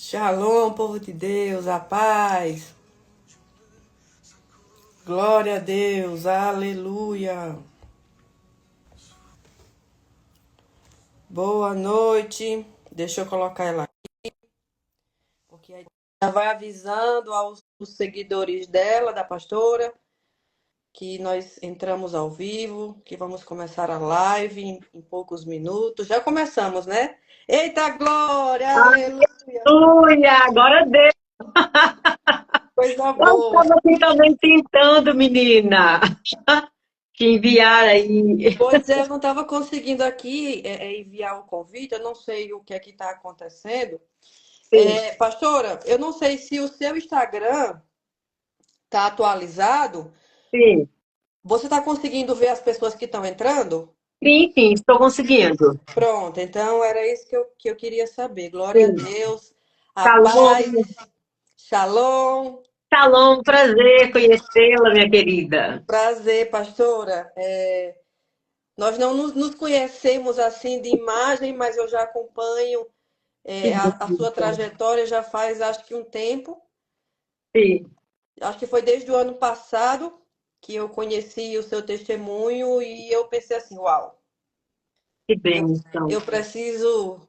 Shalom, povo de Deus, a paz. Glória a Deus, aleluia. Boa noite. Deixa eu colocar ela aqui, porque aí ela vai avisando aos seguidores dela, da pastora, que nós entramos ao vivo, que vamos começar a live em poucos minutos. Já começamos, né? Eita glória, aleluia. Aleluia, agora deu. Coisa Eu boa. estava aqui também tentando, menina, te enviar aí. Pois é, eu não estava conseguindo aqui enviar o convite, eu não sei o que é que está acontecendo. Sim, Pastora, eu não sei se o seu Instagram está atualizado. sim, Você está conseguindo ver as pessoas que estão entrando? sim, estou conseguindo. Pronto, então era isso que eu queria saber. Glória a Sim. Deus, a paz, Shalom, shalom. shalom, prazer conhecê-la, minha querida. Prazer, pastora. Nós não nos conhecemos assim de imagem, mas eu já acompanho Que a sua bênção. trajetória já faz acho que um tempo. Sim, Acho que foi desde o ano passado que eu conheci o seu testemunho e eu pensei assim, uau, que eu, bênção. eu preciso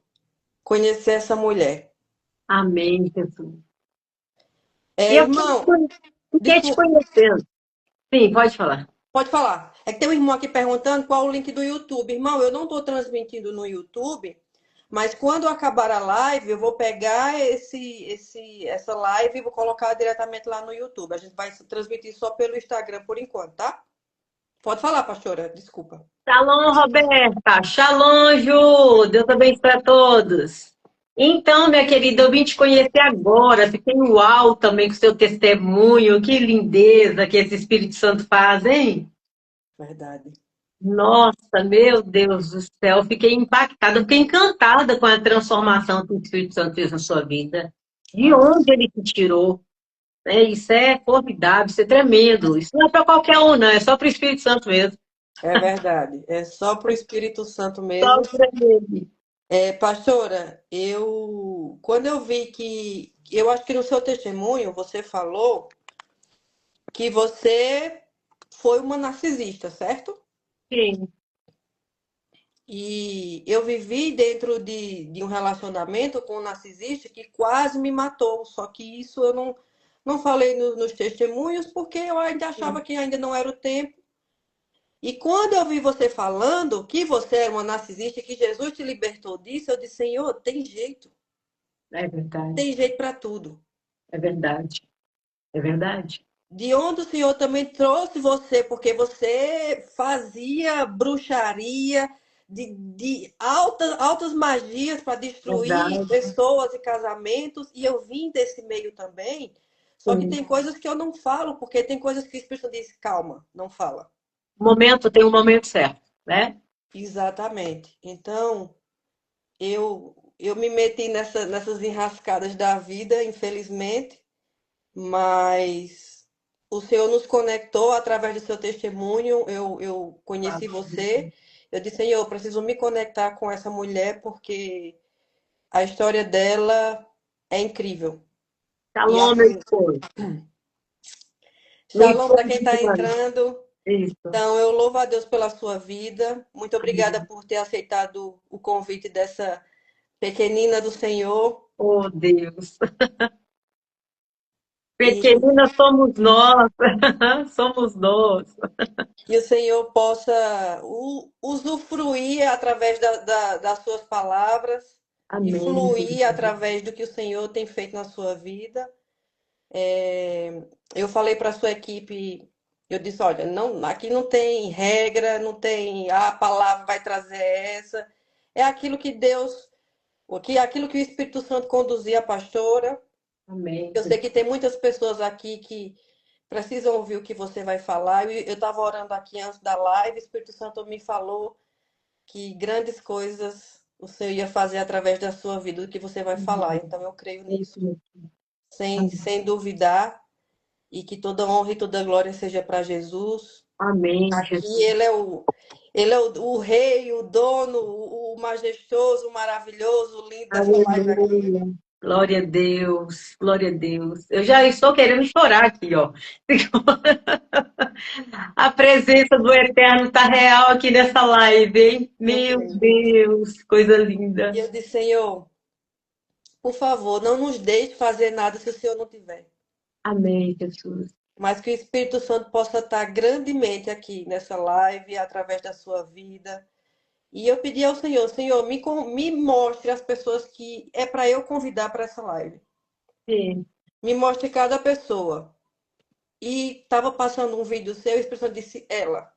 conhecer essa mulher. Amém, Jesus. E eu Irmão, fiquei te desculpa, conhecendo. Sim, pode falar. pode falar. É que tem um irmão aqui perguntando qual o link do YouTube. Irmão, eu não estou transmitindo no YouTube, mas quando acabar a live, eu vou pegar essa live e vou colocar diretamente lá no YouTube. A gente vai transmitir só pelo Instagram por enquanto, tá? Pode falar, pastora, desculpa. Shalom, Roberta. Shalom, Ju. Deus abençoe a todos. Então, minha querida, eu vim te conhecer agora. Fiquei uau também com o seu testemunho. Que lindeza que esse Espírito Santo faz, hein? Verdade. Nossa, meu Deus do céu. Fiquei impactada, fiquei encantada com a transformação que o Espírito Santo fez na sua vida. De Amém. onde ele te tirou? Né? Isso é formidável, isso é tremendo. Isso não é para qualquer um, não. É só para o Espírito Santo mesmo. É verdade. É só para o Espírito Santo Só mesmo. para ele. Pastora, quando eu vi eu acho que no seu testemunho você falou que você foi uma narcisista, certo? Sim. E eu vivi dentro de um relacionamento com um narcisista que quase me matou. Só que isso eu não falei nos testemunhos porque eu ainda achava que ainda não era o tempo. E quando eu vi você falando que você era uma narcisista, que Jesus te libertou disso, eu disse, Senhor, É verdade, tem jeito para tudo. é verdade, é verdade. De onde o Senhor também trouxe você, porque você fazia bruxaria, de altas magias para destruir Verdade, pessoas e casamentos, e eu vim desse meio também. Só que sim. tem coisas que eu não falo, porque tem coisas que o Espírito diz, calma, não fala. O momento tem um momento certo, né? Exatamente. Então, eu me meti nessas enrascadas da vida, infelizmente, mas o Senhor nos conectou através do seu testemunho. Eu conheci você. Eu disse, Senhor, eu preciso me conectar com essa mulher porque a história dela é incrível. E Shalom, meu assim, esposo. Meu shalom para esposo quem de está demais. entrando. Isso. Então, eu louvo a Deus pela sua vida. Muito obrigada Amém. por ter aceitado o convite dessa pequenina do Senhor. Oh, Deus. E Pequenina somos nós. Somos nós. que o Senhor possa usufruir através das suas palavras e Amém. fluir através do que o Senhor tem feito na sua vida. Eu falei para a sua equipe, eu disse, olha, não, aqui não tem regra, não tem a palavra vai trazer essa. É aquilo que Deus, aquilo que o Espírito Santo conduzia a pastora. Amém. Eu sei que tem muitas pessoas aqui que precisam ouvir o que você vai falar. Eu estava orando aqui antes da live, o Espírito Santo me falou que grandes coisas o Senhor ia fazer através da sua vida, do que você vai falar. Então eu creio nisso, sem duvidar, e que toda honra e toda glória seja para Jesus. Amém, Aqui Jesus. ele é o rei, o dono, o majestoso, o maravilhoso, o lindo dessa live Aleluia. aqui. Glória a Deus, glória a Deus. Eu já estou querendo chorar aqui, ó. A presença do Eterno está real aqui nessa live, hein? Eu Meu creio. Deus, coisa E linda. eu disse, Senhor, por favor, não nos deixe fazer nada se o Senhor não tiver. Amém, Jesus. Mas que o Espírito Santo possa estar grandemente aqui nessa live, através da sua vida. E eu pedi ao Senhor, Senhor, me mostre as pessoas que é para eu convidar para essa live. Sim. Me mostre cada pessoa. E estava passando um vídeo seu e o Espírito Santo disse, ela,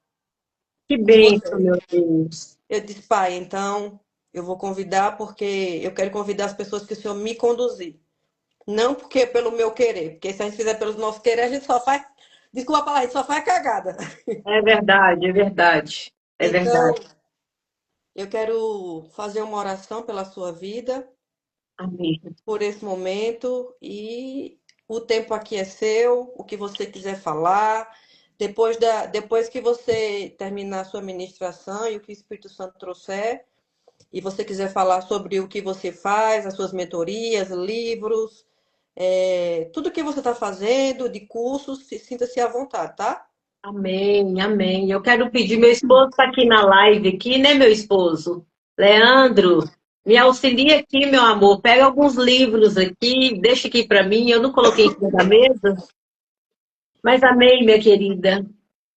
Que com bênção, você. meu Deus. Eu disse, pai, então eu vou convidar porque eu quero convidar as pessoas que o Senhor me conduzir. Não porque pelo meu querer, porque se a gente fizer pelos nossos querer, a gente só faz, desculpa a palavra, a gente só faz cagada. É verdade, é verdade. É Então, verdade. eu quero fazer uma oração pela sua vida, Amém. por esse momento, e o tempo aqui é seu, o que você quiser falar. Depois que você terminar a sua ministração e o que o Espírito Santo trouxer, e você quiser falar sobre o que você faz, as suas mentorias, livros, tudo que você está fazendo, de cursos, sinta-se à vontade, tá? Amém, amém. Eu quero pedir, meu esposo está aqui na live, aqui, né, meu esposo? Leandro, me auxilia aqui, meu amor. Pega alguns livros aqui, deixa aqui para mim. Eu não coloquei em cima da mesa, mas amém, minha querida.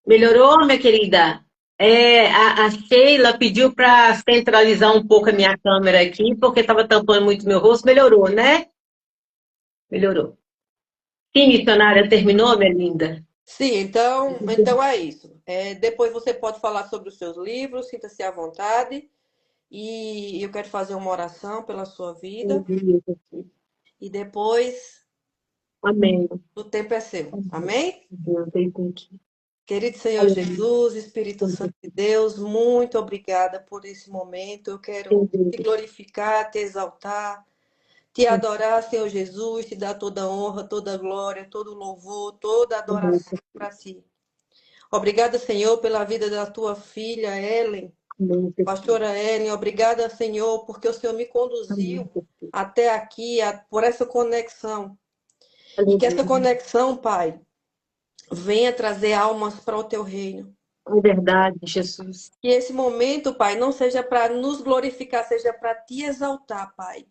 Melhorou, minha querida? A Sheila pediu para centralizar um pouco a minha câmera aqui, porque estava tampando muito meu rosto. Melhorou, né? Melhorou. Sim, missionária, terminou, minha linda? Sim, então é isso. Depois você pode falar sobre os seus livros, sinta-se à vontade. E eu quero fazer uma oração pela sua vida. E depois Amém. o tempo é seu. Amém. Amém? Deus, eu tenho que- Querido Senhor Aleluia. Jesus, Espírito Santo de Deus, muito obrigada por esse momento. Eu quero te glorificar, te exaltar, te adorar, Senhor Jesus, te dar toda a honra, toda a glória, todo o louvor, toda a adoração para ti. Obrigada, Senhor, pela vida da tua filha, Ellen, pastora Ellen. Obrigada, Senhor, porque o Senhor me conduziu até aqui, por essa conexão. E que essa conexão, Pai, venha trazer almas para o teu reino. É verdade, Jesus. Que esse momento, Pai, não seja para nos glorificar, seja para te exaltar, Pai.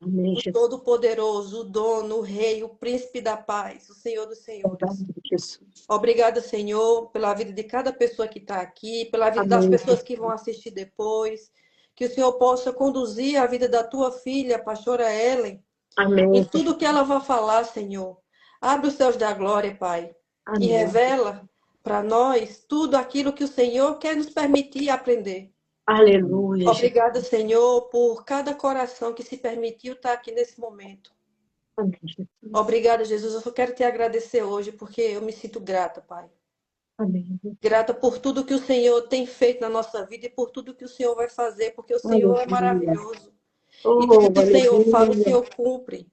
Amém, O Jesus. Todo-Poderoso, o Dono, o Rei, o Príncipe da Paz, o Senhor dos Senhores. Verdade, Jesus. Obrigada, Senhor, pela vida de cada pessoa que está aqui, pela vida das Amém, pessoas que vão assistir depois. Que o Senhor possa conduzir a vida da tua filha, a pastora Ellen, em amém, tudo que ela vai falar, Senhor. Abre os céus da glória, Pai, e amém. revela para nós tudo aquilo que o Senhor quer nos permitir aprender. Aleluia, Jesus. Obrigada, Senhor, por cada coração que se permitiu estar aqui nesse momento. Amém, Jesus. Obrigada, Jesus. Eu só quero te agradecer hoje, porque eu me sinto grata, Pai. Amém. Grata por tudo que o Senhor tem feito na nossa vida e por tudo que o Senhor vai fazer, porque o Senhor é Aleluia. maravilhoso. E tudo Oh, que o Senhor fala, o aleluia. Senhor cumpre.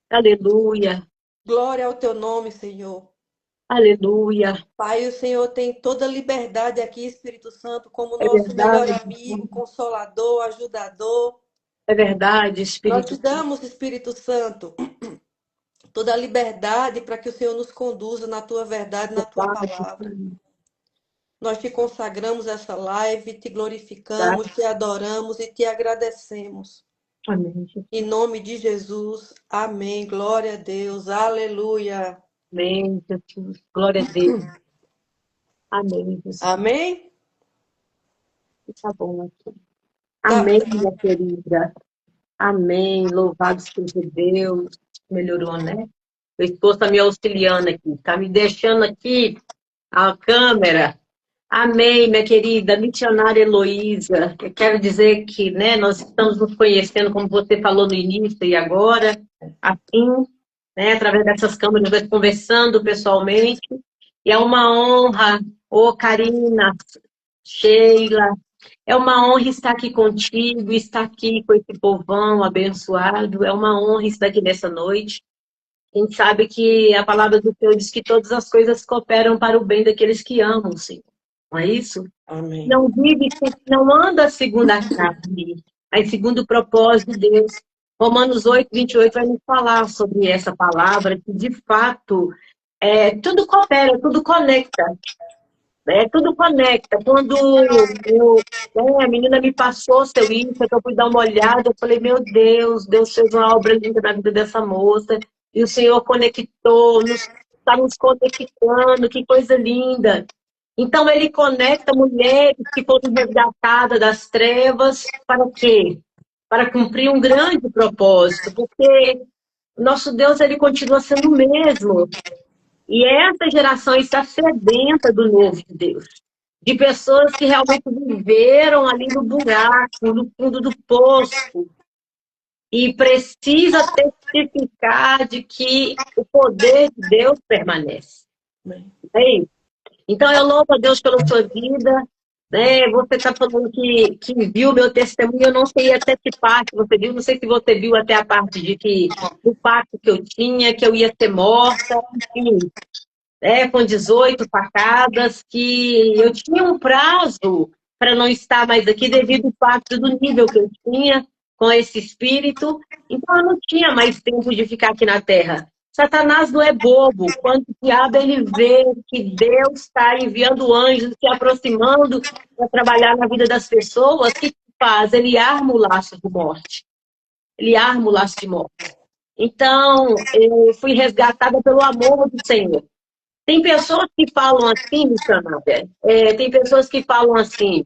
Aleluia. Glória ao teu nome, Senhor. Aleluia. Pai, o Senhor tem toda a liberdade aqui, Espírito Santo, como É nosso melhor verdade, amigo, consolador, ajudador. é verdade, Nós Espírito te Santo. damos, Espírito Santo, toda a liberdade para que o Senhor nos conduza na tua verdade, na tua palavra. Nós te consagramos essa live, te glorificamos, te adoramos e te agradecemos. Amém, Jesus. Em nome de Jesus, amém. Glória a Deus, aleluia. Amém, Jesus. Glória a Deus. Amém, Jesus. Amém? Tá bom aqui. Tá. Amém, minha querida. Amém. Louvado seja Deus. Melhorou, né? Meu esposo está me auxiliando aqui. Está me deixando aqui a câmera. Amém, minha querida missionária Heloísa. Eu quero dizer que, né, nós estamos nos conhecendo, como você falou no início e agora, assim, né, através dessas câmeras, nós conversando pessoalmente. E é uma honra, ô Karina, Sheila, é uma honra estar aqui contigo, estar aqui com esse povão abençoado. É uma honra estar aqui nessa noite. A gente sabe que a palavra do Senhor diz que todas as coisas cooperam para o bem daqueles que amam o Senhor. Não é isso? Amém. Não vive, não anda segundo a carne, mas segundo o propósito de Deus. Romanos 8:28 vai nos falar sobre essa palavra, que de fato tudo coopera, tudo conecta. Tudo conecta. Quando a menina me passou seu Insta, que eu fui dar uma olhada, eu falei, meu Deus, Deus fez uma obra linda na vida dessa moça, e o Senhor conectou, está nos conectando, que coisa linda. Então, ele conecta mulheres que foram resgatadas das trevas, para quê? Para cumprir um grande propósito, porque nosso Deus, ele continua sendo o mesmo. E essa geração está sedenta do novo de Deus. De pessoas que realmente viveram ali no buraco, no fundo do poço. E precisa testificar de que o poder de Deus permanece. É isso. Então, eu louvo a Deus pela sua vida. Né? Você está falando que viu meu testemunho, eu não sei até que parte você viu, não sei se você viu até a parte do pacto que eu tinha, que eu ia ser morta, enfim. Com 18 facadas, que eu tinha um prazo para não estar mais aqui devido ao pacto do nível que eu tinha com esse espírito. Então, eu não tinha mais tempo de ficar aqui na Terra. Satanás não é bobo. Quando o diabo ele vê que Deus está enviando anjos, se aproximando para trabalhar na vida das pessoas, o que faz? Ele arma o laço de morte. Ele arma o laço de morte. Então, eu fui resgatada pelo amor do Senhor. Tem pessoas que falam assim, missionária, tem pessoas que falam assim,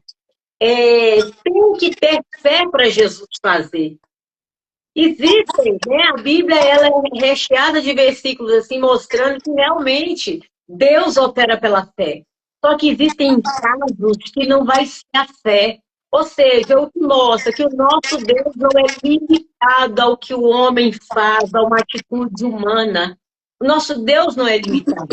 tem que ter fé para Jesus fazer. Existem, né? A Bíblia ela é recheada de versículos assim, mostrando que realmente Deus opera pela fé. Só que existem casos que não vai ser a fé. Ou seja, o que mostra que o nosso Deus não é limitado ao que o homem faz, a uma atitude humana. O nosso Deus não é limitado.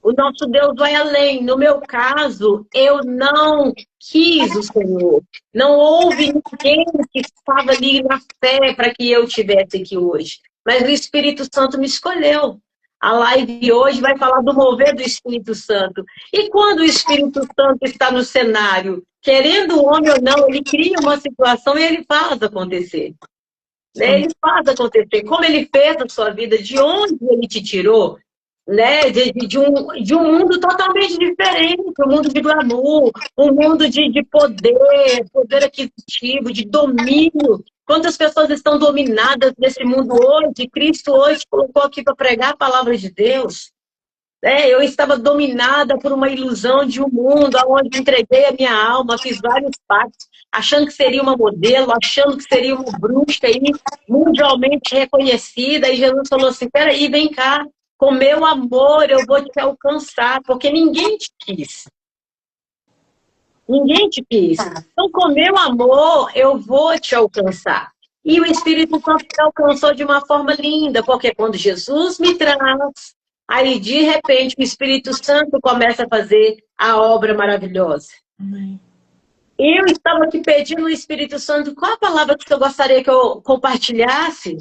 O nosso Deus vai além. No meu caso, eu não quis o Senhor. Não houve ninguém que estava ali na fé para que eu estivesse aqui hoje. Mas o Espírito Santo me escolheu. A live de hoje vai falar do mover do Espírito Santo. E quando o Espírito Santo está no cenário, querendo o homem ou não, ele cria uma situação e ele faz acontecer. Ele faz acontecer. Como ele fez na sua vida, de onde ele te tirou, né, de um mundo totalmente diferente, um mundo de glamour, um mundo de poder aquisitivo, de domínio. Quantas pessoas estão dominadas nesse mundo hoje? Cristo hoje colocou aqui para pregar a palavra de Deus. Eu estava dominada por uma ilusão de um mundo, onde entreguei a minha alma, fiz vários pactos, achando que seria uma modelo, achando que seria uma bruxa aí, mundialmente reconhecida. E Jesus falou assim, peraí, vem cá. Com meu amor eu vou te alcançar, porque ninguém te quis. Ninguém te quis. Então, com meu amor, eu vou te alcançar. E o Espírito Santo me alcançou de uma forma linda, porque quando Jesus me traz, aí de repente o Espírito Santo começa a fazer a obra maravilhosa. Amém. Eu estava aqui pedindo ao Espírito Santo, qual a palavra que eu gostaria que eu compartilhasse?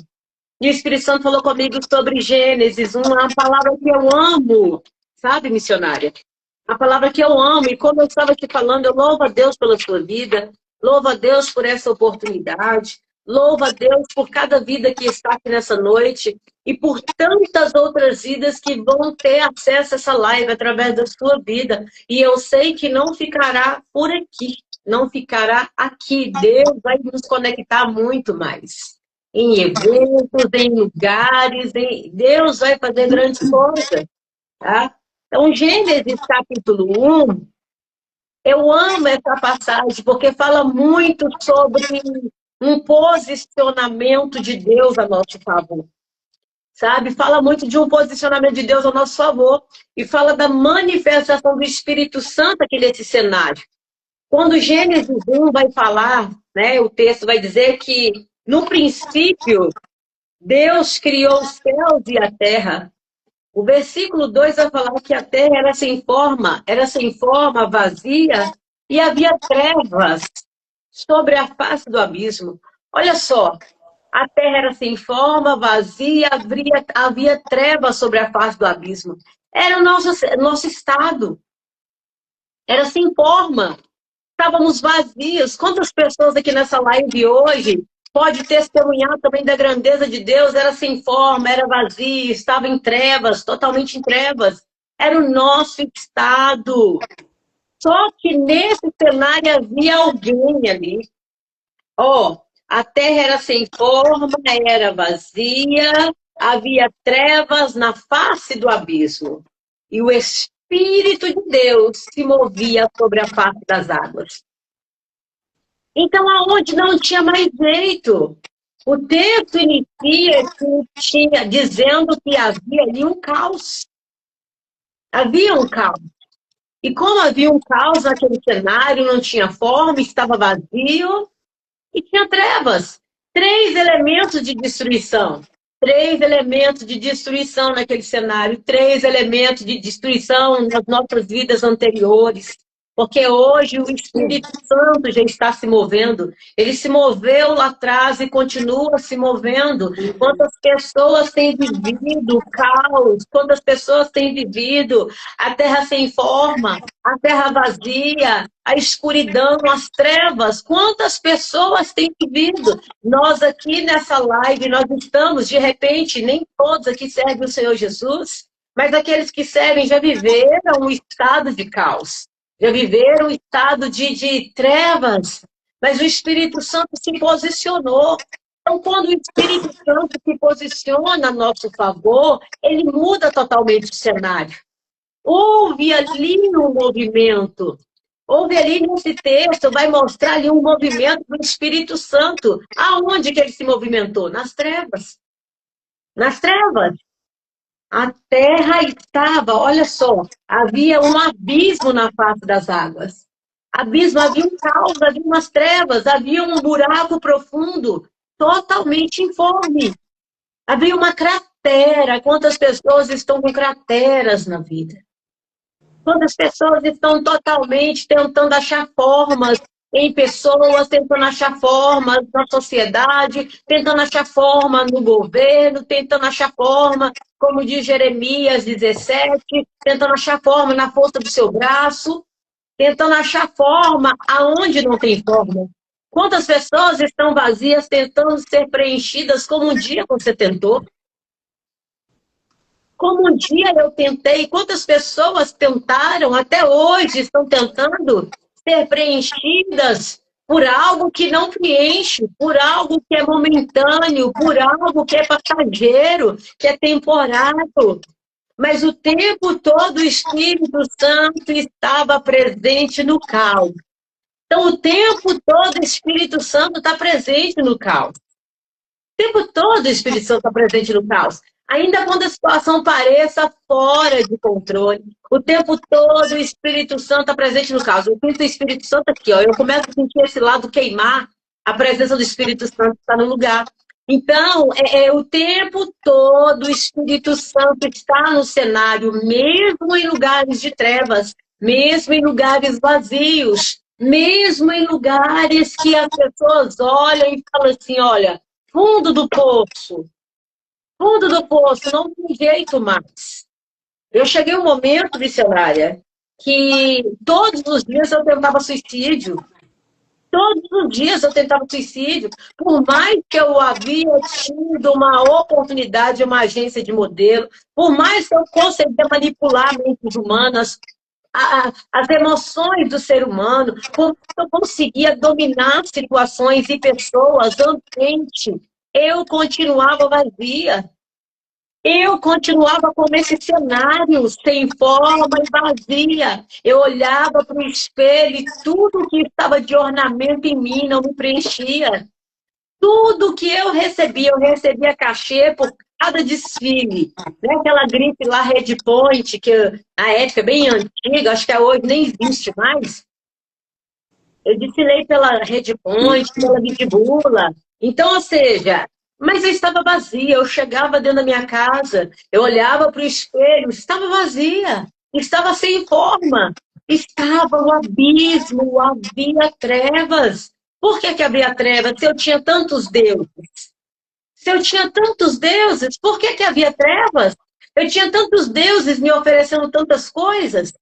E o Espírito Santo falou comigo sobre Gênesis, uma palavra que eu amo, sabe, missionária? A palavra que eu amo, e como eu estava te falando, eu louvo a Deus pela sua vida, louvo a Deus por essa oportunidade, louvo a Deus por cada vida que está aqui nessa noite, e por tantas outras vidas que vão ter acesso a essa live através da sua vida. E eu sei que não ficará por aqui, não ficará aqui. Deus vai nos conectar muito mais. Em eventos, em lugares, Deus vai fazer grandes coisas, tá? Então, Gênesis capítulo 1, eu amo essa passagem, porque fala muito sobre um posicionamento de Deus a nosso favor, sabe? Fala muito de um posicionamento de Deus a nosso favor, e fala da manifestação do Espírito Santo aqui nesse cenário. Quando Gênesis 1 vai falar, né, o texto vai dizer que no princípio, Deus criou os céus e a terra. O versículo 2 vai falar que a terra era sem forma, vazia, e havia trevas sobre a face do abismo. Olha só, a terra era sem forma, vazia, havia trevas sobre a face do abismo. Era o nosso estado. Era sem forma. Estávamos vazios. Quantas pessoas aqui nessa live hoje pode testemunhar também da grandeza de Deus, era sem forma, era vazio, estava em trevas, totalmente em trevas. Era o nosso estado. Só que nesse cenário havia alguém ali. Ó, a terra era sem forma, era vazia, havia trevas na face do abismo. E o Espírito de Deus se movia sobre a face das águas. Então, aonde não tinha mais jeito, o texto inicia dizendo que havia ali um caos. Havia um caos. E como havia um caos naquele cenário, não tinha forma, estava vazio e tinha trevas. 3 elementos de destruição. 3 elementos de destruição naquele cenário. 3 elementos de destruição nas nossas vidas anteriores. Porque hoje o Espírito Santo já está se movendo. Ele se moveu lá atrás e continua se movendo. Quantas pessoas têm vivido o caos? Quantas pessoas têm vivido a terra sem forma, a terra vazia, a escuridão, as trevas? Quantas pessoas têm vivido? Nós aqui nessa live, nós estamos, de repente, nem todos aqui servem o Senhor Jesus, mas aqueles que servem já viveram um estado de caos. Já viveram um estado de trevas, mas o Espírito Santo se posicionou. Então, quando o Espírito Santo se posiciona a nosso favor, ele muda totalmente o cenário. Houve ali um movimento. Houve ali nesse texto, vai mostrar ali um movimento do Espírito Santo. Aonde que ele se movimentou? Nas trevas. Nas trevas. A terra estava, olha só, havia um abismo na face das águas. Abismo, havia um caos, havia umas trevas, havia um buraco profundo, totalmente informe. Havia uma cratera. Quantas pessoas estão com crateras na vida? Quantas pessoas estão totalmente tentando achar formas em pessoas, tentando achar formas na sociedade, tentando achar forma no governo, tentando achar forma, como diz Jeremias 17, tentando achar forma na força do seu braço, tentando achar forma aonde não tem forma. Quantas pessoas estão vazias tentando ser preenchidas como um dia você tentou? Como um dia eu tentei, quantas pessoas tentaram, até hoje estão tentando ser preenchidas por algo que não preenche, por algo que é momentâneo, por algo que é passageiro, que é temporário. Mas o tempo todo o Espírito Santo estava presente no caos. Então, o tempo todo o Espírito Santo está presente no caos. O tempo todo o Espírito Santo está presente no caos. Ainda quando a situação pareça fora de controle, o tempo todo o Espírito Santo está presente no caos. Eu sinto o Espírito Santo aqui, ó. Eu começo a sentir esse lado queimar, a presença do Espírito Santo está no lugar. Então, o tempo todo o Espírito Santo está no cenário, mesmo em lugares de trevas, mesmo em lugares vazios, mesmo em lugares que as pessoas olham e falam assim, olha, fundo do poço, não tem jeito mais. Eu cheguei um momento, missionária, que todos os dias eu tentava suicídio. Todos os dias eu tentava suicídio. Por mais que eu havia tido uma oportunidade, uma agência de modelo, por mais que eu conseguia manipular mentes humanas, as emoções do ser humano, por mais que eu conseguia dominar situações e pessoas, ambiente, eu continuava vazia. Eu continuava como esse cenário, sem forma e vazia. Eu olhava para o espelho e tudo que estava de ornamento em mim não me preenchia. Tudo que eu recebia cachê por cada desfile. Né? Aquela grife lá, Red Point, que na época é bem antiga, acho que hoje nem existe mais. Eu desfilei pela Red Point, pela Bitbula. Então, ou seja... Mas eu estava vazia, eu chegava dentro da minha casa, eu olhava para o espelho, estava vazia, estava sem forma, estava um abismo, havia trevas. Por que havia trevas? Se eu tinha tantos deuses. Se eu tinha tantos deuses, por que havia trevas? Eu tinha tantos deuses me oferecendo tantas coisas.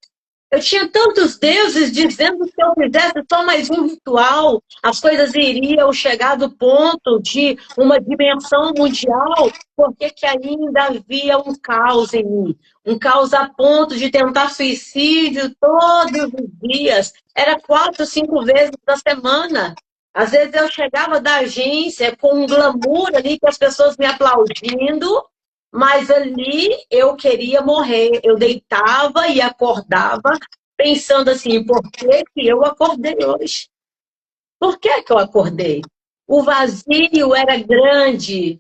Eu tinha tantos deuses dizendo que se eu fizesse só mais um ritual, as coisas iriam chegar do ponto de uma dimensão mundial, porque que ainda havia um caos em mim. Um caos a ponto de tentar suicídio todos os dias. Era 4, 5 vezes na semana. Às vezes eu chegava da agência com um glamour ali, com as pessoas me aplaudindo, mas ali eu queria morrer. Eu deitava e acordava pensando assim, por que que eu acordei hoje? Por que que eu acordei? O vazio era grande.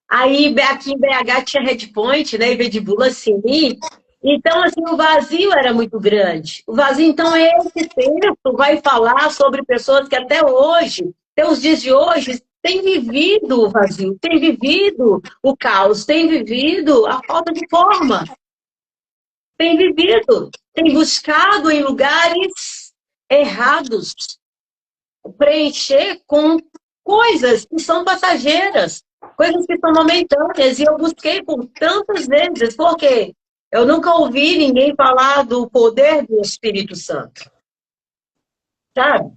Aí aqui em BH tinha Red Point, né? Em vez de Bula, assim. Então, assim, o vazio era muito grande. O vazio, então, esse texto vai falar sobre pessoas que até hoje, até os dias de hoje, têm vivido o vazio, têm vivido o caos, têm vivido a falta de forma, têm vivido, têm buscado em lugares errados preencher com coisas que são passageiras, coisas que são momentâneas. E eu busquei por tantas vezes, porque eu nunca ouvi ninguém falar do poder do Espírito Santo, sabe?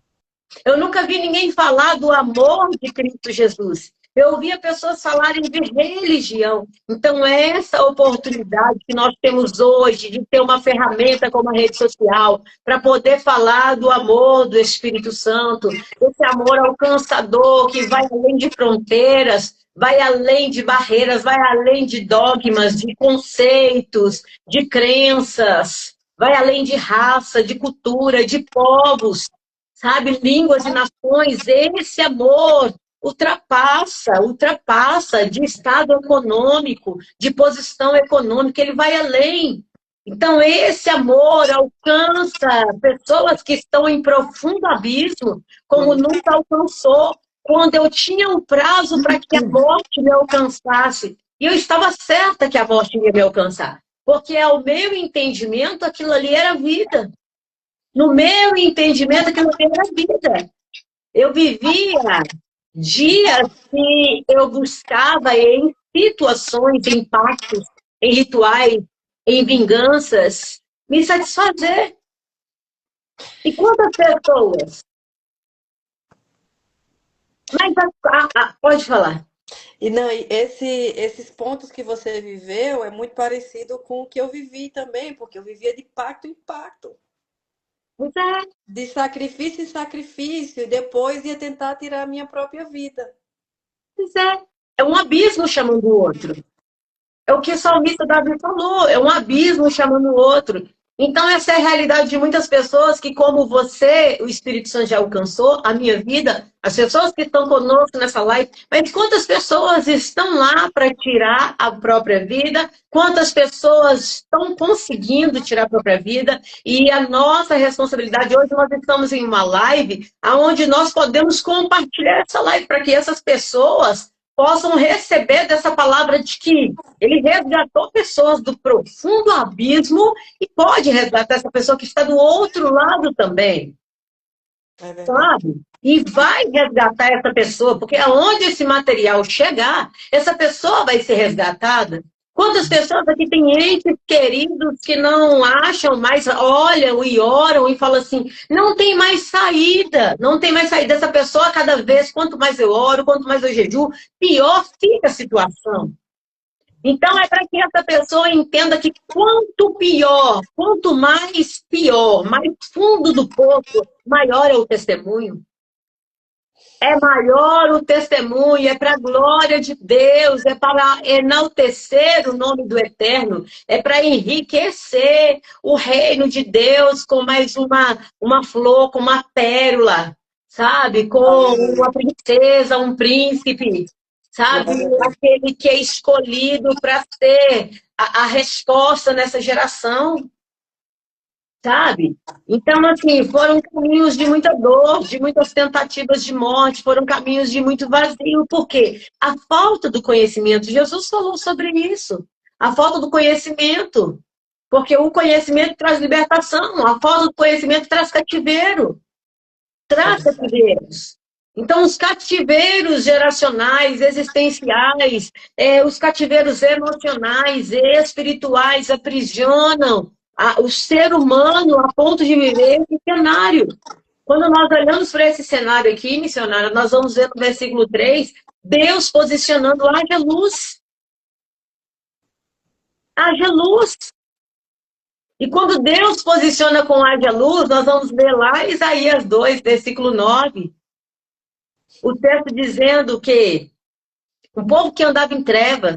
Eu nunca vi ninguém falar do amor de Cristo Jesus. Eu ouvia pessoas falarem de religião. Então, essa oportunidade que nós temos hoje de ter uma ferramenta como a rede social para poder falar do amor do Espírito Santo, esse amor alcançador que vai além de fronteiras, vai além de barreiras, vai além de dogmas, de conceitos, de crenças, vai além de raça, de cultura, de povos, sabe, línguas e nações. Esse amor ultrapassa de estado econômico, de posição econômica, ele vai além. Então, esse amor alcança pessoas que estão em profundo abismo, como nunca alcançou, quando eu tinha um prazo para que a morte me alcançasse. E eu estava certa que a morte ia me alcançar, porque ao meu entendimento, aquilo ali era vida. No meu entendimento, aquilo ali era vida. Eu vivia dias que eu buscava em situações, em pactos, em rituais, em vinganças, me satisfazer. E quantas pessoas? Mas pode falar. E não, e esses pontos que você viveu é muito parecido com o que eu vivi também, porque eu vivia de pacto em pacto, Pois é, de sacrifício em sacrifício, e depois ia tentar tirar a minha própria vida. pois é. É um abismo chamando o outro. É o que o salmista Davi falou, é um abismo chamando o outro. Então, essa é a realidade de muitas pessoas que, como você, o Espírito Santo já alcançou, a minha vida, as pessoas que estão conosco nessa live, mas quantas pessoas estão lá para tirar a própria vida? Quantas pessoas estão conseguindo tirar a própria vida? E a nossa responsabilidade, hoje nós estamos em uma live onde nós podemos compartilhar essa live para que essas pessoas possam receber dessa palavra de que ele resgatou pessoas do profundo abismo e pode resgatar essa pessoa que está do outro lado também, É verdade. sabe? E vai resgatar essa pessoa, porque aonde esse material chegar, essa pessoa vai ser resgatada. Quantas pessoas aqui têm entes queridos que não acham mais, olham e oram e falam assim, não tem mais saída, não tem mais saída. Essa pessoa, cada vez, quanto mais eu oro, quanto mais eu jejuo, pior fica a situação. Então, é para que essa pessoa entenda que quanto pior, quanto mais pior, mais fundo do poço, maior é o testemunho. É maior o testemunho, é para a glória de Deus, é para enaltecer o nome do Eterno, é para enriquecer o reino de Deus com mais uma flor, com uma pérola, sabe? Com uma princesa, um príncipe, sabe? Aquele que é escolhido para ser a resposta nessa geração. Sabe? Então, assim, foram caminhos de muita dor, de muitas tentativas de morte, foram caminhos de muito vazio, porque a falta do conhecimento, Jesus falou sobre isso, a falta do conhecimento, porque o conhecimento traz libertação, a falta do conhecimento traz cativeiros. Então, os cativeiros geracionais, existenciais, os cativeiros emocionais, espirituais, aprisionam o ser humano a ponto de viver esse cenário. Quando nós olhamos para esse cenário aqui, missionária, nós vamos ver no versículo 3, Deus posicionando, haja luz. Haja luz. E quando Deus posiciona com haja luz, nós vamos ver lá Isaías 2, versículo 9, o texto dizendo que o povo que andava em trevas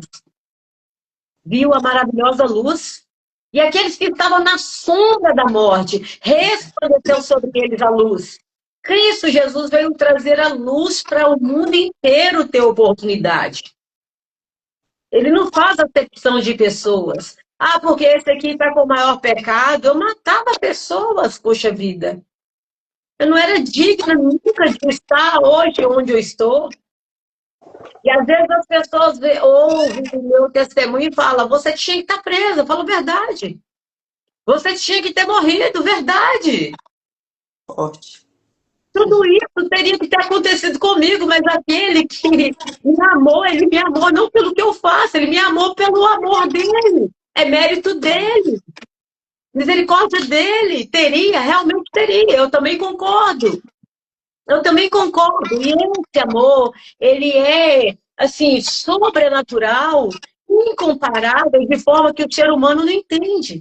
viu a maravilhosa luz, e aqueles que estavam na sombra da morte, resplandeceu sobre eles a luz. Cristo Jesus veio trazer a luz para o mundo inteiro ter oportunidade. Ele não faz acepção de pessoas. Ah, porque esse aqui está com o maior pecado. Eu matava pessoas, poxa vida. Eu não era digna nunca de estar hoje onde eu estou. E às vezes as pessoas ouvem o meu testemunho e falam, você tinha que estar presa. Eu falo, verdade. Você tinha que ter morrido, verdade. Forte. Tudo isso teria que ter acontecido comigo, mas aquele que me amou, ele me amou não pelo que eu faço, ele me amou pelo amor dele. É mérito dele. Misericórdia dele. Teria, realmente teria. Eu também concordo. Eu também concordo. E esse amor, ele é, assim, sobrenatural, incomparável, de forma que o ser humano não entende.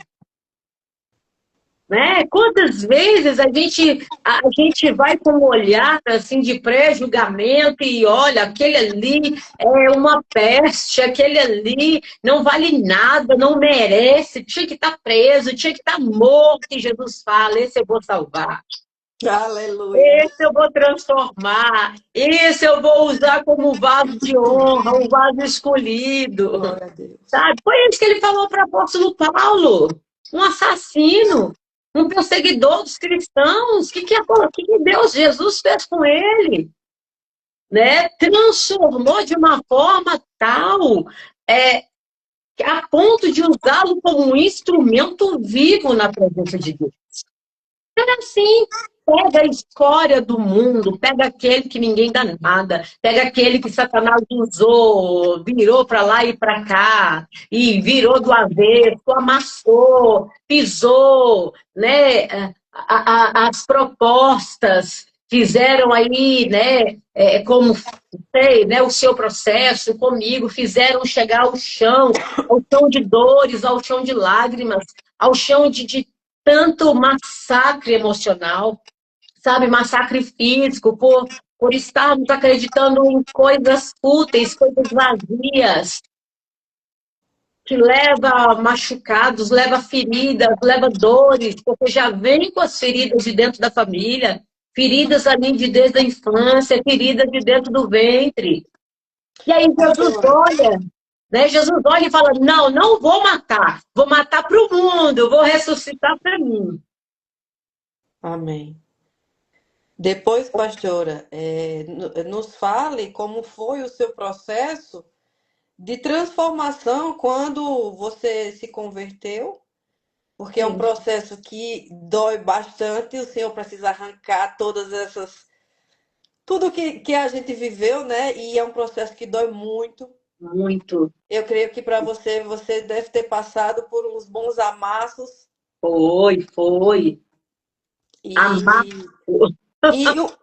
Né? Quantas vezes a gente vai com um olhar assim, de pré-julgamento e olha, aquele ali é uma peste, aquele ali não vale nada, não merece, tinha que estar preso, tinha que estar morto, e Jesus fala, esse eu vou salvar. Aleluia. Esse eu vou transformar, esse eu vou usar como vaso de honra, um vaso escolhido. Glória a Deus. Sabe? Foi isso que ele falou para o apóstolo Paulo, um assassino, um perseguidor dos cristãos. O que Deus, Jesus fez com ele? Né? Transformou de uma forma tal, a ponto de usá-lo como um instrumento vivo na presença de Deus. Era assim, pega a escória do mundo, pega aquele que ninguém dá nada, pega aquele que Satanás usou, virou para lá e para cá, e virou do avesso, amassou, pisou, né? As propostas fizeram aí, né? Como sei, né? O seu processo comigo, fizeram chegar ao chão de dores, ao chão de lágrimas, ao chão de tanto massacre emocional, sabe? Massacre físico, por estarmos acreditando em coisas fúteis, coisas vazias, que leva machucados, leva feridas, leva dores, porque já vem com as feridas de dentro da família, feridas ali desde a infância, feridas de dentro do ventre. E aí Jesus olha, né? Jesus olha e fala, não vou matar para o mundo, vou ressuscitar para mim. Amém. Depois, pastora, nos fale como foi o seu processo de transformação quando você se converteu, porque é um Sim. processo que dói bastante, o Senhor precisa arrancar todas essas. Tudo que a gente viveu, né? E é um processo que dói muito. Muito. Eu creio que para você, você deve ter passado por uns bons amassos. Foi. Amar.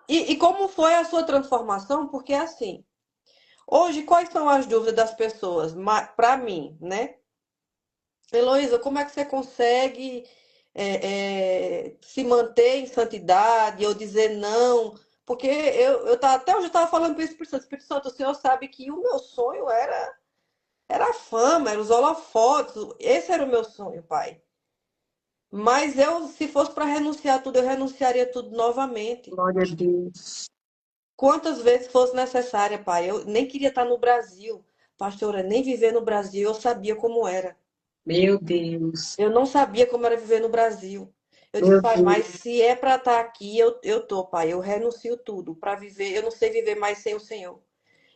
E, e como foi a sua transformação? Porque assim, hoje, quais são as dúvidas das pessoas? Para mim, né? Heloísa, como é que você consegue se manter em santidade ou dizer não? Porque até hoje eu estava falando para o Espírito Santo. Espírito Santo, o Senhor sabe que o meu sonho era a fama, era os holofotes. Esse era o meu sonho, Pai. Mas se fosse para renunciar tudo, eu renunciaria tudo novamente. Glória a Deus. Quantas vezes fosse necessária, Pai. Eu nem queria estar no Brasil. Pastora, nem viver no Brasil, eu sabia como era. Meu Deus. Eu não sabia como era viver no Brasil. Eu disse, Meu pai, Deus. mas se é para estar aqui, eu tô, pai. Eu renuncio tudo para viver. Eu não sei viver mais sem o Senhor.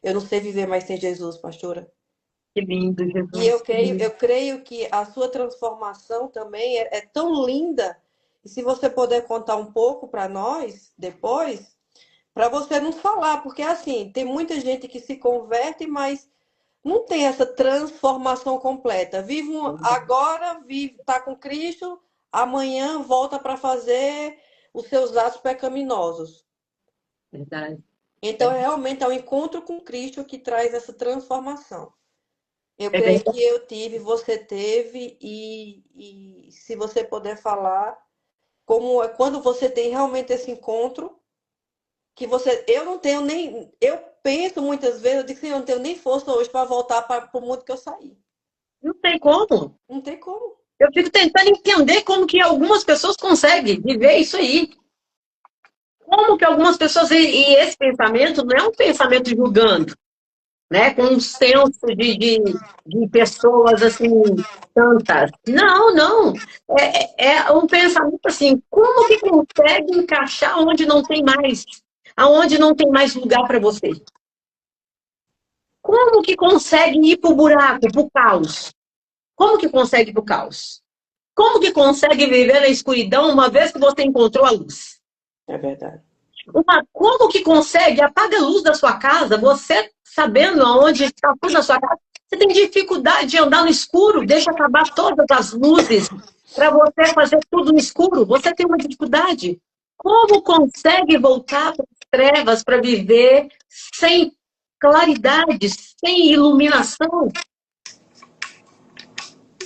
Eu não sei viver mais sem Jesus, pastora. Que lindo, E Jesus. Que lindo. eu creio que a sua transformação também é tão linda. E se você puder contar um pouco para nós depois, para você nos falar, porque assim, tem muita gente que se converte, mas não tem essa transformação completa. Agora, tá com Cristo, amanhã volta para fazer os seus atos pecaminosos. Verdade. Então, realmente é o encontro com Cristo que traz essa transformação. Eu É creio verdade. que eu tive, você teve, e se você puder falar, como é quando você tem realmente esse encontro, que você, eu não tenho nem, eu penso muitas vezes, eu digo assim, eu não tenho nem força hoje para voltar para o mundo que eu saí. Não tem como. Não tem como. Eu fico tentando entender como que algumas pessoas conseguem viver isso aí. Como que algumas pessoas, e esse pensamento não é um pensamento julgando, né? Com um senso de pessoas assim, tantas. Não, não. É um pensamento assim, como que consegue encaixar onde não tem mais? Aonde não tem mais lugar para você? Como que consegue ir para o buraco, para o caos? Como que consegue ir para o caos? Como que consegue viver na escuridão uma vez que você encontrou a luz? É verdade. Como que consegue? Apaga a luz da sua casa, você sabendo aonde está a luz da sua casa. Você tem dificuldade de andar no escuro, deixa acabar todas as luzes para você fazer tudo no escuro. Você tem uma dificuldade. Como consegue voltar para as trevas para viver sem claridade, sem iluminação?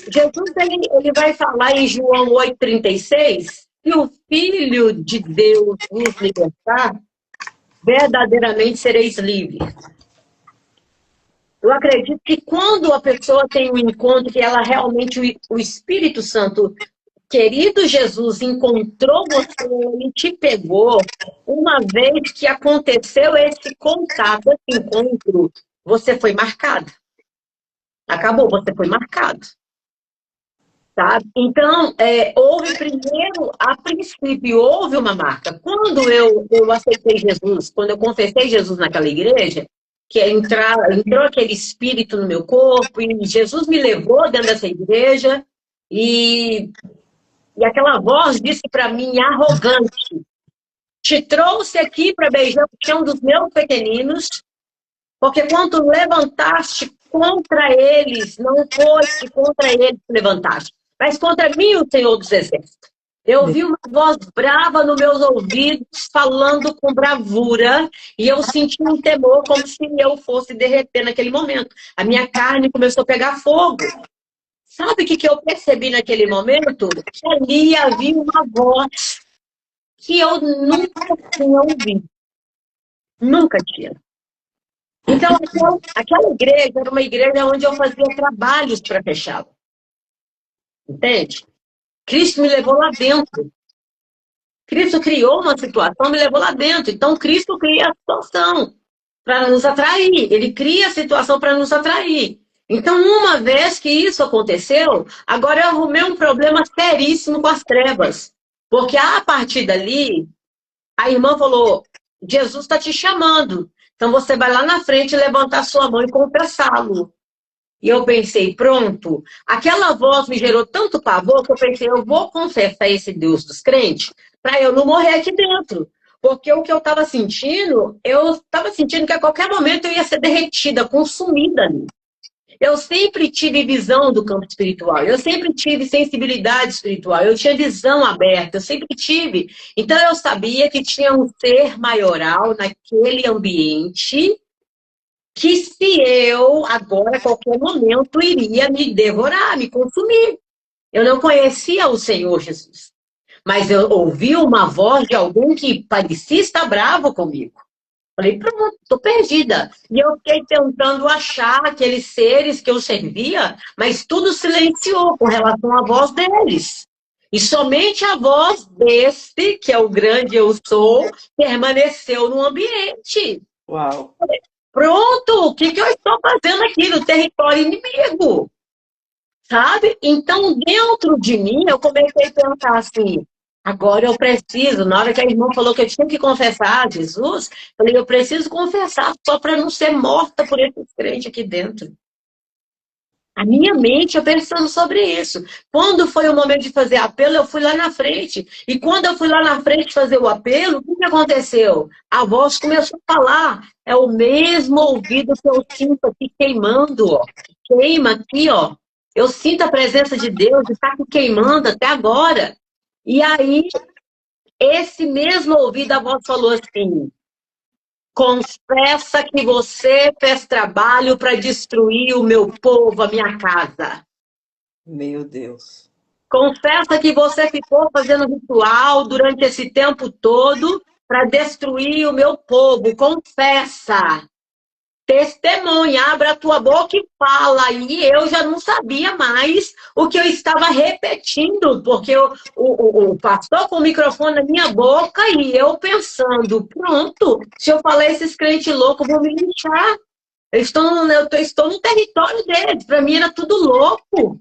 Jesus ele vai falar em João 8,36 que o Filho de Deus vos libertar, verdadeiramente sereis livres. Eu acredito que quando a pessoa tem um encontro que ela realmente, o Espírito Santo, querido Jesus, encontrou você, ele te pegou, uma vez que aconteceu esse contato, esse encontro, você foi marcado. Acabou, você foi marcado. Sabe? Então, houve primeiro, a princípio, houve uma marca. Quando eu aceitei Jesus, quando eu confessei Jesus naquela igreja, que entrou aquele espírito no meu corpo, e Jesus me levou dentro dessa igreja, e aquela voz disse para mim, arrogante, te trouxe aqui para beijar o chão dos meus pequeninos, porque quando levantaste contra eles, não foi contra eles que levantaste, mas contra mim, o Senhor dos Exércitos. Eu ouvi uma voz brava nos meus ouvidos, falando com bravura, e eu senti um temor como se eu fosse derreter naquele momento. A minha carne começou a pegar fogo. Sabe o que eu percebi naquele momento? Que ali havia uma voz que eu nunca tinha ouvido. Nunca tinha. Então, aquela igreja era uma igreja onde eu fazia trabalhos para fechá-la. Entende? Cristo me levou lá dentro. Cristo criou uma situação, me levou lá dentro. Então, Cristo cria a situação para nos atrair. Ele cria a situação para nos atrair. Então, uma vez que isso aconteceu, agora eu arrumei um problema seríssimo com as trevas. Porque a partir dali, a irmã falou, Jesus está te chamando. Então, você vai lá na frente, levantar sua mão e confessá-lo. E eu pensei, pronto, aquela voz me gerou tanto pavor que eu pensei, eu vou confessar esse Deus dos crentes para eu não morrer aqui dentro. Porque o que eu estava sentindo que a qualquer momento eu ia ser derretida, consumida ali. Eu sempre tive visão do campo espiritual, eu sempre tive sensibilidade espiritual, eu tinha visão aberta, eu sempre tive. Então eu sabia que tinha um ser maioral naquele ambiente que se eu, agora, a qualquer momento, iria me devorar, me consumir. Eu não conhecia o Senhor Jesus, mas eu ouvi uma voz de alguém que parecia estar bravo comigo. Falei, pronto, estou perdida. E eu fiquei tentando achar aqueles seres que eu servia, mas tudo silenciou com relação à voz deles. E somente a voz desse, que é o grande eu sou, permaneceu no ambiente. Uau. Pronto, o que eu estou fazendo aqui no território inimigo? Sabe? Então, dentro de mim, eu comecei a pensar assim, agora eu preciso, na hora que a irmã falou que eu tinha que confessar a Jesus, eu falei, eu preciso confessar só para não ser morta por esse crente aqui dentro. A minha mente, eu pensando sobre isso. Quando foi o momento de fazer apelo, eu fui lá na frente. E quando eu fui lá na frente fazer o apelo, o que aconteceu? A voz começou a falar. É o mesmo ouvido que eu sinto aqui queimando, ó. Queima aqui, ó. Eu sinto a presença de Deus e está aqui queimando até agora. E aí, esse mesmo ouvido, a voz falou assim: confessa que você fez trabalho para destruir o meu povo, a minha casa. Meu Deus. Confessa que você ficou fazendo ritual durante esse tempo todo para destruir o meu povo. Confessa. Testemunha, abre a tua boca e fala. E eu já não sabia mais o que eu estava repetindo, porque o pastor com o microfone na minha boca e eu pensando, pronto, se eu falar esses crentes loucos, vão me linchar. Eu estou no território deles, para mim era tudo louco.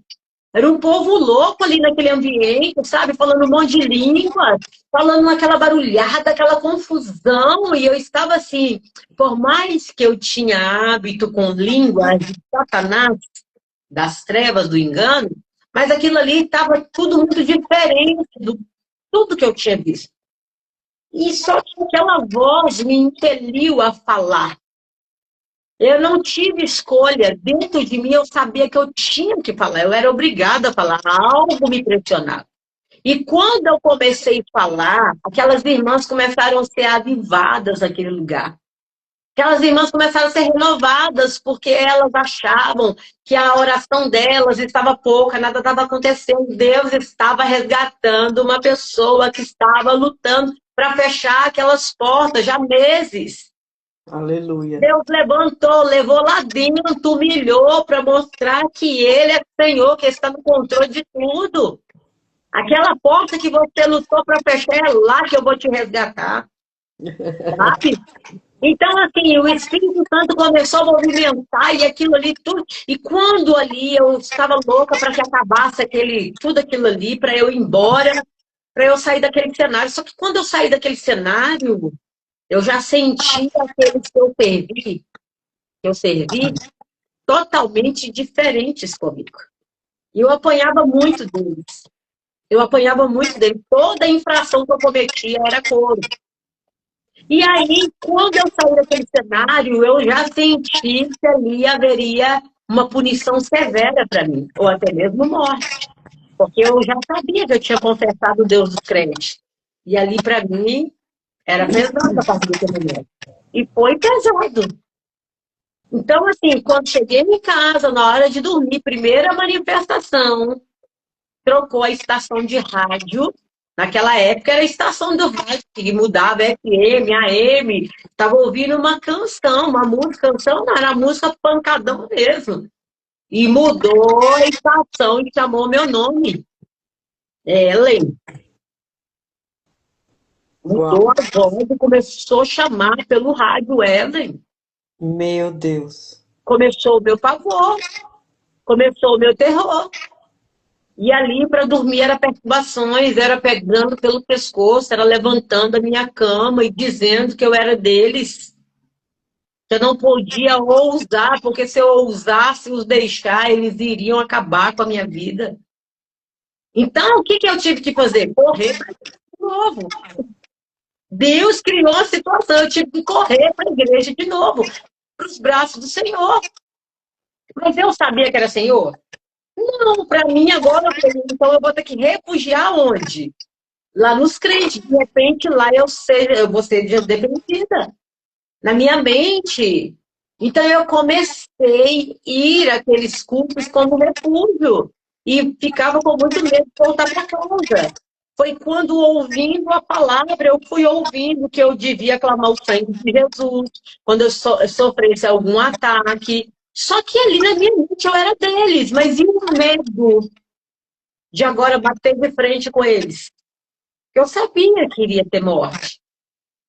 Era um povo louco ali naquele ambiente, sabe? Falando um monte de língua, falando aquela barulhada, aquela confusão. E eu estava assim, por mais que eu tinha hábito com línguas de Satanás, das trevas, do engano, mas aquilo ali estava tudo muito diferente do tudo que eu tinha visto. E só que aquela voz me impeliu a falar. Eu não tive escolha. Dentro de mim, eu sabia que eu tinha que falar. Eu era obrigada a falar. Algo me pressionava. E quando eu comecei a falar, aquelas irmãs começaram a ser avivadas naquele lugar. Aquelas irmãs começaram a ser renovadas, porque elas achavam que a oração delas estava pouca, nada estava acontecendo. Deus estava resgatando uma pessoa que estava lutando para fechar aquelas portas já há meses. Aleluia. Deus levantou, levou lá dentro, humilhou para mostrar que Ele é Senhor, que está no controle de tudo. Aquela porta que você lutou para fechar é lá que eu vou te resgatar, sabe? Então, assim, o Espírito Santo começou a movimentar e aquilo ali tudo. E quando ali eu estava louca para que acabasse tudo aquilo ali, para eu ir embora, para eu sair daquele cenário. Só que quando eu saí daquele cenário, eu já senti aqueles que eu servi totalmente diferentes comigo. E eu apanhava muito deles. Eu apanhava muito deles. Toda infração que eu cometia era couro. E aí, quando eu saí daquele cenário, eu já senti que ali haveria uma punição severa para mim, ou até mesmo morte. Porque eu já sabia que eu tinha confessado o Deus dos crentes. E ali, para mim, era pesado a partir daquele momento. E foi pesado. Então, assim, quando cheguei em casa, na hora de dormir, primeira manifestação, trocou a estação de rádio. Naquela época era a estação do rádio, que mudava FM, AM. Estava ouvindo uma canção, uma música, canção não, era música pancadão mesmo. E mudou a estação e chamou meu nome. Ellen. Mudou Uau. a voz e começou a chamar pelo rádio Ellen. Meu Deus. Começou o meu pavor, começou o meu terror. E ali, para dormir, era perturbações, era pegando pelo pescoço, era levantando a minha cama e dizendo que eu era deles. Que eu não podia ousar, porque se eu ousasse os deixar, eles iriam acabar com a minha vida. Então, o que eu tive que fazer? Correr para de novo. Deus criou a situação, eu tive que correr para a igreja de novo, para os braços do Senhor. Mas eu sabia que era Senhor? Não, para mim agora, então eu vou ter que refugiar onde? Lá nos crentes. De repente, lá eu vou ser dependida. Na minha mente. Então eu comecei a ir àqueles cultos como refúgio. E ficava com muito medo de voltar para casa. Foi quando, ouvindo a palavra, eu fui ouvindo que eu devia clamar o sangue de Jesus, quando eu sofresse algum ataque. Só que ali na minha mente eu era deles, mas e o medo de agora bater de frente com eles? Eu sabia que iria ter morte.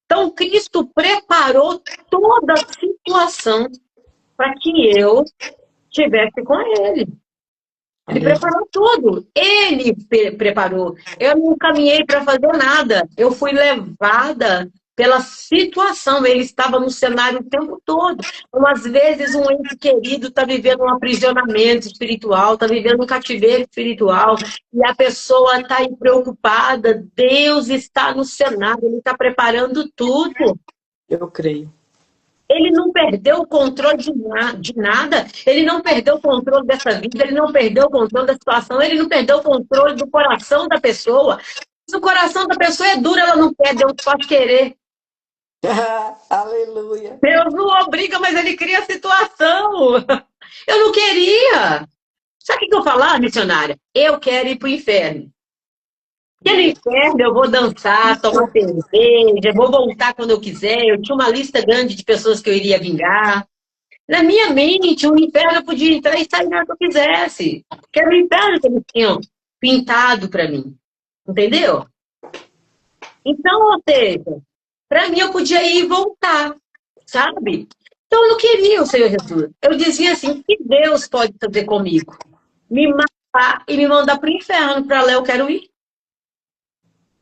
Então, Cristo preparou toda a situação para que eu estivesse com Ele. Ele preparou tudo. Ele preparou. Eu não caminhei para fazer nada. Eu fui levada pela situação. Ele estava no cenário o tempo todo. Então, às vezes, um ente querido está vivendo um aprisionamento espiritual, está vivendo um cativeiro espiritual, e a pessoa está aí preocupada. Deus está no cenário, Ele está preparando tudo. Eu creio. Ele não perdeu o controle de nada, ele não perdeu o controle dessa vida, ele não perdeu o controle da situação, ele não perdeu o controle do coração da pessoa. Se o coração da pessoa é duro, ela não quer, Deus pode querer. Aleluia. Deus não obriga, mas ele cria a situação. Eu não queria. Sabe o que eu falar, missionária? Eu quero ir para o inferno. Porque no inferno eu vou dançar, tomar cerveja, vou voltar quando eu quiser. Eu tinha uma lista grande de pessoas que eu iria vingar. Na minha mente, o inferno podia entrar e sair na hora que eu quisesse. Que era o inferno que eles tinham pintado para mim. Entendeu? Então, ou seja, para mim eu podia ir e voltar, sabe? Então eu não queria o Senhor Jesus. Eu dizia assim, o que Deus pode fazer comigo? Me matar e me mandar para o inferno. Para lá eu quero ir.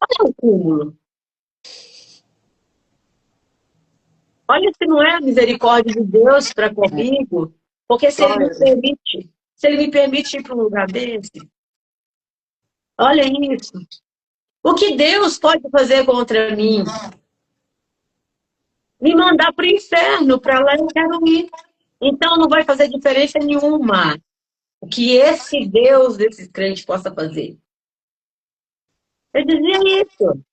Olha o cúmulo. Olha se não é a misericórdia de Deus para comigo, porque se ele me permite ir para um lugar desse, olha isso. O que Deus pode fazer contra mim? Me mandar para o inferno, para lá eu quero ir. Então não vai fazer diferença nenhuma o que esse Deus desses crentes possa fazer. Eu dizia isso,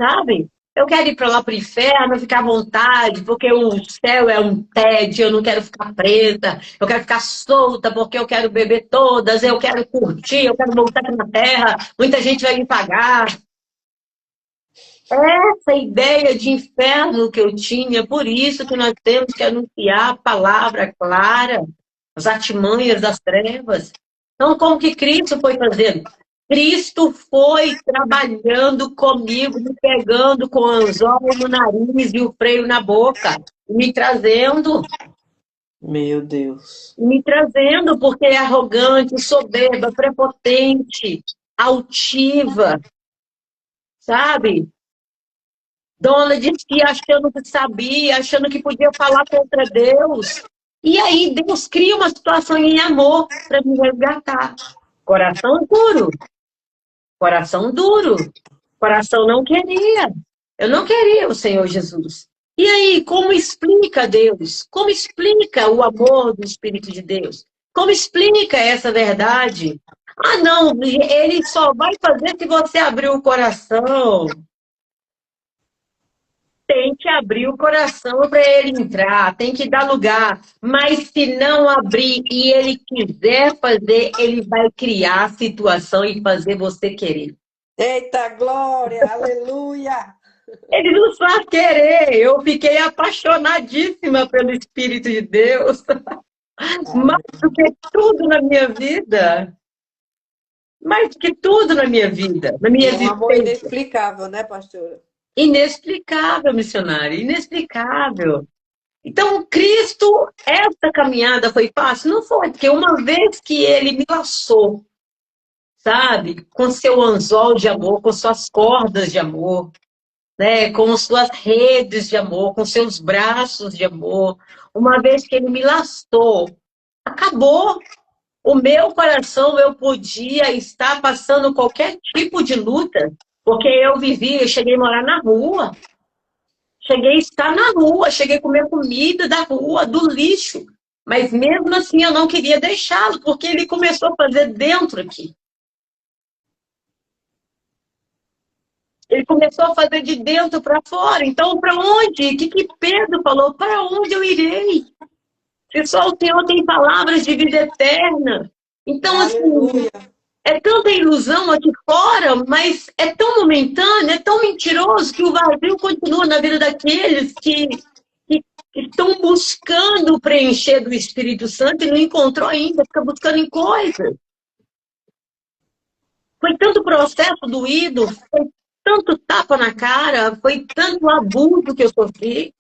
sabe? Eu quero ir para lá para o inferno, ficar à vontade, porque o céu é um tédio, eu não quero ficar presa, eu quero ficar solta, porque eu quero beber todas, eu quero curtir, eu quero voltar aqui na terra, muita gente vai me pagar. Essa ideia de inferno que eu tinha, por isso que nós temos que anunciar a palavra clara, as artimanhas das trevas. Então, como que Cristo foi fazendo? Cristo foi trabalhando comigo, me pegando com o anzol no nariz e o freio na boca, me trazendo, Meu Deus. porque é arrogante, soberba, prepotente, altiva, sabe? Dona de si achando que sabia, achando que podia falar contra Deus. E aí Deus cria uma situação em amor para me resgatar. Coração duro. Coração duro. Coração não queria. Eu não queria o Senhor Jesus. E aí, como explica Deus? Como explica o amor do Espírito de Deus? Como explica essa verdade? Ah, não, ele só vai fazer se você abrir o coração. Tem que abrir o coração para ele entrar, tem que dar lugar. Mas se não abrir e ele quiser fazer, ele vai criar a situação e fazer você querer. Eita glória, aleluia. Ele nos faz querer. Eu fiquei apaixonadíssima pelo Espírito de Deus. Mais do que tudo na minha vida. Mais do que tudo na minha vida, na minha É um amor existência. inexplicável, né, pastora? Inexplicável, missionário, inexplicável. Então, Cristo, essa caminhada foi fácil? Não foi, porque uma vez que ele me laçou, sabe, com seu anzol de amor, com suas cordas de amor, né, com suas redes de amor, com seus braços de amor, uma vez que ele me laçou, acabou. O meu coração, eu podia estar passando qualquer tipo de luta, porque eu cheguei a morar na rua. Cheguei a estar na rua, cheguei a comer comida da rua, do lixo. Mas mesmo assim eu não queria deixá-lo, porque ele começou a fazer dentro aqui. Ele começou a fazer de dentro para fora. Então, para onde? O que Pedro falou? Para onde eu irei? Se só o Senhor tem palavras de vida eterna. Então, assim, Aleluia. é tanta ilusão aqui fora, mas é tão momentâneo, é tão mentiroso que o vazio continua na vida daqueles que estão buscando preencher do Espírito Santo e não encontrou ainda, fica buscando em coisas. Foi tanto processo doído, foi tanto tapa na cara, foi tanto abuso que eu sofri,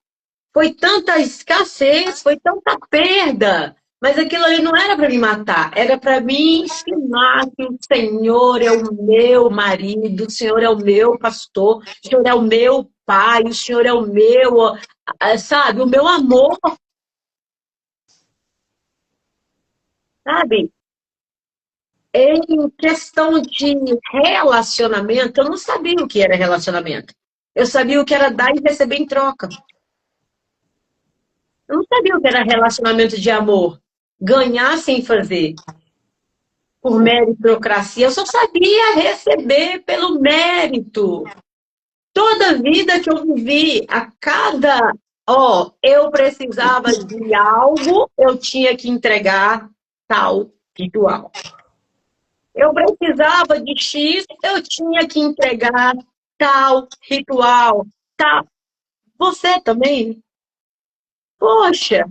foi tanta escassez, foi tanta perda. Mas aquilo ali não era para me matar, era para me ensinar que o Senhor é o meu marido, o Senhor é o meu pastor, o Senhor é o meu pai, o Senhor é o meu, sabe, o meu amor, sabe? Em questão de relacionamento, eu não sabia o que era relacionamento. Eu sabia o que era dar e receber em troca. Eu não sabia o que era relacionamento de amor. Ganhar sem fazer, por meritocracia. Eu só sabia receber pelo mérito. Toda a vida que eu vivi, a cada, eu precisava de algo, eu tinha que entregar tal ritual. Eu precisava de X, eu tinha que entregar tal ritual. Tal. Você também? Poxa,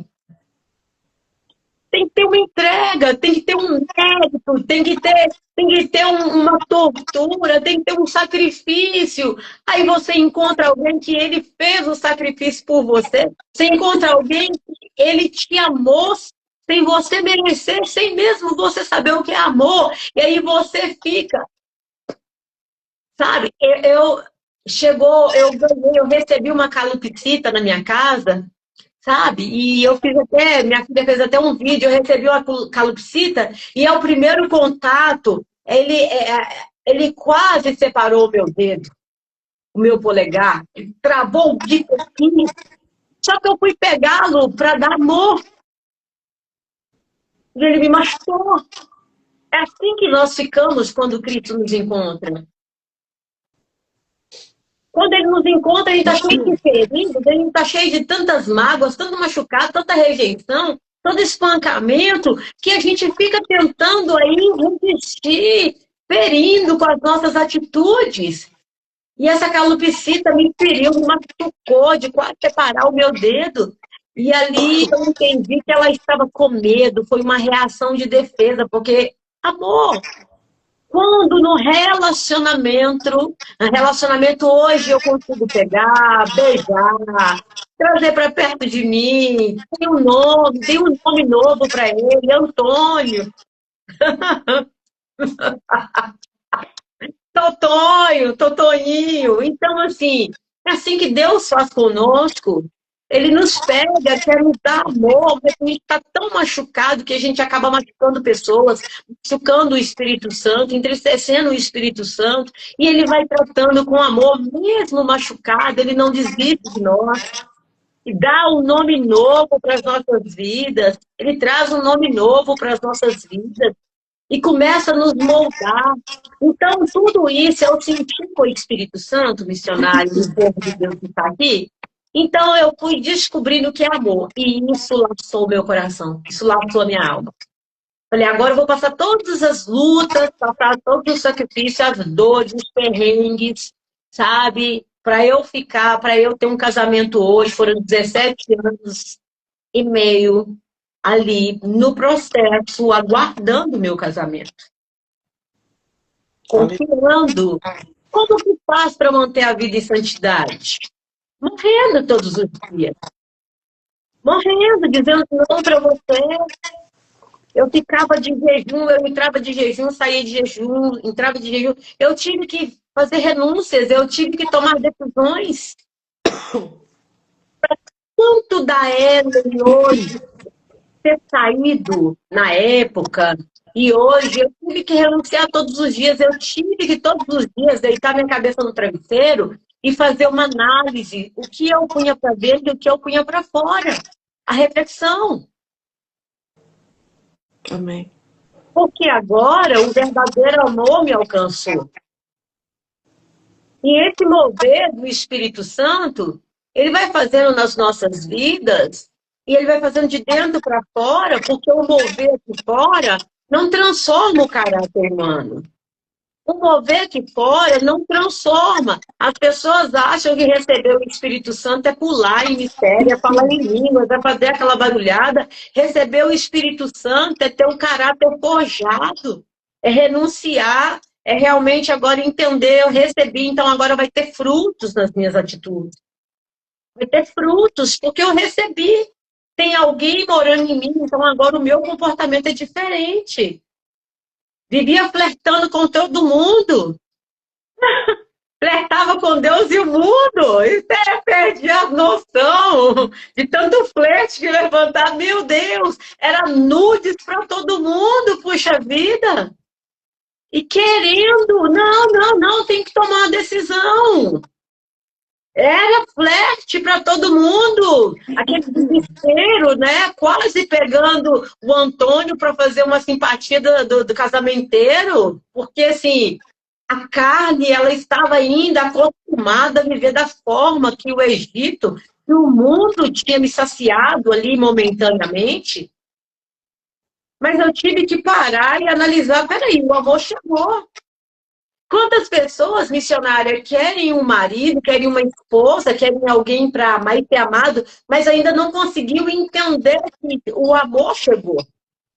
tem que ter uma entrega, tem que ter um mérito, uma tortura, tem que ter um sacrifício. Aí você encontra alguém que ele fez o sacrifício por você. Você encontra alguém que ele te amou sem você merecer, sem mesmo você saber o que é amor. E aí você fica, sabe? Eu recebi uma calopsita na minha casa, sabe? E eu fiz até, minha filha fez até um vídeo, eu recebi uma calopsita, e é o primeiro contato, ele quase separou o meu dedo, o meu polegar, ele travou o bico aqui, só que eu fui pegá-lo para dar amor, e ele me machucou. É assim que nós ficamos quando Cristo nos encontra. Quando ele nos encontra, a gente está cheio de feridas, a gente está cheio de tantas mágoas, tanto machucado, tanta rejeição, todo espancamento, que a gente fica tentando aí resistir, ferindo com as nossas atitudes. E essa calopsita me feriu, me machucou de quase separar o meu dedo. E ali eu entendi que ela estava com medo, foi uma reação de defesa, porque, amor, quando no relacionamento hoje eu consigo pegar, beijar, trazer para perto de mim, tem um nome novo para ele, Antônio, Totoinho. Então, assim, é assim que Deus faz conosco. Ele nos pega, quer nos dar amor, mas a gente está tão machucado que a gente acaba machucando pessoas, machucando o Espírito Santo, entristecendo o Espírito Santo, e ele vai tratando com amor, mesmo machucado, ele não desiste de nós, e dá um nome novo para as nossas vidas, ele traz um nome novo para as nossas vidas, e começa a nos moldar. Então, tudo isso eu senti com o Espírito Santo, missionário, o povo de Deus que está aqui. Então, eu fui descobrindo o que é amor. E isso laçou o meu coração, isso laçou a minha alma. Falei, agora eu vou passar todas as lutas, passar todos os sacrifícios, as dores, os perrengues, sabe? Para eu ter um casamento hoje, foram 17 anos e meio ali no processo, aguardando o meu casamento, confiando. Como que faz para manter a vida em santidade? Morrendo todos os dias. Morrendo, dizendo não para você. Eu ficava de jejum, eu entrava de jejum, saía de jejum, entrava de jejum. Eu tive que fazer renúncias, eu tive que tomar decisões. Quanto da Ellen hoje ter saído na época e hoje eu tive que renunciar todos os dias, eu tive que todos os dias deitar minha cabeça no travesseiro e fazer uma análise, o que eu punha para dentro e o que eu punha para fora. A reflexão. Amém. Porque agora o verdadeiro amor me alcançou. E esse mover do Espírito Santo, ele vai fazendo nas nossas vidas, e ele vai fazendo de dentro para fora, porque o mover aqui fora não transforma o caráter humano. O mover aqui fora não transforma. As pessoas acham que receber o Espírito Santo é pular em mistério, é falar em línguas, é fazer aquela barulhada. Receber o Espírito Santo é ter um caráter forjado, é renunciar, é realmente agora entender, eu recebi, então agora vai ter frutos nas minhas atitudes. Vai ter frutos, porque eu recebi. Tem alguém morando em mim, então agora o meu comportamento é diferente. Vivia flertando com todo mundo. Flertava com Deus e o mundo. Isso perdi a noção de tanto flerte que levantar. Meu Deus, era nudes para todo mundo, puxa vida. E querendo, não, tem que tomar uma decisão. Era flerte para todo mundo. Aquele desespero, né? Quase pegando o Antônio para fazer uma simpatia do casamenteiro. Porque, assim, a carne, ela estava ainda acostumada a viver da forma que o Egito, que o mundo tinha me saciado ali momentaneamente. Mas eu tive que parar e analisar, peraí, o amor chegou. Quantas pessoas missionárias querem um marido, querem uma esposa, querem alguém para amar e ser amado, mas ainda não conseguiu entender que o amor chegou.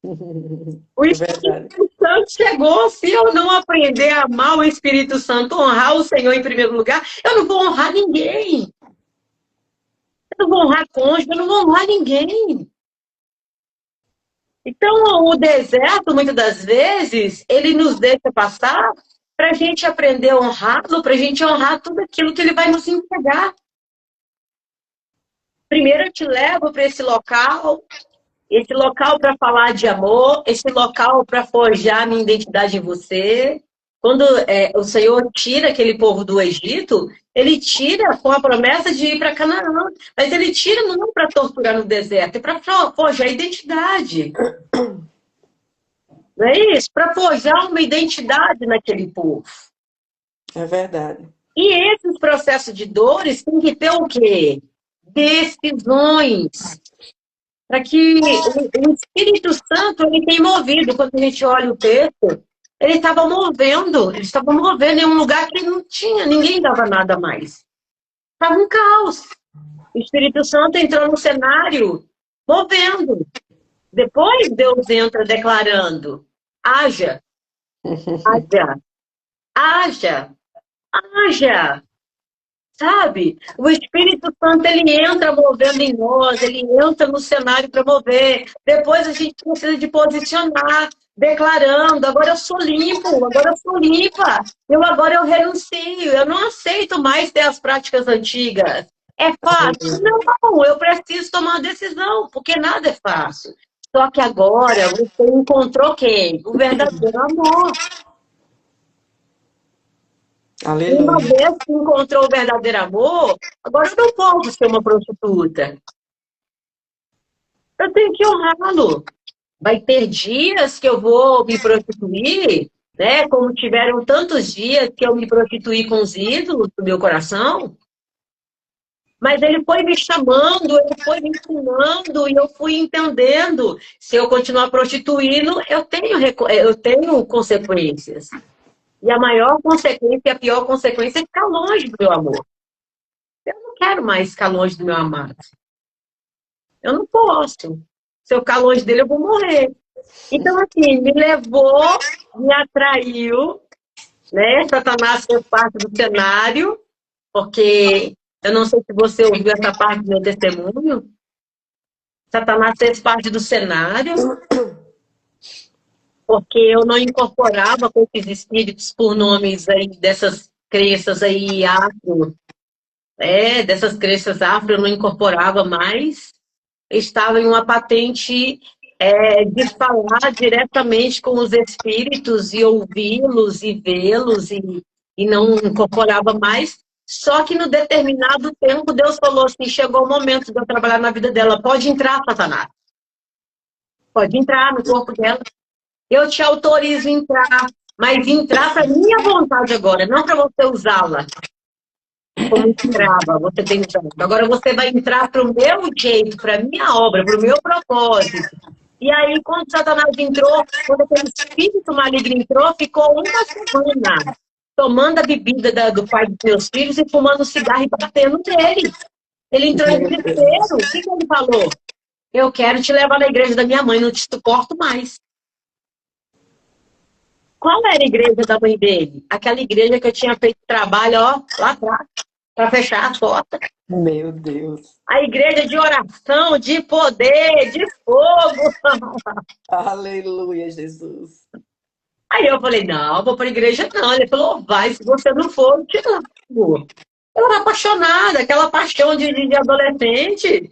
O É verdade. Espírito Santo chegou. Se eu não aprender a amar o Espírito Santo, honrar o Senhor em primeiro lugar, eu não vou honrar ninguém. Eu não vou honrar cônjuge, eu não vou honrar ninguém. Então, o deserto, muitas das vezes, ele nos deixa passar para a gente aprender a honrá-lo, para a gente honrar tudo aquilo que ele vai nos entregar. Primeiro eu te levo para esse local para falar de amor, esse local para forjar a minha identidade em você. Quando o Senhor tira aquele povo do Egito, ele tira com a promessa de ir para Canaã. Mas ele tira não para torturar no deserto, é para forjar a identidade. Não é isso? Para forjar uma identidade naquele povo. É verdade. E esses processos de dores têm que ter o quê? Decisões. Para que o Espírito Santo ele tem movido. Quando a gente olha o texto, ele estava movendo em um lugar que não tinha, ninguém dava nada mais. Estava um caos. O Espírito Santo entrou no cenário, movendo. Depois Deus entra declarando: haja, haja, haja, haja. Sabe? O Espírito Santo, ele entra movendo em nós, ele entra no cenário para mover. Depois a gente precisa de posicionar, declarando: agora eu sou limpo, agora eu sou limpa. Agora eu renuncio, eu não aceito mais ter as práticas antigas. É fácil? Não, eu preciso tomar uma decisão, porque nada é fácil. Só que agora você encontrou quem? O verdadeiro amor. Aleluia. Uma vez que encontrou o verdadeiro amor, agora eu não posso ser uma prostituta. Eu tenho que honrá-lo. Vai ter dias que eu vou me prostituir, né? Como tiveram tantos dias que eu me prostituí com os ídolos do meu coração. Mas ele foi me chamando, ele foi me ensinando e eu fui entendendo. Se eu continuar prostituindo, eu tenho consequências. E a maior consequência e a pior consequência é ficar longe do meu amor. Eu não quero mais ficar longe do meu amado. Eu não posso. Se eu ficar longe dele, eu vou morrer. Então, assim, me levou, me atraiu, né? Satanás fez parte do cenário, porque eu não sei se você ouviu essa parte do meu testemunho. Satanás fez parte do cenário, porque eu não incorporava com esses espíritos por nomes aí, dessas crenças aí afro, dessas crenças afro, eu não incorporava mais. Estava em uma patente de falar diretamente com os espíritos e ouvi-los e vê-los e não incorporava mais. Só que no determinado tempo Deus falou assim, chegou o momento de eu trabalhar na vida dela. Pode entrar, Satanás. Pode entrar no corpo dela. Eu te autorizo a entrar, mas entrar para minha vontade agora, não para você usá-la como escrava. Você tem usado. Agora você vai entrar para o meu jeito, para a minha obra, para o meu propósito. E aí, quando Satanás entrou, quando aquele espírito maligno entrou, ficou uma semana tomando a bebida do pai dos meus filhos e fumando cigarro e batendo nele. Ele entrou em desespero. O que ele falou? Eu quero te levar na igreja da minha mãe, não te suporto mais. Qual era a igreja da mãe dele? Aquela igreja que eu tinha feito trabalho, ó, lá atrás, para fechar as portas. Meu Deus. A igreja de oração, de poder, de fogo. Aleluia, Jesus. Aí eu falei, não, vou para a igreja não. Ele falou, vai, se você não for, eu te largo. Eu era apaixonada, aquela paixão de adolescente.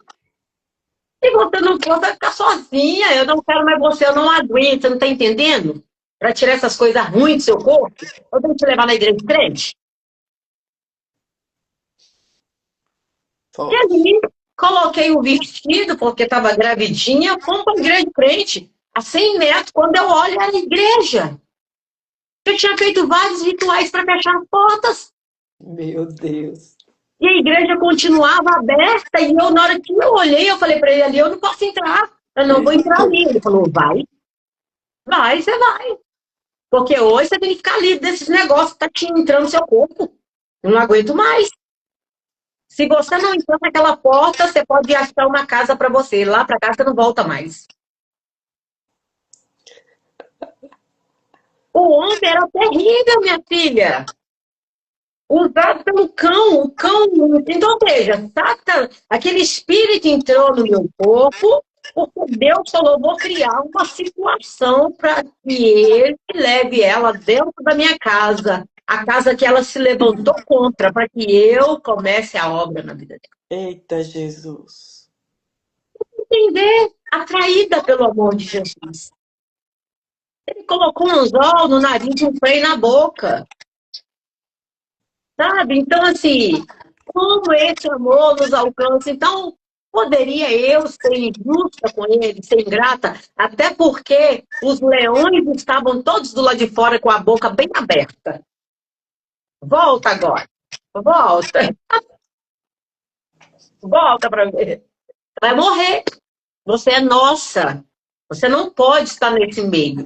Se você não for, vai ficar sozinha. Eu não quero mais você, eu não aguento. Você não está entendendo? Para tirar essas coisas ruins do seu corpo, eu tenho que te levar na igreja de crente. E Forte. ali, coloquei o vestido, porque estava gravidinha, fomos para a igreja de frente, a 100 metros, quando eu olho a igreja. Eu tinha feito vários rituais para fechar as portas. Meu Deus. E a igreja continuava aberta, e eu, na hora que eu olhei, eu falei para ele ali, eu não posso entrar, eu não vou entrar ali. Ele falou, vai, você vai. Porque hoje você tem que ficar livre desses negócios que tá te entrando no seu corpo. Eu não aguento mais. Se você não entrar naquela porta, você pode achar uma casa para você. Lá para casa você não volta mais. O homem era terrível, minha filha. Usado pelo cão, o cão. Então, veja, aquele espírito entrou no meu corpo, porque Deus falou: vou criar uma situação para que ele leve ela dentro da minha casa, a casa que ela se levantou contra, para que eu comece a obra na vida dela. Eita, Jesus. Entender, atraída pelo amor de Jesus. Ele colocou um anzol no nariz e um freio na boca. Sabe? Então, assim, como esse amor nos alcança? Então, poderia eu ser injusta com ele, ser ingrata? Até porque os leões estavam todos do lado de fora com a boca bem aberta. Volta agora. Volta. Volta para ver. Vai morrer. Você é nossa. Você não pode estar nesse meio.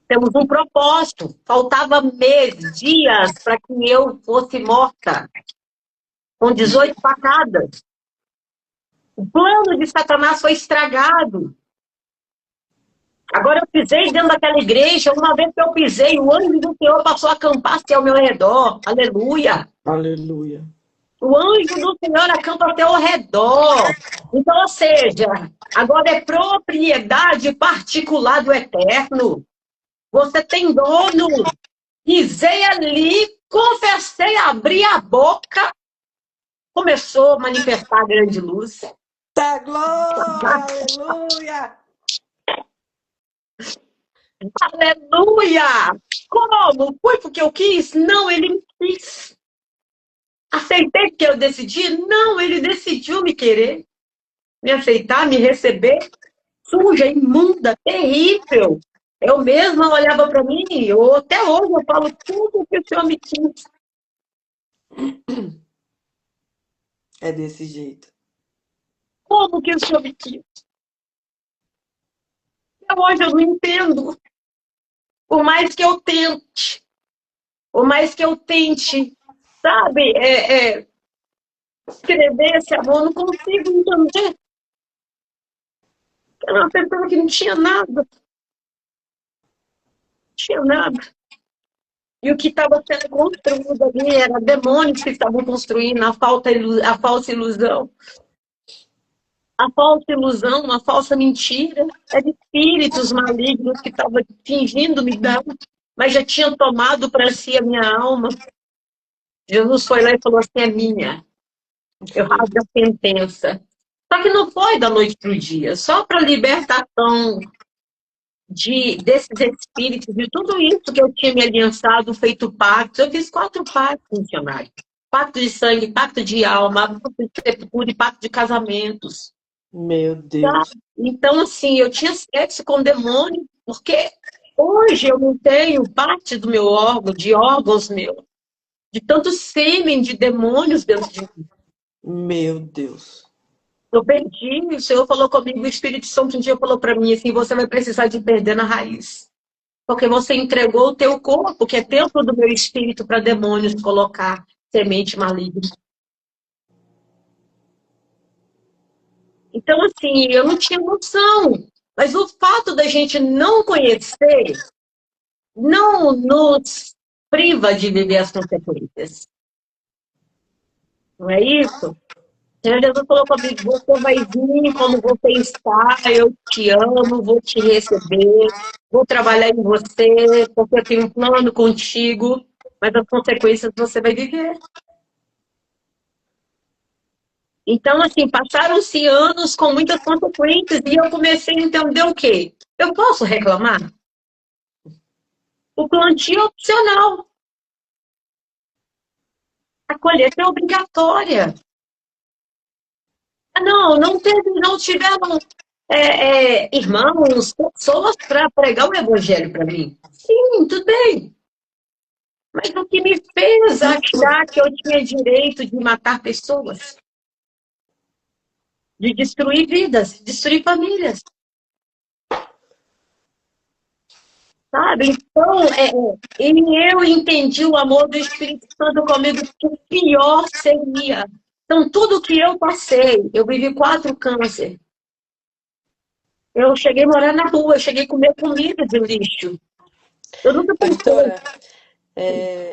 Temos um propósito. Faltava meses, dias para que eu fosse morta. Com 18 facadas. O plano de Satanás foi estragado. Agora eu pisei dentro daquela igreja, uma vez que eu pisei, o anjo do Senhor passou a acampar-se ao meu redor. Aleluia. Aleluia. O anjo do Senhor acampa ao teu redor. Então, ou seja, agora é propriedade particular do Eterno. Você tem dono. Pisei ali, confessei, abri a boca, começou a manifestar a grande luz. Tá, glória, aleluia. Aleluia! Como? Foi porque eu quis? Não, ele me quis. Aceitei porque eu decidi? Não, ele decidiu me querer, me aceitar, me receber. Suja, imunda, terrível. Eu mesma olhava para mim, até hoje eu falo tudo que o Senhor me quis. É desse jeito. Como que o Senhor me quis? Até hoje eu não entendo. Por mais que eu tente, por mais que eu tente, sabe, escrever esse amor, não consigo entender. Era uma pessoa que não tinha nada. Não tinha nada. E o que estava sendo construído ali era demônios que estavam construindo a falsa ilusão. A falsa ilusão, uma falsa mentira. Eram espíritos malignos que estavam fingindo me dar, mas já tinham tomado para si a minha alma. Jesus foi lá e falou assim, é minha. Eu rasgo a sentença. Só que não foi da noite para o dia, só para libertação desses espíritos, de tudo isso que eu tinha me aliançado, feito pactos. Eu fiz 4 pactos, missionário. Pacto de sangue, pacto de alma, pacto de sepultura e pacto de casamentos. Meu Tá? Deus. Então, assim, eu tinha sexo com demônio, porque hoje eu não tenho parte do meu órgão, de órgãos meus, de tanto sêmen de demônios dentro de mim. Meu Deus. Eu perdi, o Senhor falou comigo, o Espírito Santo um dia falou para mim assim, você vai precisar de perder na raiz. Porque você entregou o teu corpo, que é templo do meu espírito, para demônios colocar semente maligna. Então, assim, eu não tinha noção. Mas o fato da gente não conhecer não nos priva de viver as consequências. Não é isso? Senhor Jesus falou comigo, você vai vir como você está, eu te amo, vou te receber, vou trabalhar em você, porque eu tenho um plano contigo, mas as consequências você vai viver. Então, assim, passaram-se anos com muitas consequências e eu comecei a entender o quê? Eu posso reclamar? O plantio é opcional. A colheita é obrigatória. Não, não tiveram irmãos, pessoas para pregar o evangelho para mim. Sim, tudo bem. Mas o que me fez achar que eu tinha direito de matar pessoas, de destruir vidas, destruir famílias, sabe? Então, eu entendi o amor do Espírito Santo comigo, que o pior seria. Então, tudo que eu passei, eu vivi 4 câncer. Eu cheguei a morar na rua, eu cheguei a comer comida de lixo. Eu nunca pensei, Pastora,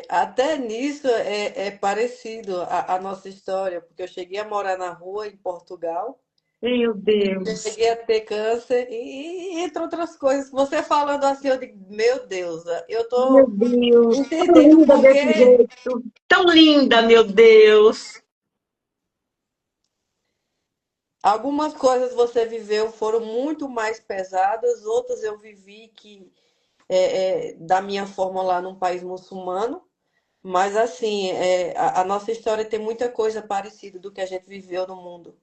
até nisso é parecido a nossa história, porque eu cheguei a morar na rua em Portugal, meu Deus, cheguei a ter câncer entre outras coisas. Você falando assim, eu digo, meu Deus, eu meu tô Deus, tão entendendo linda desse porque jeito, tão linda, meu Deus. algumas coisas você viveu foram muito mais pesadas, outras eu vivi que da minha forma lá num país muçulmano. Mas assim, a nossa história tem muita coisa parecida do que a gente viveu no mundo.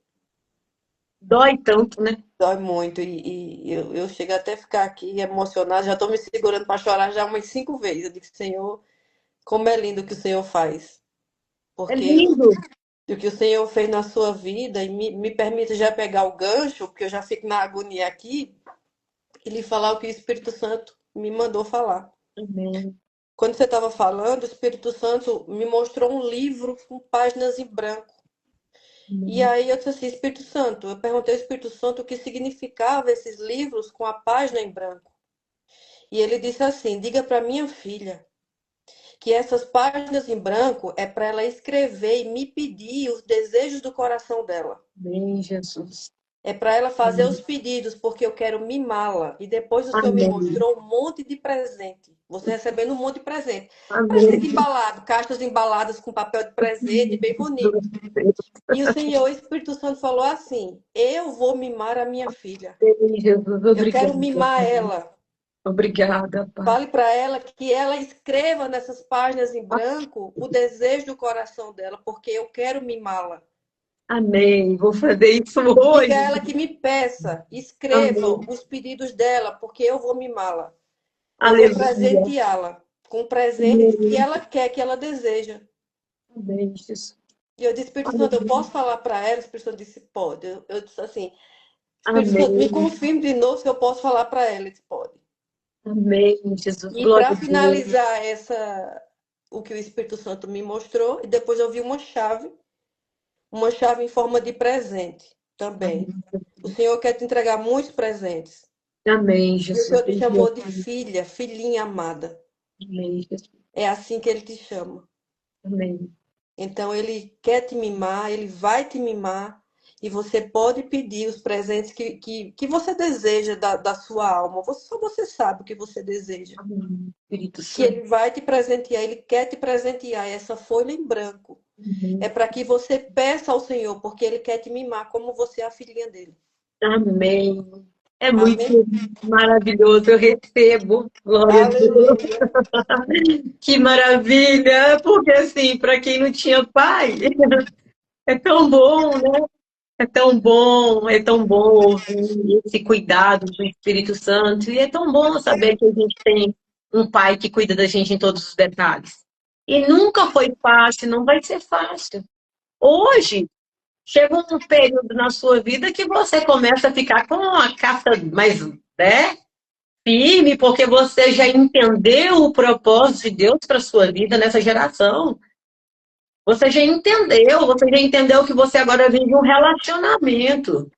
Dói tanto, né? Dói muito. E eu chego até a ficar aqui emocionada. Já estou me segurando para chorar já umas 5 vezes. Eu digo, Senhor, como é lindo o que o Senhor faz. É Porque lindo. o que o Senhor fez na sua vida, e me permite já pegar o gancho, porque eu já fico na agonia aqui, e lhe falar o que o Espírito Santo me mandou falar. Amém. Quando você estava falando, o Espírito Santo me mostrou um livro com páginas em branco. E Amém. aí eu disse assim, Espírito Santo, eu perguntei ao Espírito Santo o que significava esses livros com a página em branco. E ele disse assim: diga para minha filha que essas páginas em branco é para ela escrever e me pedir os desejos do coração dela. Amém, Jesus. É para ela fazer os Amém. pedidos, porque eu quero mimá-la. E depois o Senhor me Amém. mostrou um monte de presente. Você recebendo um monte de presente. Presente Amém. embalado, caixas embaladas com papel de presente, bem bonito. E o Senhor, o Espírito Santo falou assim: eu vou mimar a minha filha. Amém, Jesus. Eu quero Obrigada. mimar ela. Obrigada, Pai. Fale para ela que ela escreva nessas páginas em branco o desejo do coração dela, porque eu quero mimá-la. Amém. Vou fazer isso Diga a hoje. ela que me peça, escreva Amém. os pedidos dela, porque eu vou mimá-la. Eu vou Aleluia. presenteá-la com presentes que Amém. ela quer, que ela deseja. Amém, Jesus. E eu disse, Espírito Santo, eu posso Amém. falar para ela? O Espírito Santo disse, pode. Eu disse assim, Espírito Santo, me Amém. confirme de novo se eu posso falar para ela. Ele disse, pode. Amém, Jesus. E Glória para a Deus. finalizar o que o Espírito Santo me mostrou, e depois eu vi uma chave em forma de presente também. Amém, O Senhor quer te entregar muitos presentes. Amém, E o Jesus. Senhor te chamou de filha, filhinha amada. Amém, Jesus. É assim que ele te chama. Amém. Então ele quer te mimar, ele vai te mimar. E você pode pedir os presentes que você deseja da sua alma. Só você sabe o que você deseja. Amém. Espírito Que Santo. ele vai te presentear, ele quer te presentear essa folha em branco. É Amém. para que você peça ao Senhor, porque ele quer te mimar como você é a filhinha dele. Amém. É muito Amém? maravilhoso, eu recebo. Glória a Deus. Aleluia. Que maravilha! Porque assim, para quem não tinha pai, é tão bom, né? É tão bom ouvir esse cuidado do Espírito Santo. E é tão bom saber que a gente tem um pai que cuida da gente em todos os detalhes. E nunca foi fácil, não vai ser fácil. Hoje, chega um período na sua vida que você começa a ficar com a casca mais, né, firme, porque você já entendeu o propósito de Deus para sua vida nessa geração. Você já entendeu que você agora vive um relacionamento.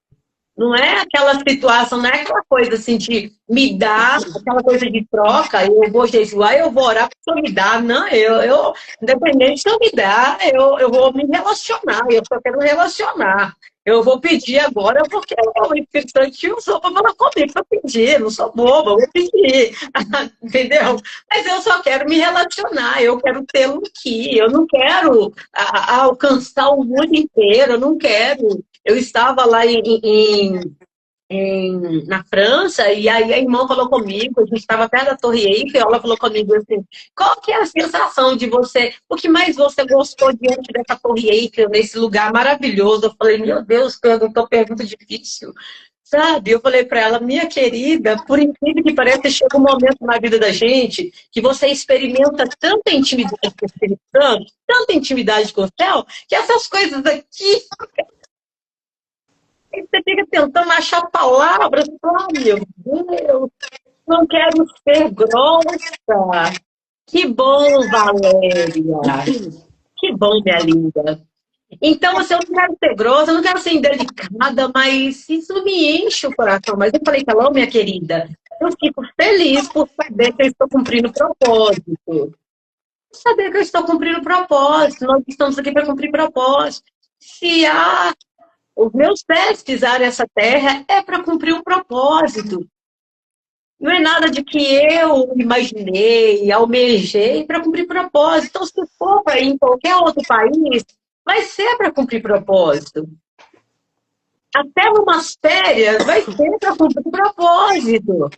Não é aquela situação, não é aquela coisa assim de me dar, aquela coisa de troca, eu vou jejuar, eu vou orar para o Senhor me dar. Não, independente se eu me dar, eu vou me relacionar, eu só quero relacionar. Eu vou pedir agora porque o Espírito Santo usou para falar comigo para pedir, eu não sou boba, eu vou pedir, entendeu? Mas eu só quero me relacionar, eu quero tê-lo aqui, eu não quero alcançar o mundo inteiro, eu não quero. Eu estava lá na França, e aí a irmã falou comigo, a gente estava perto da Torre Eiffel, ela falou comigo assim, qual que é a sensação de você, o que mais você gostou diante dessa Torre Eiffel, nesse lugar maravilhoso? Eu falei, meu Deus, perguntou pergunta difícil, sabe? Eu falei para ela, minha querida, por incrível que pareça, chega um momento na vida da gente que você experimenta tanta intimidade com o Espírito Santo, tanta intimidade com o céu, que essas coisas aqui aí você fica tentando achar palavras. Oh, meu Deus, não quero ser grossa. Que bom, Valéria. Que bom, minha linda. Então, assim, eu não quero ser grossa, eu não quero ser indelicada, mas isso me enche o coração. Mas eu falei, alô, minha querida, eu fico feliz por saber que eu estou cumprindo o propósito. Saber que eu estou cumprindo o propósito. Nós estamos aqui para cumprir propósito. Se há os meus pés pisarem essa terra é para cumprir um propósito. Não é nada de que eu imaginei, almejei para cumprir propósito. Então, se for para ir em qualquer outro país, vai ser para cumprir propósito. Até umas férias vai ser para cumprir propósito.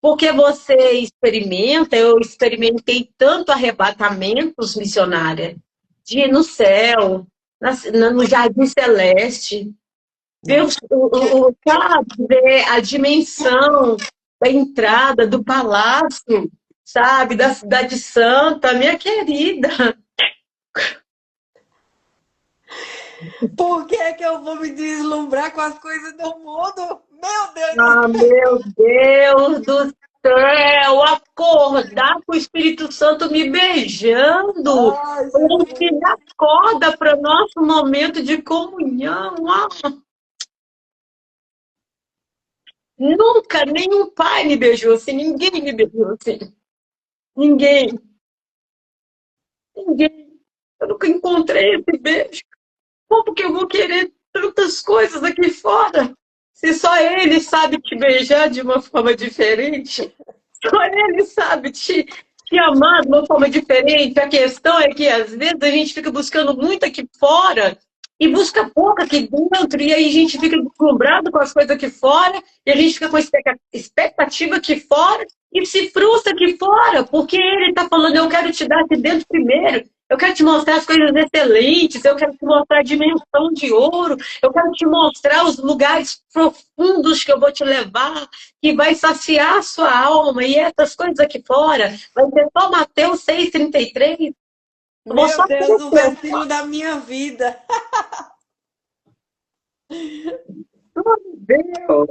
Porque você experimenta, eu experimentei tanto arrebatamentos missionária, de ir no céu, no Jardim Celeste, ver, sabe, ver a dimensão da entrada do palácio, sabe, da cidade santa, minha querida. Por que que eu vou me deslumbrar com as coisas do mundo? Meu Deus Ah, do céu! meu Deus do céu, acordar com o Espírito Santo me beijando. Ai, Um Jesus! filho acorda para o nosso momento de comunhão. Ah, nunca nenhum pai me beijou assim, ninguém me beijou assim. Ninguém, ninguém. Eu nunca encontrei esse beijo. Como que eu vou querer tantas coisas aqui fora? Se só ele sabe te beijar de uma forma diferente, só ele sabe te amar de uma forma diferente. A questão é que às vezes a gente fica buscando muito aqui fora e busca pouco aqui dentro, e aí a gente fica deslumbrado com as coisas aqui fora, e a gente fica com expectativa aqui fora e se frustra aqui fora, porque ele está falando, eu quero te dar aqui dentro primeiro. Eu quero te mostrar as coisas excelentes, eu quero te mostrar a dimensão de ouro, eu quero te mostrar os lugares profundos que eu vou te levar, que vai saciar a sua alma. E essas coisas aqui fora, vai ser só Mateus 6,33. Eu vou Meu só Deus, o versículo da minha vida. Deus,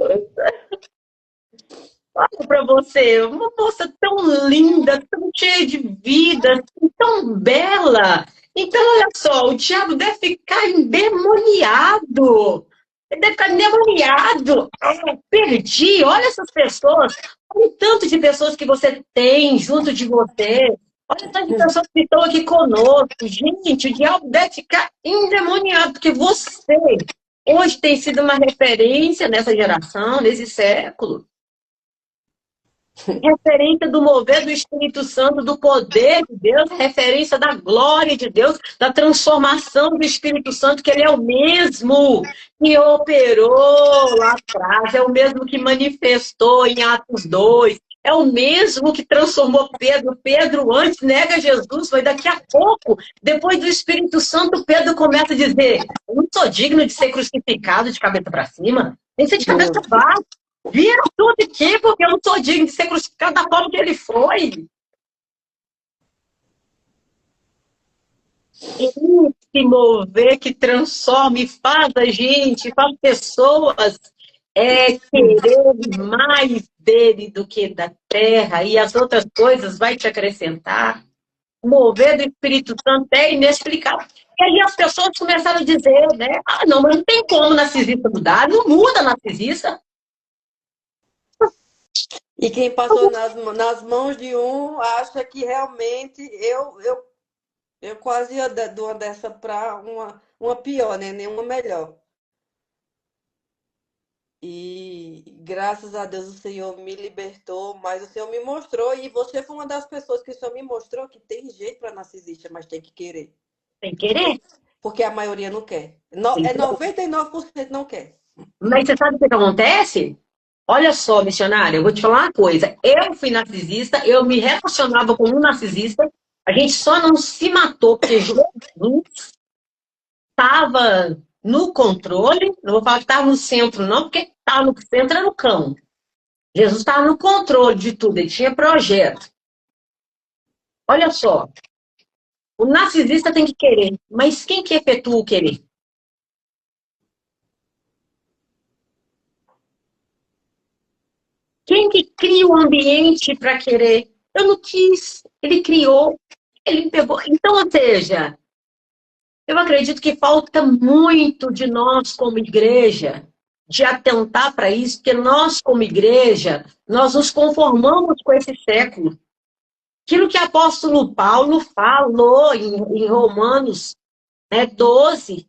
olha para você, uma moça tão linda, tão cheia de vida, tão bela. Então, olha só, o diabo deve ficar endemoniado. Ele deve ficar endemoniado. Ah, perdi, olha essas pessoas. Olha o tanto de pessoas que você tem junto de você. Olha o tanto de pessoas que estão aqui conosco. Gente, o diabo deve ficar endemoniado, porque você hoje tem sido uma referência nessa geração, nesse século. Referência do mover do Espírito Santo, do poder de Deus, referência da glória de Deus, da transformação do Espírito Santo, que ele é o mesmo que operou lá atrás, é o mesmo que manifestou em Atos 2, é o mesmo que transformou Pedro. Pedro antes nega Jesus, foi daqui a pouco, depois do Espírito Santo, Pedro começa a dizer, eu não sou digno de ser crucificado de cabeça para cima, nem ser de cabeça para baixo. Vira tudo aqui, porque eu não sou digno de ser crucificado da forma que ele foi. Esse mover que transforma e faz a gente, faz pessoas querer mais dele do que da terra, e as outras coisas vai te acrescentar. O mover do Espírito Santo é inexplicável. E aí as pessoas começaram a dizer, né? Ah, não, mas não tem como narcisista mudar, não muda narcisista. E quem passou nas mãos de um acha que realmente eu quase ia de uma dessa para uma pior, né? Nenhuma melhor. E graças a Deus o Senhor me libertou, mas o Senhor me mostrou, e você foi uma das pessoas que o Senhor me mostrou que tem jeito para narcisista, mas tem que querer. Sem Porque, querer. porque a maioria não quer. Sem É querer. 99% não quer. Mas você sabe o que acontece? Olha só, missionária, eu vou te falar uma coisa. Eu fui narcisista, eu me relacionava com um narcisista, a gente só não se matou porque Jesus estava no controle, não vou falar que estava no centro, não, porque estava no centro era no cão. Jesus estava no controle de tudo, ele tinha projeto. Olha só, o narcisista tem que querer, mas quem que efetua o querer? Quem que cria o ambiente para querer? Eu não quis, ele criou, ele pegou. Então, ou seja, eu acredito que falta muito de nós como igreja de atentar para isso, porque nós como igreja, nós nos conformamos com esse século. Aquilo que o apóstolo Paulo falou em Romanos, né, 12,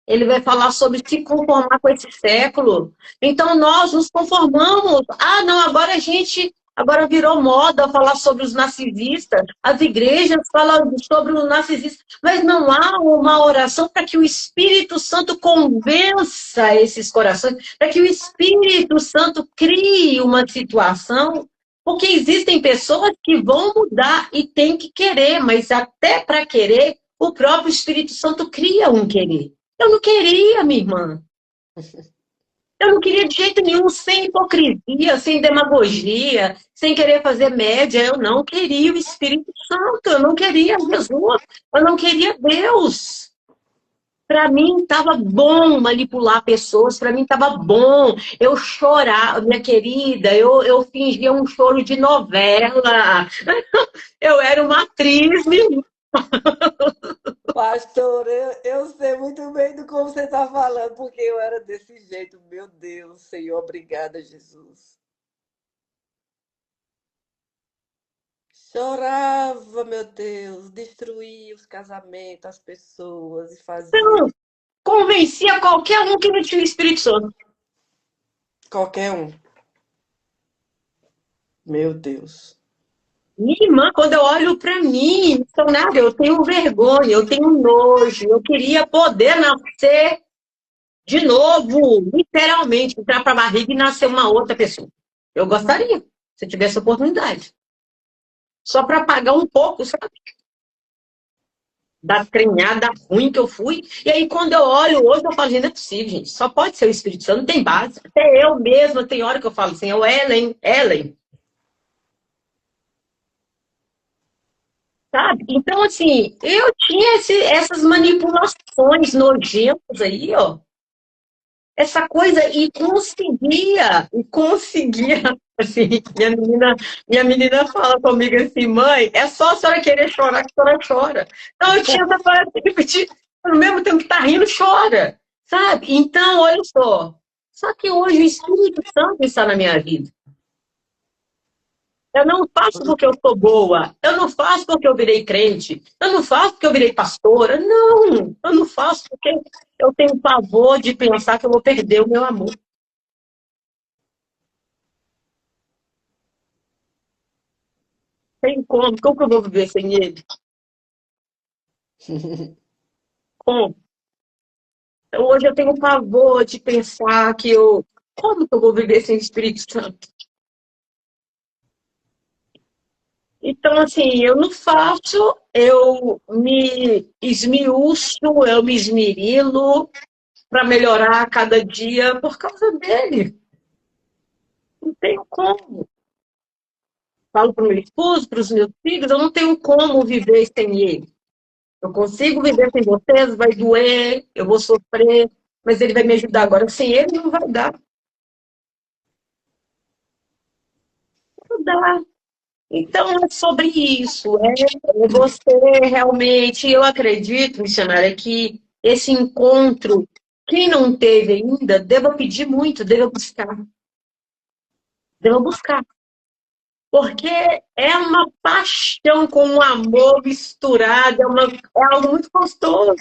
ele vai falar sobre se conformar com esse século. Então nós nos conformamos. Ah, não, agora a gente agora virou moda falar sobre os narcisistas. As igrejas falam sobre os narcisistas, mas não há uma oração para que o Espírito Santo convença esses corações, para que o Espírito Santo crie uma situação, porque existem pessoas que vão mudar e têm que querer, mas até para querer, o próprio Espírito Santo cria um querer. Eu não queria, minha irmã. Eu não queria de jeito nenhum, sem hipocrisia, sem demagogia, sem querer fazer média. Eu não queria o Espírito Santo, eu não queria Jesus, eu não queria Deus. Para mim estava bom manipular pessoas, para mim estava bom eu chorar, minha querida, eu fingia um choro de novela. Eu era uma atriz, Pastor, eu sei muito bem do como você está falando, porque eu era desse jeito. Meu Deus, Senhor, obrigada, Jesus. Chorava, meu Deus, destruía os casamentos, as pessoas e fazia convencia qualquer um que não tinha o Espírito Santo. qualquer um. Meu Deus. Minha irmã, quando eu olho para mim, missionária, eu tenho vergonha, eu tenho nojo, eu queria poder nascer de novo, literalmente, entrar para a barriga e nascer uma outra pessoa. Eu gostaria, se eu tivesse oportunidade. Só para pagar um pouco, sabe? Da treinada ruim que eu fui. E aí, quando eu olho hoje, eu falo, não é possível, gente. Só pode ser o Espírito Santo, não tem base. Até eu mesma, tem hora que eu falo assim, Ellen, sabe? Então, assim, eu tinha essas manipulações nojentas aí, ó. Essa coisa, e conseguia, assim, minha menina fala comigo assim, mãe, é só a senhora querer chorar que a senhora chora. Então, eu tinha essa coisa de repetir, ao mesmo tempo que tá rindo, chora, sabe? Então, olha só que hoje o Espírito Santo está na minha vida. Eu não faço porque eu sou boa. Eu não faço porque eu virei crente. Eu não faço porque eu virei pastora. Não, eu não faço porque eu tenho pavor de pensar que eu vou perder o meu amor. Tem como? Como que eu vou viver sem ele? Como? Hoje eu tenho pavor de pensar que eu. Como que eu vou viver sem o Espírito Santo? Então, assim, eu não faço, eu me esmiuço, eu me esmerilo para melhorar a cada dia por causa dele. Não tenho como. Falo para o meu esposo, para os meus filhos, eu não tenho como viver sem ele. Eu consigo viver sem vocês, vai doer, eu vou sofrer, mas ele vai me ajudar. Agora, sem ele, não vai dar. Não dá. Então, é sobre isso. É você realmente, eu acredito, missionária, que esse encontro, quem não teve ainda, deva pedir muito, deva buscar. Deva buscar. Porque é uma paixão com um amor misturado, é algo muito gostoso.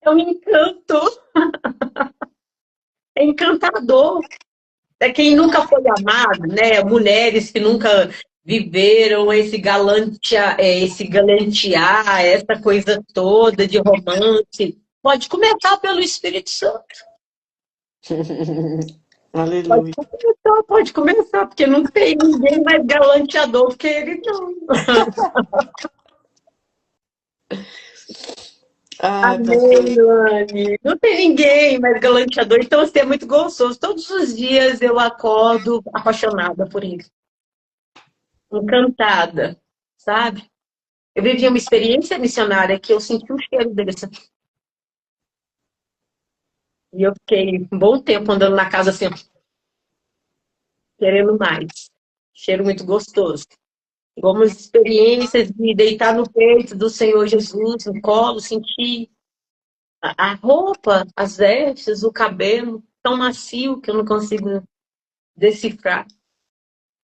É um encanto, é encantador. É quem nunca foi amado, né? Mulheres que nunca viveram esse galantear, essa coisa toda de romance. Pode começar pelo Espírito Santo. Pode Aleluia. começar, pode começar, porque não tem ninguém mais galanteador que ele, não. Ai, Amém, pastor. Luane. Não tem ninguém mais galanteador, então você é muito gostoso. Todos os dias eu acordo apaixonada por ele, encantada, sabe? Eu vivi uma experiência missionária que eu senti o cheiro dele, assim, e eu fiquei um bom tempo andando na casa assim, querendo mais. Cheiro muito gostoso. Algumas experiências de deitar no peito do Senhor Jesus, no colo, sentir a roupa, as vestes, o cabelo tão macio que eu não consigo decifrar.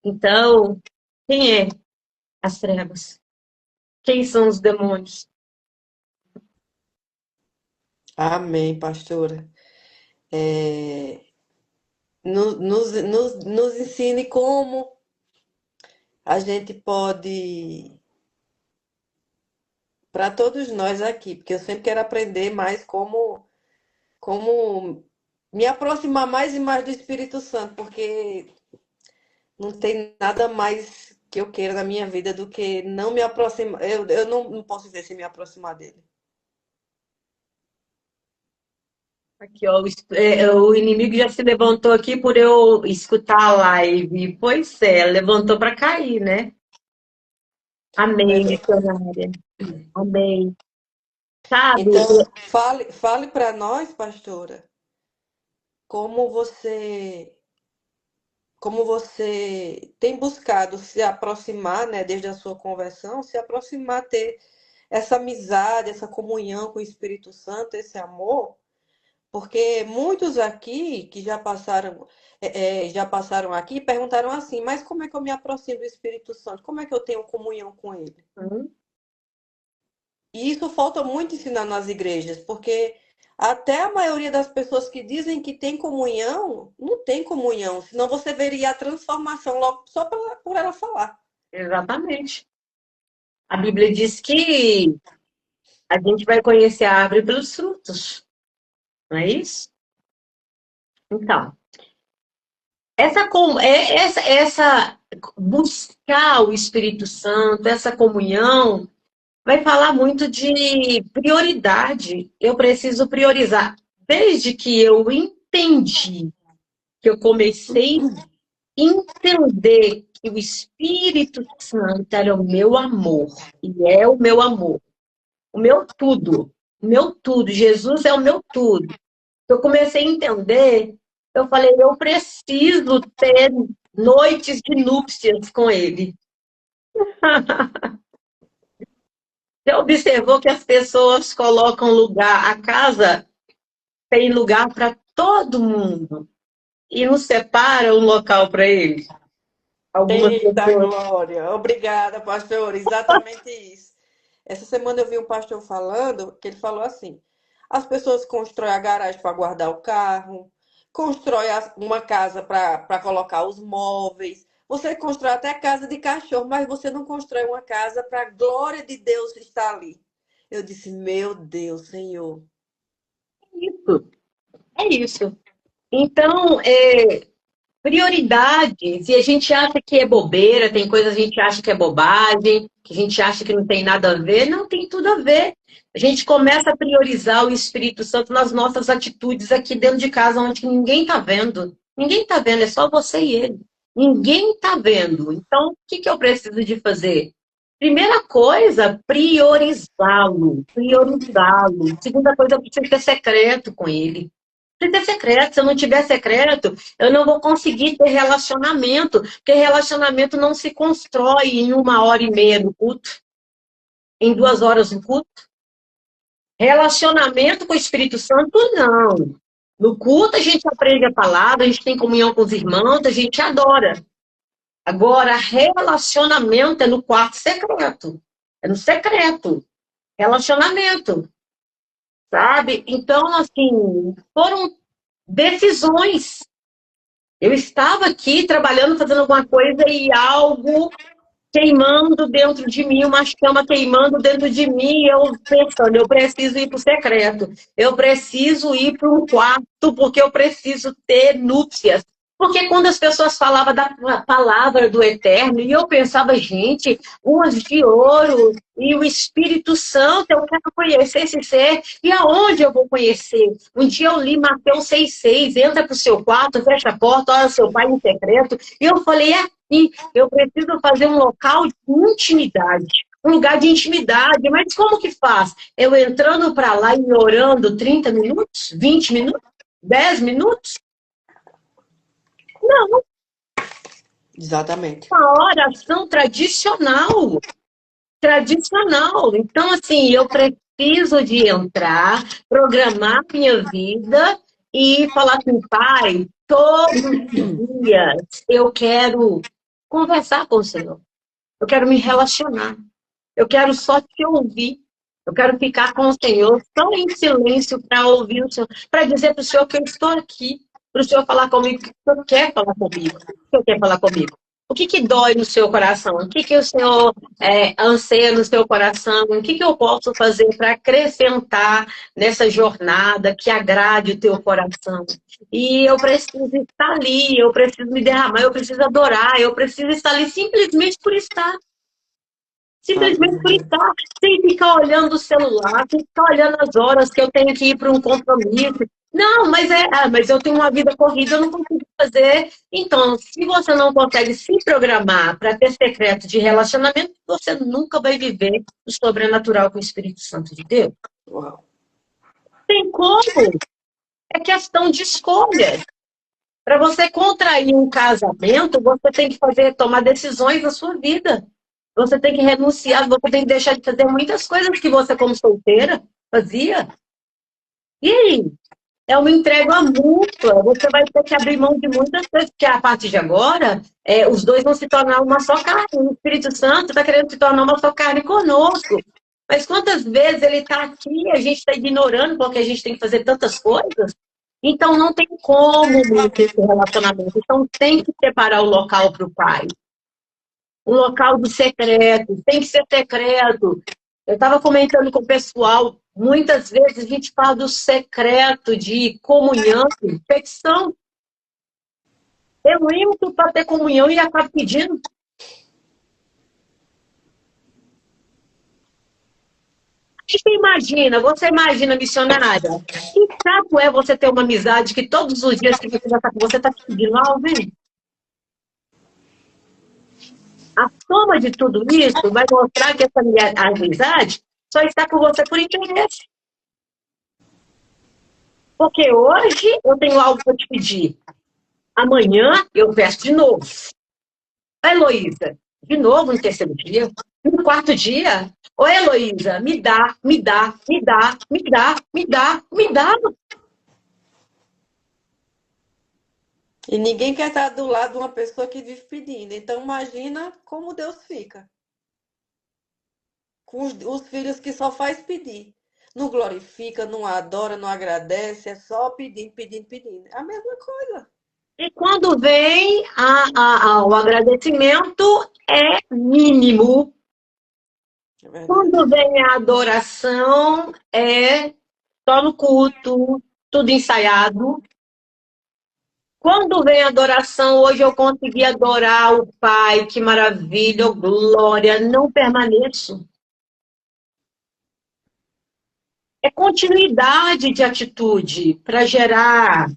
Então, quem é as trevas? Quem são os demônios? Amém, pastora. É, nos ensine como a gente pode, para todos nós aqui, porque eu sempre quero aprender mais como me aproximar mais e mais do Espírito Santo, porque não tem nada mais que eu queira na minha vida do que não me aproximar. Eu não posso ver sem me aproximar dele. Aqui, ó, o inimigo já se levantou aqui por eu escutar a live. Pois é, levantou para cair, né? Amém, Verdade. missionária. Amém. Sabe, Então, fale para nós, pastora, como você como você tem buscado se aproximar, né, desde a sua conversão, se aproximar, ter essa amizade, essa comunhão com o Espírito Santo, esse amor, porque muitos aqui que já passaram aqui perguntaram assim, mas como é que eu me aproximo do Espírito Santo? Como é que eu tenho comunhão com ele? hum, E isso falta muito ensinar nas igrejas, porque até a maioria das pessoas que dizem que tem comunhão, não tem comunhão, senão você veria a transformação logo só por ela falar. exatamente. A Bíblia diz que a gente vai conhecer a árvore pelos frutos, não é isso? Então, essa buscar o Espírito Santo, essa comunhão, vai falar muito de prioridade. Eu preciso priorizar. Desde que eu entendi, que eu comecei a entender que o Espírito Santo era o meu amor, e é o meu amor, o meu tudo, o meu tudo. Jesus é o meu tudo. Eu comecei a entender, eu falei, eu preciso ter noites de núpcias com ele. Você observou que as pessoas colocam lugar, a casa tem lugar para todo mundo e não separa um local para ele? Algumas Eita pessoas. glória! Obrigada, pastor. Exatamente isso. Essa semana eu vi um pastor falando que ele falou assim: as pessoas constroem a garagem para guardar o carro, constrói uma casa para colocar os móveis. Você constrói até casa de cachorro, mas você não constrói uma casa para a glória de Deus estar ali. Eu disse: meu Deus, Senhor. Isso, é isso. Então, prioridades, e a gente acha que é bobeira, tem coisas que a gente acha que é bobagem, que a gente acha que não tem nada a ver, não tem tudo a ver. A gente começa a priorizar o Espírito Santo nas nossas atitudes aqui dentro de casa, onde ninguém está vendo. Ninguém está vendo, é só você e ele. Ninguém está vendo. Então, o que eu preciso de fazer? Primeira coisa, priorizá-lo. Priorizá-lo. Segunda coisa, eu preciso ter secreto com ele. Precisa ter secreto. Se eu não tiver secreto, eu não vou conseguir ter relacionamento, porque relacionamento não se constrói em 1 hora e meia no culto, em 2 horas no culto. Relacionamento com o Espírito Santo, não. No culto a gente aprende a palavra, a gente tem comunhão com os irmãos, a gente adora. Agora, relacionamento é no quarto secreto. É no secreto. Relacionamento, sabe? Então, assim, foram decisões. Eu estava aqui trabalhando, fazendo alguma coisa e algo. queimando dentro de mim, uma chama queimando dentro de mim, e eu pensando, eu preciso ir para o secreto, eu preciso ir para um quarto, porque eu preciso ter núpcias. Porque quando as pessoas falavam da palavra do Eterno, e eu pensava, gente, umas de ouro e o Espírito Santo, eu quero conhecer esse ser, e aonde eu vou conhecer? Um dia eu li Mateus 6,6, entra para o seu quarto, fecha a porta, olha seu pai em secreto, e eu falei, e eu preciso fazer um local de intimidade, um lugar de intimidade. Mas como que faz? Eu entrando para lá e orando 30 minutos, 20 minutos, 10 minutos? Não, Exatamente. uma oração tradicional. Tradicional. Então, assim, eu preciso de entrar, programar minha vida e falar assim, pai, todos os dias eu quero conversar com o Senhor. Eu quero me relacionar. Eu quero só te ouvir. Eu quero ficar com o Senhor, só em silêncio para ouvir o Senhor, para dizer para o Senhor que eu estou aqui, para o Senhor falar comigo, que o Senhor quer falar comigo. O que o Senhor quer falar comigo? O que dói no seu coração? O que o Senhor anseia no seu coração? O que eu posso fazer para acrescentar nessa jornada que agrade o teu coração? E eu preciso estar ali, eu preciso me derramar, eu preciso adorar, eu preciso estar ali simplesmente por estar. Simplesmente por Aleluia. estar, sem ficar olhando o celular, sem ficar olhando as horas que eu tenho que ir para um compromisso. Não, mas eu tenho uma vida corrida, eu não consigo fazer. Então, se você não consegue se programar para ter secreto de relacionamento, você nunca vai viver o sobrenatural com o Espírito Santo de Deus. Uau. Tem como? É questão de escolha. Para você contrair um casamento, você tem que tomar decisões na sua vida. Você tem que renunciar, você tem que deixar de fazer muitas coisas que você, como solteira, fazia. E aí? É uma entrega mútua. Você vai ter que abrir mão de muitas coisas, porque a partir de agora, os dois vão se tornar uma só carne. O Espírito Santo está querendo se tornar uma só carne conosco. Mas quantas vezes ele está aqui e a gente está ignorando porque a gente tem que fazer tantas coisas? Então não tem como manter esse relacionamento. Então tem que preparar o local para o pai. Um local do secreto, tem que ser secreto. Eu estava comentando com o pessoal, muitas vezes a gente fala do secreto de comunhão, infecção. Eu entro para ter comunhão e acabo pedindo. Você imagina, missionária, que chato é você ter uma amizade que todos os dias que você conversar com você está pedindo algo, hein? A soma de tudo isso vai mostrar que essa amizade só está com você por interesse. Porque hoje eu tenho algo para te pedir. Amanhã eu peço de novo. Heloísa, de novo no terceiro dia. No quarto dia. Ô, Heloísa, me dá, me dá, me dá, me dá, me dá, me dá. E ninguém quer estar do lado de uma pessoa que vive pedindo. Então, imagina como Deus fica com os filhos que só faz pedir. Não glorifica, não adora, não agradece, é só pedindo, pedindo, pedindo. É a mesma coisa. E quando vem o agradecimento, é mínimo. É verdade. Quando vem a adoração, é só no culto, tudo ensaiado. Quando vem a adoração, hoje eu consegui adorar o Pai, que maravilha, oh, glória, não permaneço. É continuidade de atitude para gerar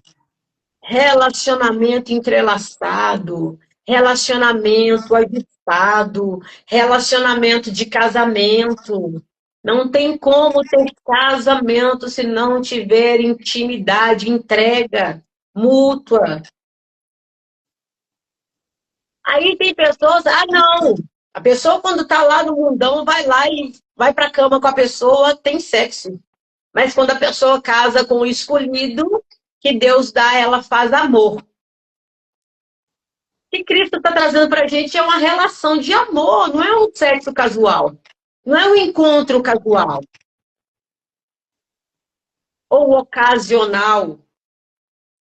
relacionamento entrelaçado, relacionamento ajustado, relacionamento de casamento. Não tem como ter casamento se não tiver intimidade, entrega mútua. Aí tem pessoas, não. A pessoa, quando está lá no mundão, vai lá e vai para a cama com a pessoa, tem sexo. Mas quando a pessoa casa com o escolhido, que Deus dá, ela faz amor. O que Cristo está trazendo para a gente é uma relação de amor, não é um sexo casual. Não é um encontro casual. Ou ocasional.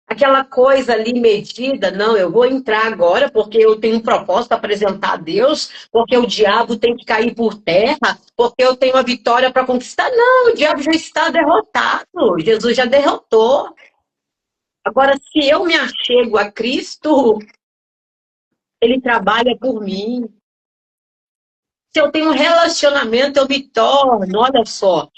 aquela coisa ali medida, não, eu vou entrar agora porque eu tenho um propósito para apresentar a Deus, porque o diabo tem que cair por terra, porque eu tenho a vitória para conquistar. Não, o diabo já está derrotado, Jesus já derrotou. Agora, se eu me achego a Cristo, ele trabalha por mim. Se eu tenho um relacionamento, eu me torno, olha só.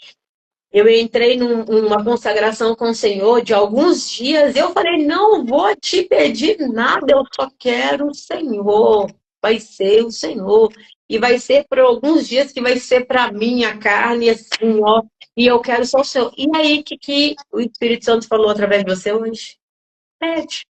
Eu entrei numa consagração com o Senhor de alguns dias. Eu falei, não vou te pedir nada, eu só quero o Senhor. Vai ser o Senhor. E vai ser por alguns dias que vai ser para mim a carne, assim, ó. E eu quero só o Senhor. E aí, que o Espírito Santo falou através de você hoje? Pede,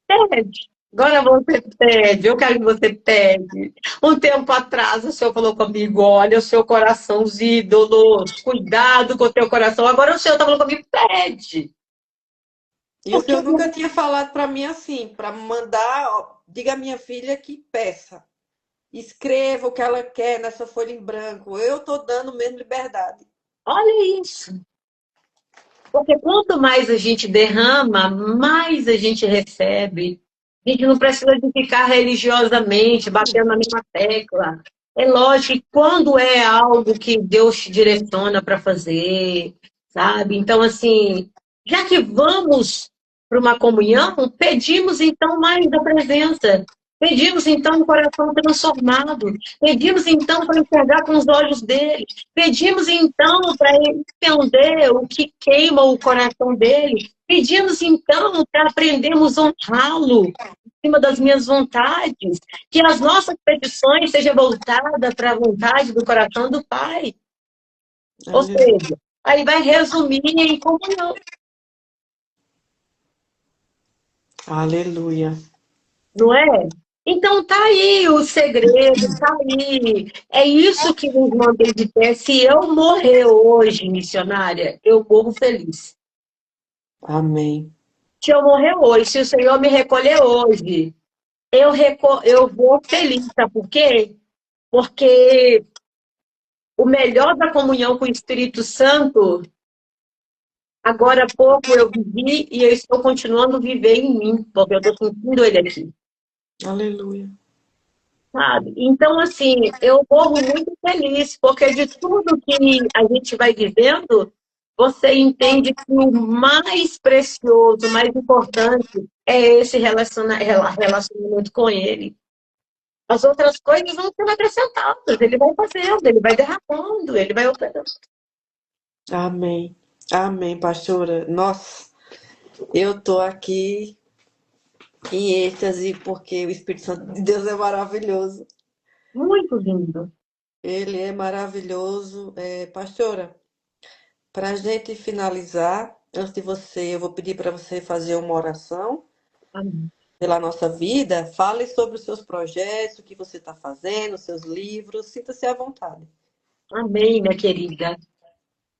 pede. Agora você pede, eu quero que você pede. Um tempo atrás o Senhor falou comigo, olha o seu coração, os ídolos, cuidado com o teu coração. Agora o Senhor está falando comigo, pede. E o Porque senhor nunca tinha falado para mim assim, para mandar, ó, diga à minha filha que peça. Escreva o que ela quer nessa folha em branco. Eu tô dando mesmo liberdade. olha isso. Porque quanto mais a gente derrama, mais a gente recebe. A gente não precisa de ficar religiosamente batendo na mesma tecla. É lógico que quando é algo que Deus te direciona para fazer, sabe? Então, assim, já que vamos para uma comunhão, pedimos então mais da presença. Pedimos então um coração transformado. Pedimos então para enxergar com os olhos dele. Pedimos então para entender o que queima o coração dele. Pedimos então para aprendermos a honrá-lo em cima das minhas vontades. Que as nossas petições sejam voltadas para a vontade do coração do Pai. Ou seja, aí vai resumir em comunhão. Aleluia. Não é? Então tá aí o segredo, tá aí. É isso que nos mantém de pé. Se eu morrer hoje, missionária, eu morro feliz. Amém. Se eu morrer hoje, se o Senhor me recolher hoje, eu vou feliz, sabe por quê? Porque o melhor da comunhão com o Espírito Santo, agora há pouco eu vivi e eu estou continuando a viver em mim, porque eu estou sentindo ele aqui. Aleluia. Sabe? Então, assim, eu morro muito feliz, porque de tudo que a gente vai vivendo, você entende que o mais precioso, o mais importante é esse relacionamento com ele. As outras coisas vão sendo acrescentadas, ele vai fazendo, ele vai derramando, ele vai operando. Amém. Amém, pastora. Nossa, eu tô aqui em êxtase porque o Espírito Santo de Deus é maravilhoso. Muito lindo. Ele é maravilhoso. Pastora, para a gente finalizar, antes de você, eu vou pedir para você fazer uma oração Amém. pela nossa vida. Fale sobre os seus projetos, o que você está fazendo, os seus livros. Sinta-se à vontade. Amém, minha querida.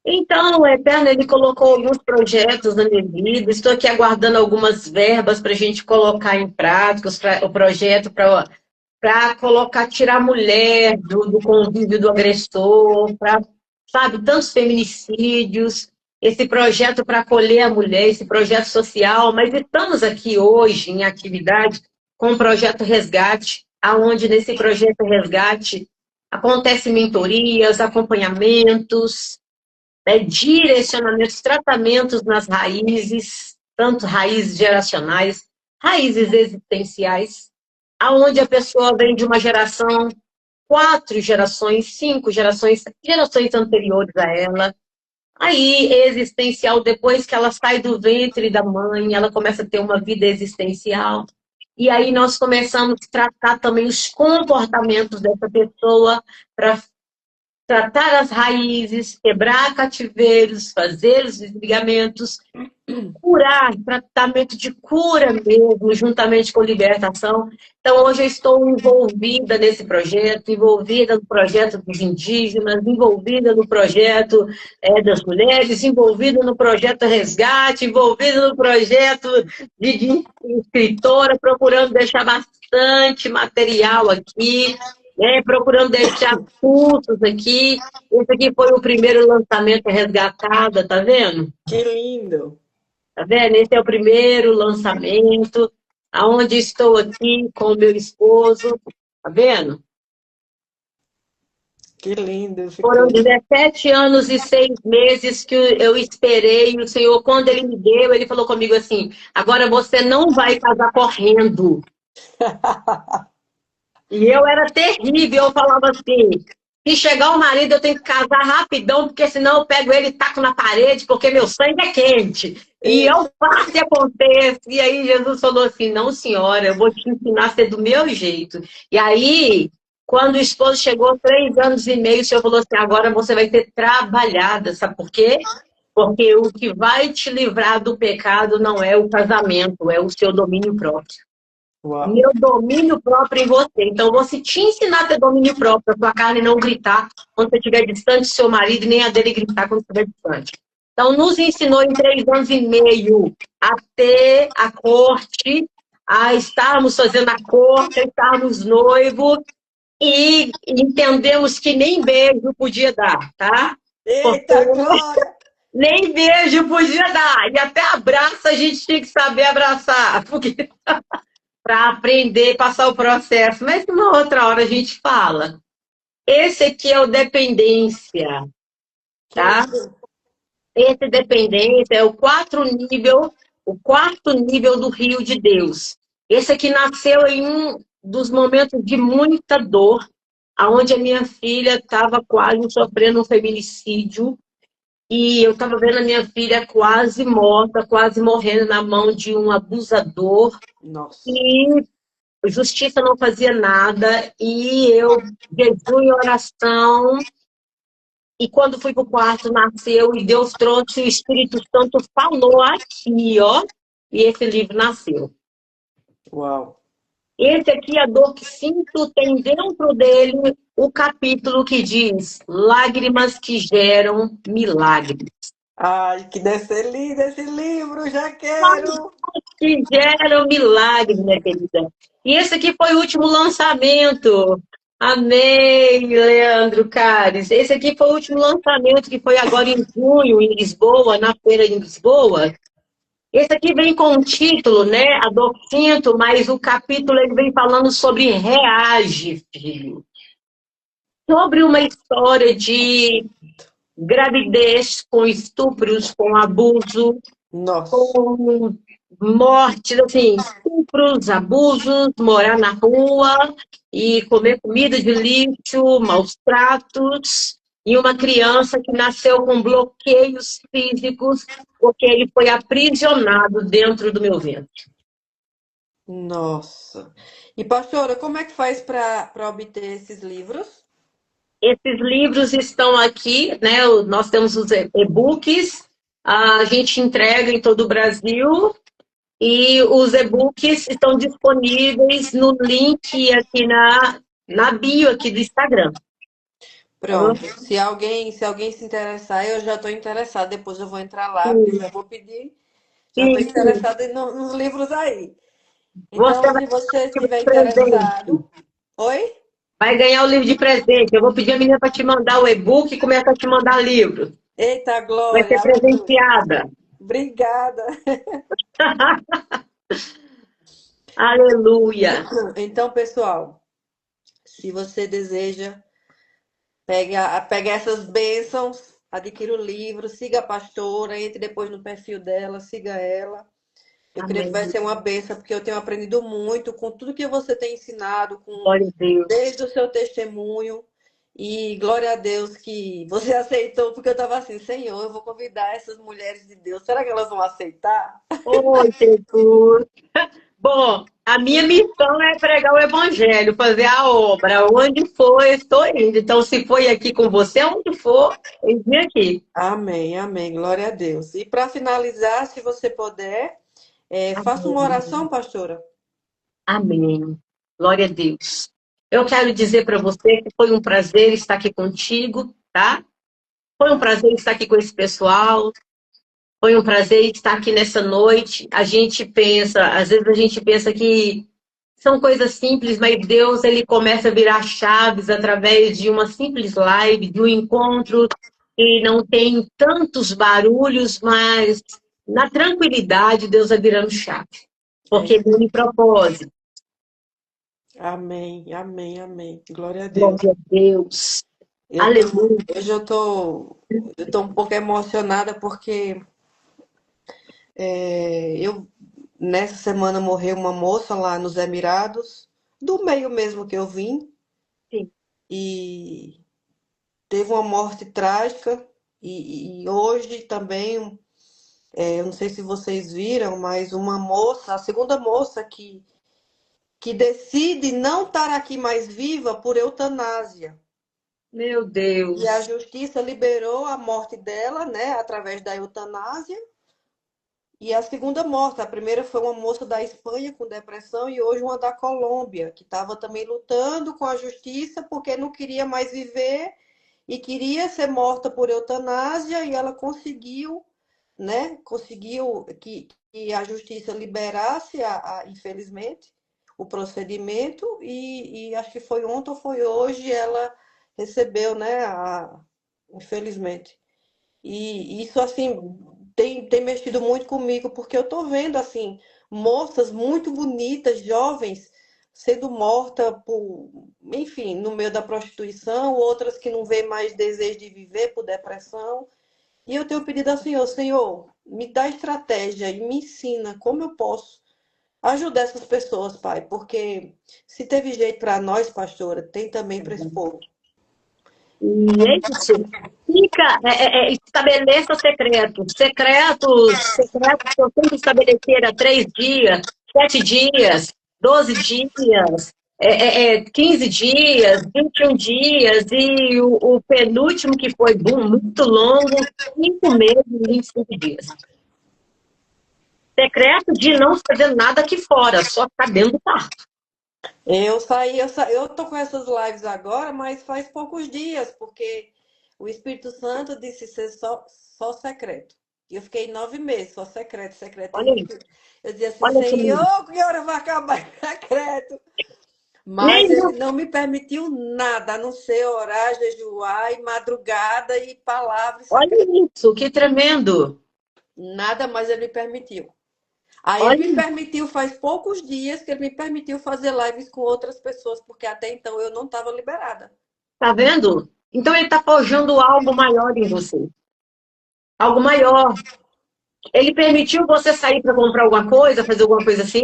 Então, o Eterno, ele colocou alguns projetos na minha vida. Estou aqui aguardando algumas verbas para a gente colocar em prática o projeto para colocar, tirar a mulher do convívio do agressor, para, sabe, tantos feminicídios, esse projeto para acolher a mulher, esse projeto social. Mas estamos aqui hoje em atividade com o projeto Resgate, aonde nesse projeto Resgate acontecem mentorias, acompanhamentos, direcionamentos, tratamentos nas raízes, tanto raízes geracionais, raízes existenciais, aonde a pessoa vem de uma geração, 4 gerações, 5 gerações, gerações anteriores a ela. Aí, existencial, depois que ela sai do ventre da mãe, ela começa a ter uma vida existencial. E aí nós começamos a tratar também os comportamentos dessa pessoa para tratar as raízes, quebrar cativeiros, fazer os desligamentos, curar, tratamento de cura mesmo, juntamente com libertação. Então, hoje eu estou envolvida nesse projeto, envolvida no projeto dos indígenas, envolvida no projeto das mulheres, envolvida no projeto Resgate, envolvida no projeto de escritora, procurando deixar bastante material aqui. né? Procurando deixar cursos aqui. Esse aqui foi o primeiro lançamento resgatada, tá vendo? Que lindo. Tá vendo? Esse é o primeiro lançamento, aonde estou aqui com o meu esposo, tá vendo? Que lindo. Eu Foram fico... 17 anos e 6 meses que eu esperei. O Senhor, quando Ele me deu, Ele falou comigo assim: agora você não vai casar correndo. E eu era terrível, eu falava assim: se chegar o marido, eu tenho que casar rapidão, porque senão eu pego ele e taco na parede, porque meu sangue é quente. E Ei, eu faço e acontece. E aí Jesus falou assim: não, senhora, eu vou te ensinar a ser do meu jeito. E aí, quando o esposo chegou, 3 anos e meio, o Senhor falou assim: agora você vai ser trabalhada. Sabe por quê? Porque o que vai te livrar do pecado não é o casamento, é o seu domínio próprio. uau. Meu domínio próprio em você. Então, eu vou te ensinar a ter domínio próprio, a sua carne não gritar quando você estiver distante do seu marido, e nem a dele gritar quando estiver distante. Então, nos ensinou em 3 anos e meio a ter a corte, a estarmos fazendo a corte, a estarmos noivos, e entendemos que nem beijo podia dar, tá? Porque Eita, glória. nem beijo podia dar. E até abraço a gente tinha que saber abraçar. Porque para aprender, passar o processo. Mas numa outra hora a gente fala. Esse aqui é o dependência, Que tá? lindo. Esse dependência é o quarto nível do rio de Deus. Esse aqui nasceu em um dos momentos de muita dor, aonde a minha filha estava quase sofrendo um feminicídio. E eu estava vendo a minha filha quase morta, quase morrendo na mão de um abusador. Nossa. E justiça não fazia nada, e eu, jejum e oração, e quando fui para o quarto, nasceu, e Deus trouxe, o Espírito Santo falou aqui, ó, e esse livro nasceu. Uau. Esse aqui, a dor que sinto, tem dentro dele o capítulo que diz lágrimas que geram milagres. Ai, que deve ser lindo esse livro, já quero. Que geram milagres, minha querida. E esse aqui foi o último lançamento. Amém, Leandro Cares. Esse aqui foi o último lançamento, que foi agora em junho, em Lisboa, na feira em Lisboa. Esse aqui vem com um título, né? A dor que sinto, mas o capítulo ele vem falando sobre reage, filho. Sobre uma história de gravidez com estupros, com abuso, Nossa. com mortes, assim, estupros, abusos, morar na rua e comer comida de lixo, maus tratos, e uma criança que nasceu com bloqueios físicos porque ele foi aprisionado dentro do meu ventre. Nossa. E pastora, como é que faz para obter esses livros? Esses livros estão aqui, né? Nós temos os e-books, a gente entrega em todo o Brasil. E os e-books estão disponíveis no link aqui na bio aqui do Instagram. Tá bom? Pronto. Se alguém se interessar, eu já estou interessada. Depois eu vou entrar lá, porque eu Sim, já vou pedir. Já estou sim. interessada nos livros aí. Você Então, vai se você ganhar o livro estiver de presente. interessado. Oi? Vai ganhar o livro de presente. Eu vou pedir a menina para te mandar o e-book e começa a te mandar livro. Eita, Vai glória, ser aleluia. presenteada. Obrigada. Aleluia. Então, pessoal, se você deseja, pega essas bênçãos, adquira o livro, siga a pastora, entre depois no perfil dela, siga ela. Eu creio que Amém. vai ser uma bênção, porque eu tenho aprendido muito com tudo que você tem ensinado, Glória a Deus. desde o seu testemunho. E glória a Deus que você aceitou, porque eu estava assim, Senhor, eu vou convidar essas mulheres de Deus. Será que elas vão aceitar? Oi, Jesus. Bom, a minha missão é pregar o evangelho, fazer a obra. Onde for, eu estou indo. Então, se foi aqui com você, onde for, eu vim aqui. Amém, amém. Glória a Deus. E para finalizar, se você puder, faça uma oração, Amém. pastora. Amém. Glória a Deus. Eu quero dizer para você que foi um prazer estar aqui contigo, tá? Foi um prazer estar aqui com esse pessoal. Foi um prazer estar aqui nessa noite. A gente pensa, às vezes a gente pensa que São coisas simples, mas Deus ele começa a virar chaves através de uma simples live, de um encontro que não tem tantos barulhos, mas na tranquilidade Deus vai virando chave, É porque isso. ele tem propósito. Amém, amém, amém. Glória a Deus. Glória a Deus. Eu tô, Aleluia. hoje eu tô um pouco emocionada porque eu nessa semana morreu uma moça lá nos Emirados, do meio mesmo que eu vim, Sim. e teve uma morte trágica. E hoje também, eu não sei se vocês viram, mas uma moça, a segunda moça que decide não estar aqui mais viva por eutanásia. Meu E a Deus. justiça liberou a morte dela, né, através da eutanásia. E a segunda morte, a primeira foi uma moça da Espanha com depressão e hoje uma da Colômbia, que estava também lutando com a justiça porque não queria mais viver e queria ser morta por eutanásia e ela conseguiu, né? Conseguiu que a justiça liberasse, infelizmente, o procedimento e acho que foi ontem ou foi hoje ela recebeu, né? Infelizmente. E isso, assim, tem mexido muito comigo, porque eu tô vendo, assim, moças muito bonitas, jovens, sendo mortas por, enfim, no meio da prostituição, outras que não vêem mais desejo de viver por depressão. E eu tenho pedido ao Senhor, Senhor, me dá estratégia e me ensina como eu posso ajudar essas pessoas, Pai, porque se teve jeito para nós, pastora, tem também para esse povo. E é isso. Fica, estabeleça secretos. Secretos que eu tenho que estabelecer há 3 dias, 7 dias, 12 dias, 15 dias, 21 dias, e o penúltimo que foi muito longo, 5 meses e 25 dias. Secreto de não fazer nada aqui fora, só ficar dentro do quarto. Eu tô com essas lives agora, mas faz poucos dias, porque o Espírito Santo disse ser só secreto. E eu fiquei 9 meses, só secreto, secreto. Olha aí, Eu dizia assim, olha comigo. Senhor, que hora vai acabar esse secreto? Mas Nem, ele não me permitiu nada, a não ser orar, jejuar e madrugada e palavras secretas. olha isso, que tremendo. Nada mais ele me permitiu. Aí ele me Olha, permitiu, faz poucos dias que ele me permitiu fazer lives com outras pessoas, porque até então eu não estava liberada. tá vendo? Então ele está forjando algo maior em você. Algo maior. Ele permitiu você sair para comprar alguma coisa, fazer alguma coisa assim?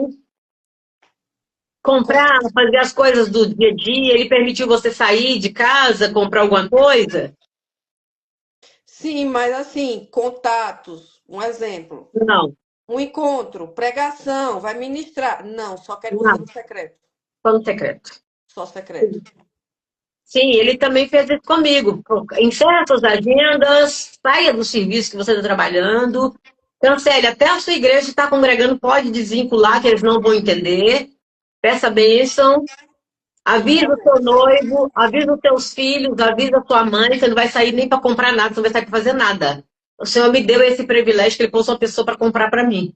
Comprar, fazer as coisas do dia a dia. Ele permitiu você sair de casa, comprar alguma coisa? Sim, mas assim, contatos, um exemplo. Não, Um encontro, pregação, vai ministrar. Não, só quero você não. no secreto. Só no secreto. Só secreto. Sim, ele também fez isso comigo. Encerra suas agendas, saia do serviço que você está trabalhando, cancele até a sua igreja está congregando, pode desvincular, que eles não vão entender. Peça bênção, avisa o seu noivo, avisa os seus filhos, avisa a sua mãe, você não vai sair nem para comprar nada, você não vai sair para fazer nada. O Senhor me deu esse privilégio que ele pôs uma pessoa para comprar para mim.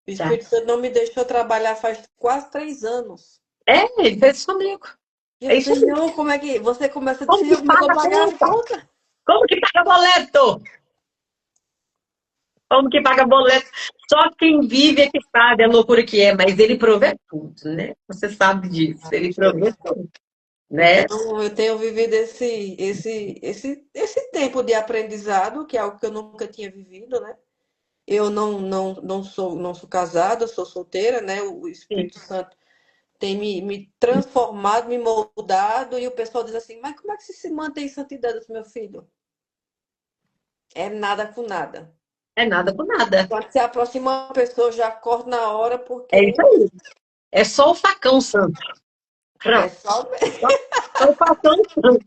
O Tá? Espírito Santo não me deixou trabalhar faz quase 3 anos. Ele fez isso comigo. E É eu, isso aí. Senhor, como é que você começa a dizer, Como que Senhor, como é que eu paga vou a pagar as conta? contas? Como que paga boleto? Como que paga boleto? Só quem vive é que sabe a loucura que é, mas ele provê tudo, né? Você sabe disso, ele provê tudo, né? Então, eu tenho vivido esse tempo de aprendizado, que é algo que eu nunca tinha vivido, né? Eu não sou casada, eu sou solteira, né? O Sim. Espírito Santo tem me transformado, me moldado, e o pessoal diz assim, mas como é que você se mantém em santidade, meu filho? É nada com nada. É nada com nada. Quando se aproxima uma pessoa, já corta na hora, É porque isso aí. É só o facão santo. é Pronto. só. Só o facão santo.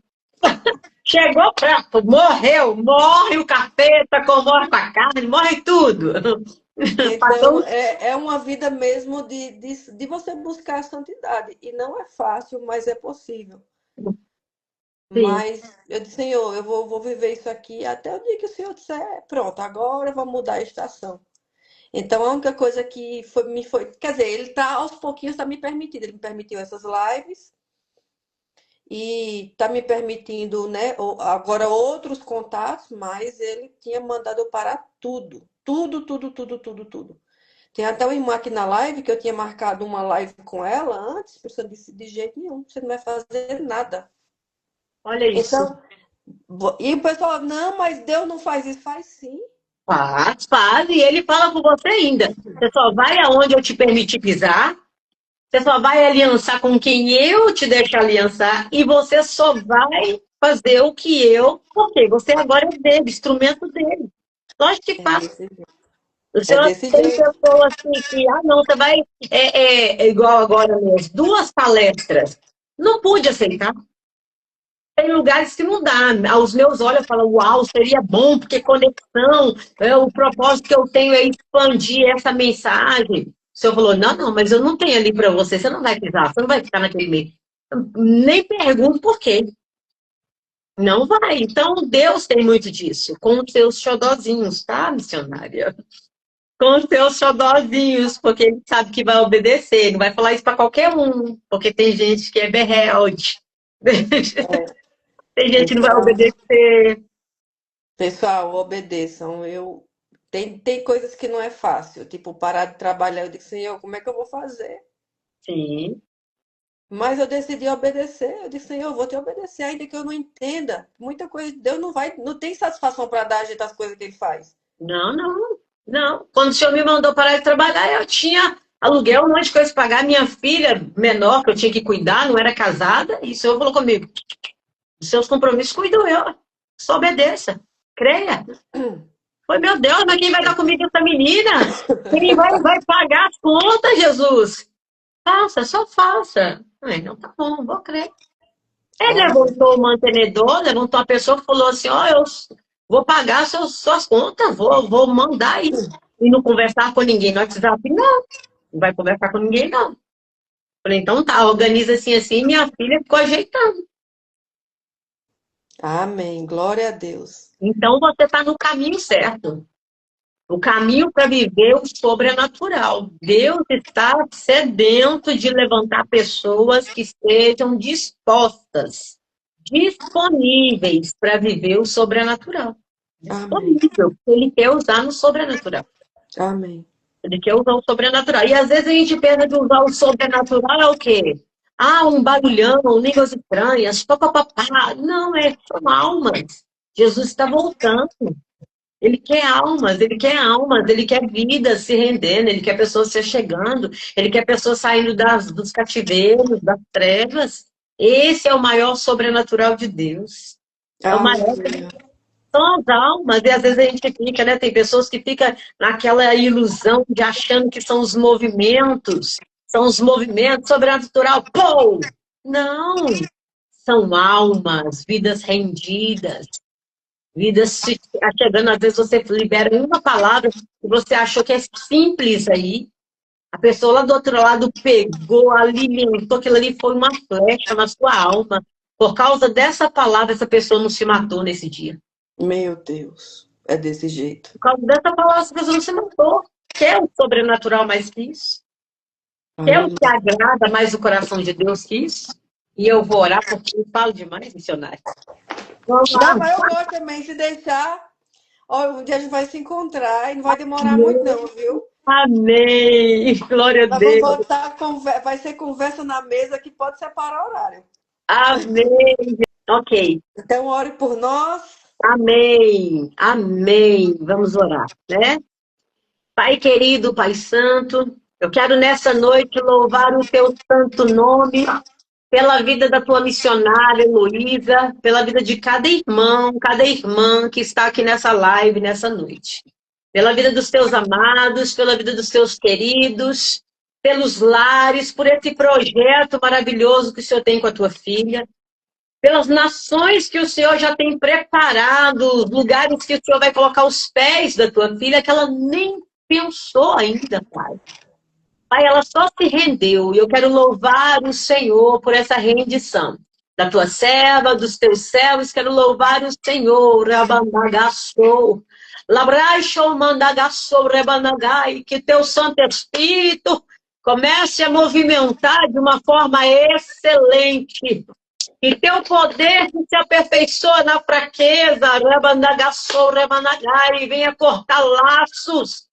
Chegou perto, morreu, morre o capeta, morre com a carne, morre tudo. Então, Facão, é uma vida mesmo de você buscar a santidade. E não é fácil, mas é possível. sim. Mas eu disse, Senhor, eu vou viver isso aqui até o dia que o Senhor disser, pronto, agora vamos mudar a estação. Então, a única coisa que me foi. Quer dizer, ele tá aos pouquinhos está me permitindo. Ele me permitiu essas lives e está me permitindo, né, agora outros contatos, mas ele tinha mandado eu parar tudo. Tudo, tudo, tudo, tudo, tudo. Tem até uma irmã aqui na live que eu tinha marcado uma live com ela antes, a pessoa disse de jeito nenhum, você não vai fazer nada. Olha isso. Então, e o pessoal, não, mas Deus não faz isso, faz sim. Faz, faz, e ele fala com você ainda. Você só vai aonde eu te permitir pisar, você só vai aliançar com quem eu te deixar aliançar, e você só vai fazer o que eu, porque você agora é dele, instrumento dele. Lógico que É faz. desse jeito. O É senhor desse tem jeito. pessoas assim que, não, você vai, é igual agora mesmo, 2 palestras. Não pude aceitar. Tem lugares que não dá. Aos meus olhos, eu falo, uau, seria bom, porque conexão, o propósito que eu tenho é expandir essa mensagem. O senhor falou, não, não, mas eu não tenho ali para você, você não vai pisar, você não vai ficar naquele meio. Nem pergunto por quê. Não vai. Então, Deus tem muito disso, com os seus xodozinhos, tá, missionária? Com os seus xodozinhos, porque ele sabe que vai obedecer, não vai falar isso para qualquer um, porque tem gente que é berrelde. Tem gente que não vai Então, obedecer. pessoal, obedeçam. Tem coisas que não é fácil, tipo parar de trabalhar. Eu disse, Senhor, como é que eu vou fazer? Sim. Mas eu decidi obedecer. Eu disse, Senhor, eu vou te obedecer, ainda que eu não entenda. Muita coisa, Deus não tem satisfação para dar a gente as coisas que ele faz. Não, não, não. Quando o senhor me mandou parar de trabalhar, eu tinha aluguel, um monte de coisa para pagar. Minha filha menor, que eu tinha que cuidar, não era casada, e o senhor falou comigo: os seus compromissos cuido eu. Só obedeça. Creia. Foi, meu Deus, mas quem vai dar comida essa menina? Quem vai pagar as contas, Jesus? Faça, só faça. Ai, não, tá bom, vou crer. Ele Amém. levantou o mantenedor, levantou a pessoa que falou assim, ó, eu vou pagar suas contas, vou mandar aí. E não conversar com ninguém no WhatsApp, não. Não vai conversar com ninguém, não. Falei, então tá, organiza assim, assim, minha filha ficou ajeitando. Amém. Glória a Deus. Então você está no caminho certo. O caminho para viver o sobrenatural. Deus está sedento de levantar pessoas que estejam dispostas, disponíveis para viver o sobrenatural. Amém. Disponível, porque ele quer usar no sobrenatural. Amém. Ele quer usar o sobrenatural. E às vezes a gente pensa de usar o sobrenatural é o quê? Um barulhão, línguas estranhas, papapá. Não, são almas. Jesus está voltando. Ele quer almas, ele quer vidas se rendendo, ele quer pessoas se chegando, ele quer pessoas saindo dos cativeiros, das trevas. Esse é o maior sobrenatural de Deus. É o maior. Aleluia. São as almas, e às vezes a gente fica, né? Tem pessoas que ficam naquela ilusão de achando que são os movimentos sobrenatural. Pô! Não! São almas, vidas rendidas, vidas se chegando. Às vezes você libera uma palavra que você achou que é simples aí. A pessoa lá do outro lado pegou, alimentou, aquilo ali foi uma flecha na sua alma. Por causa dessa palavra, essa pessoa não se matou nesse dia. Meu Deus. É desse jeito. Por causa dessa palavra, essa pessoa não se matou. Quer o sobrenatural mais que isso? Quer o que Aleluia. agrada mais o coração de Deus que isso? E eu vou orar porque eu falo demais, missionário. Vamos Não, lá. mas eu gosto também, se deixar. Ó, um dia a gente vai se encontrar e não vai demorar muito, não, viu? Amém. Glória a Nós vamos Deus. botar, vai ser conversa na mesa que pode separar horário. Amém. Ok. Então, ore por nós. Amém. Amém. Vamos orar, né? Pai querido, Pai santo, eu quero nessa noite louvar o teu santo nome pela vida da tua missionária, Heloísa, pela vida de cada irmão, cada irmã que está aqui nessa live, nessa noite. Pela vida dos teus amados, pela vida dos teus queridos, pelos lares, por esse projeto maravilhoso que o Senhor tem com a tua filha, pelas nações que o Senhor já tem preparado, os lugares que o Senhor vai colocar os pés da tua filha, que ela nem pensou ainda, Pai. Pai, ela só se rendeu, e eu quero louvar o Senhor por essa rendição. Da tua serva, dos teus servos, quero louvar o Senhor, Rabandagaçou. Labraixo mandagaçou rebanagai, que teu Santo Espírito comece a movimentar de uma forma excelente. E teu poder que se aperfeiçoa na fraqueza, Rabandagaçou, Rabanagai, venha cortar laços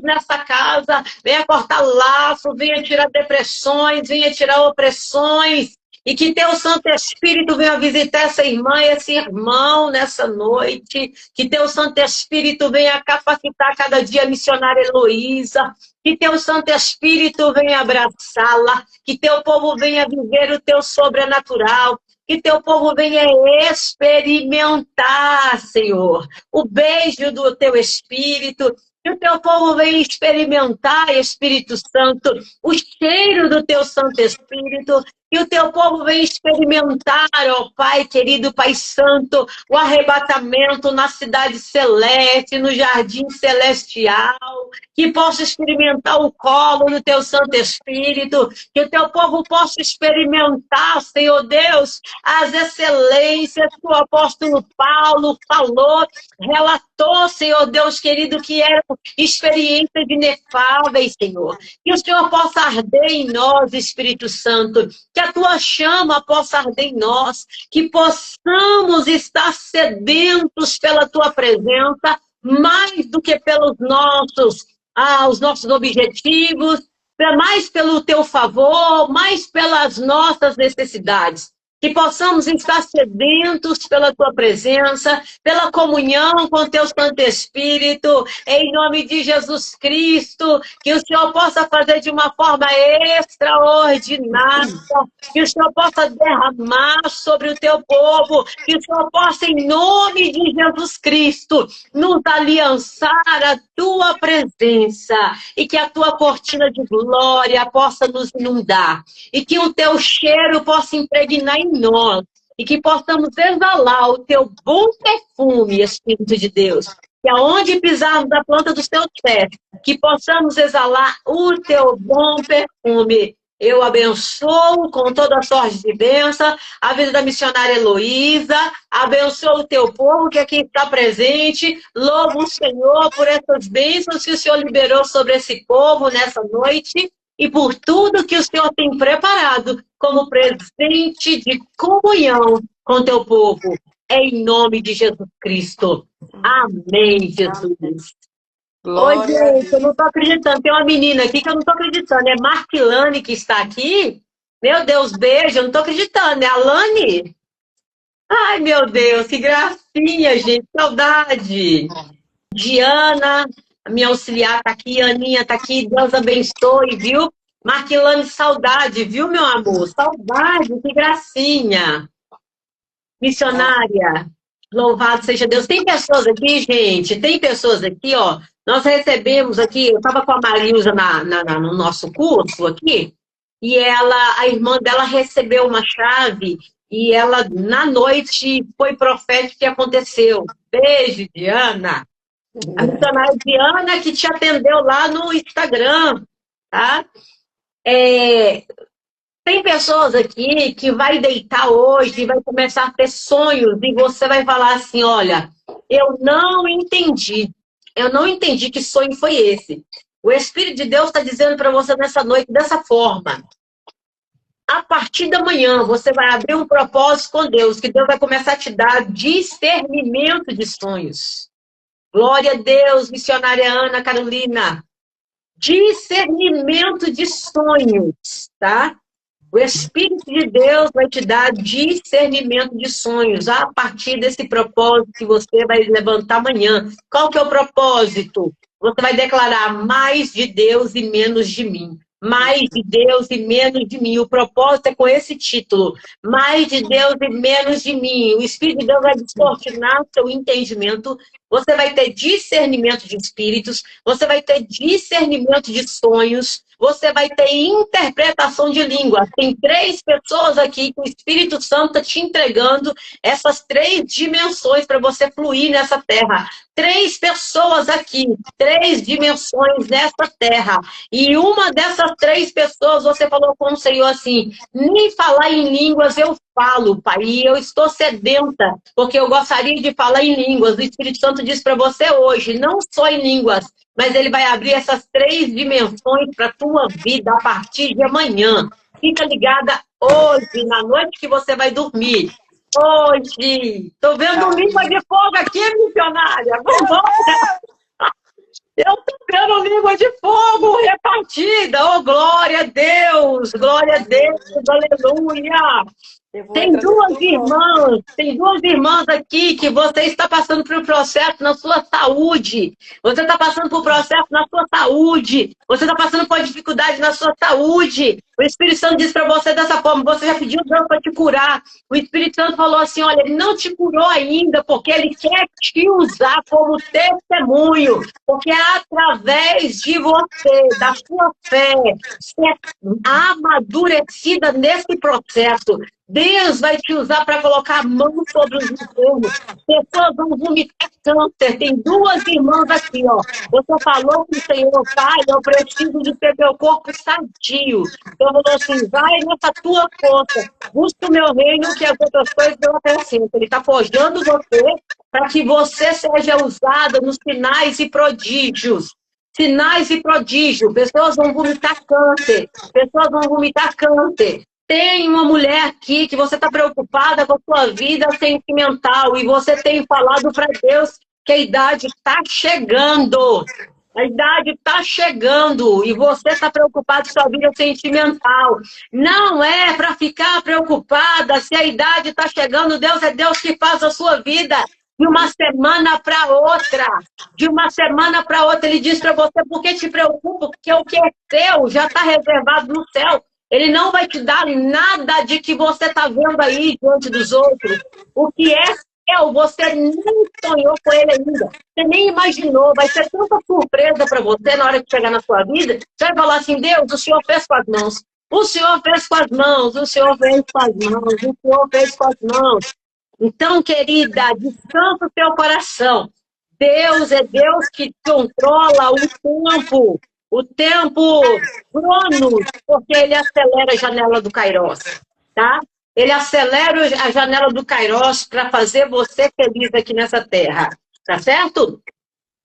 nessa casa, venha cortar laços, venha tirar depressões, venha tirar opressões, e que teu Santo Espírito venha visitar essa irmã e esse irmão nessa noite, que teu Santo Espírito venha capacitar cada dia a missionária Heloísa, que teu Santo Espírito venha abraçá-la, que teu povo venha viver o teu sobrenatural, que teu povo venha experimentar, Senhor, o beijo do teu Espírito, que o teu povo venha experimentar, Espírito Santo, o cheiro do teu Santo Espírito, que o teu povo venha experimentar, ó Pai querido, Pai Santo, o arrebatamento na cidade celeste, no jardim celestial, que possa experimentar o colo do teu Santo Espírito, que o teu povo possa experimentar, Senhor Deus, as excelências que o apóstolo Paulo falou, relatou, Senhor Deus querido, que eram experiências inefáveis, Senhor. Que o Senhor possa arder em nós, Espírito Santo, que a tua chama possa arder em nós, que possamos estar sedentos pela tua presença, mais do que pelos os nossos objetivos, mais pelo teu favor, mais pelas nossas necessidades. Que possamos estar sedentos pela tua presença, pela comunhão com teu Santo Espírito, em nome de Jesus Cristo, que o Senhor possa fazer de uma forma extraordinária, que o Senhor possa derramar sobre o teu povo, que o Senhor possa, em nome de Jesus Cristo, nos aliançar à tua presença, e que a tua cortina de glória possa nos inundar, e que o teu cheiro possa impregnar em nós, e que possamos exalar o teu bom perfume, Espírito de Deus, que aonde pisarmos a planta dos teus pés, que possamos exalar o teu bom perfume. Eu abençoo com toda a sorte de bênção a vida da missionária Heloísa, abençoo o teu povo que aqui está presente, louvo o Senhor por essas bênçãos que o Senhor liberou sobre esse povo nessa noite, e por tudo que o Senhor tem preparado como presente de comunhão com teu povo. Em nome de Jesus Cristo. Amém, Jesus. Oi, gente, eu não tô acreditando. Tem uma menina aqui que eu não tô acreditando. É Marquilane que está aqui. Meu Deus, beijo. Eu não tô acreditando. É a Lani? Ai, meu Deus, que gracinha, gente. Saudade. Diana, a minha auxiliar tá aqui. Aninha tá aqui. Deus abençoe, viu? Marquilane, saudade, viu, meu amor? Saudade, que gracinha. Missionária, louvado seja Deus. Tem pessoas aqui, gente, tem pessoas aqui, ó. Nós recebemos aqui, eu estava com a Marilza no nosso curso aqui, e a irmã dela recebeu uma chave, e ela, na noite, foi profético que aconteceu. Beijo, Diana. A missionária Diana que te atendeu lá no Instagram, tá? Tem pessoas aqui que vai deitar hoje e vai começar a ter sonhos e você vai falar assim, olha, eu não entendi que sonho foi esse. O Espírito de Deus está dizendo para você nessa noite dessa forma. A partir da manhã você vai abrir um propósito com Deus, que Deus vai começar a te dar discernimento de sonhos. Glória a Deus, missionária Ana Carolina. Discernimento de sonhos, tá? O Espírito de Deus vai te dar discernimento de sonhos a partir desse propósito que você vai levantar amanhã. Qual que é o propósito? Você vai declarar mais de Deus e menos de mim. Mais de Deus e menos de mim. O propósito é com esse título. Mais de Deus e menos de mim. O Espírito de Deus vai descortinar o seu entendimento. Você vai ter discernimento de espíritos. Você vai ter discernimento de sonhos. Você vai ter interpretação de língua. Tem 3 pessoas aqui que o Espírito Santo está te entregando essas 3 dimensões para você fluir nessa terra. 3 pessoas aqui, 3 dimensões nessa terra. E uma dessas 3 pessoas, você falou com o Senhor assim, nem falar em línguas eu falo, Pai, e eu estou sedenta, porque eu gostaria de falar em línguas. O Espírito Santo diz para você hoje, não só em línguas, mas ele vai abrir essas 3 dimensões para a tua vida a partir de amanhã. Fica ligada hoje, na noite que você vai dormir. Hoje, estou vendo língua de fogo aqui, missionária. Vamos. Eu estou vendo língua de fogo repartida. Oh, glória a Deus, aleluia. Tem duas irmãs aqui que você está passando por um processo na sua saúde. Você está passando por um processo na sua saúde. Você está passando por dificuldade na sua saúde. O Espírito Santo disse para você dessa forma, você já pediu Deus para te curar. O Espírito Santo falou assim, olha, ele não te curou ainda, porque ele quer te usar como testemunho. Porque é através de você, da sua fé, ser amadurecida nesse processo, Deus vai te usar para colocar a mão sobre os enfermos. Pessoas vão vomitar câncer. Tem 2 irmãs aqui, ó. Você falou com o Senhor, Pai, eu preciso de ter meu corpo sadio. Então, falou assim, vai nessa tua força. Busca o meu reino, que as outras coisas eu acrescento. Ele está forjando você para que você seja usada nos sinais e prodígios. Sinais e prodígios. Pessoas vão vomitar câncer. Pessoas vão vomitar câncer. Tem uma mulher aqui que você está preocupada com a sua vida sentimental e você tem falado para Deus que a idade está chegando. A idade está chegando e você está preocupado com a sua vida sentimental. Não é para ficar preocupada se a idade está chegando. Deus é Deus que faz a sua vida de uma semana para outra. De uma semana para outra. Ele diz para você, por que te preocupa? Porque o que é teu já está reservado no céu. Ele não vai te dar nada de que você está vendo aí diante dos outros. O que é seu, você nem sonhou com ele ainda. Você nem imaginou. Vai ser tanta surpresa para você na hora de chegar na sua vida. Você vai falar assim, Deus, o Senhor fez com as mãos. O Senhor fez com as mãos. O Senhor fez com as mãos. O Senhor fez com as mãos. Então, querida, descansa o teu coração. Deus é Deus que controla o tempo Cronos, porque ele acelera a janela do Kairos, tá? Ele acelera a janela do Kairos para fazer você feliz aqui nessa terra, tá certo?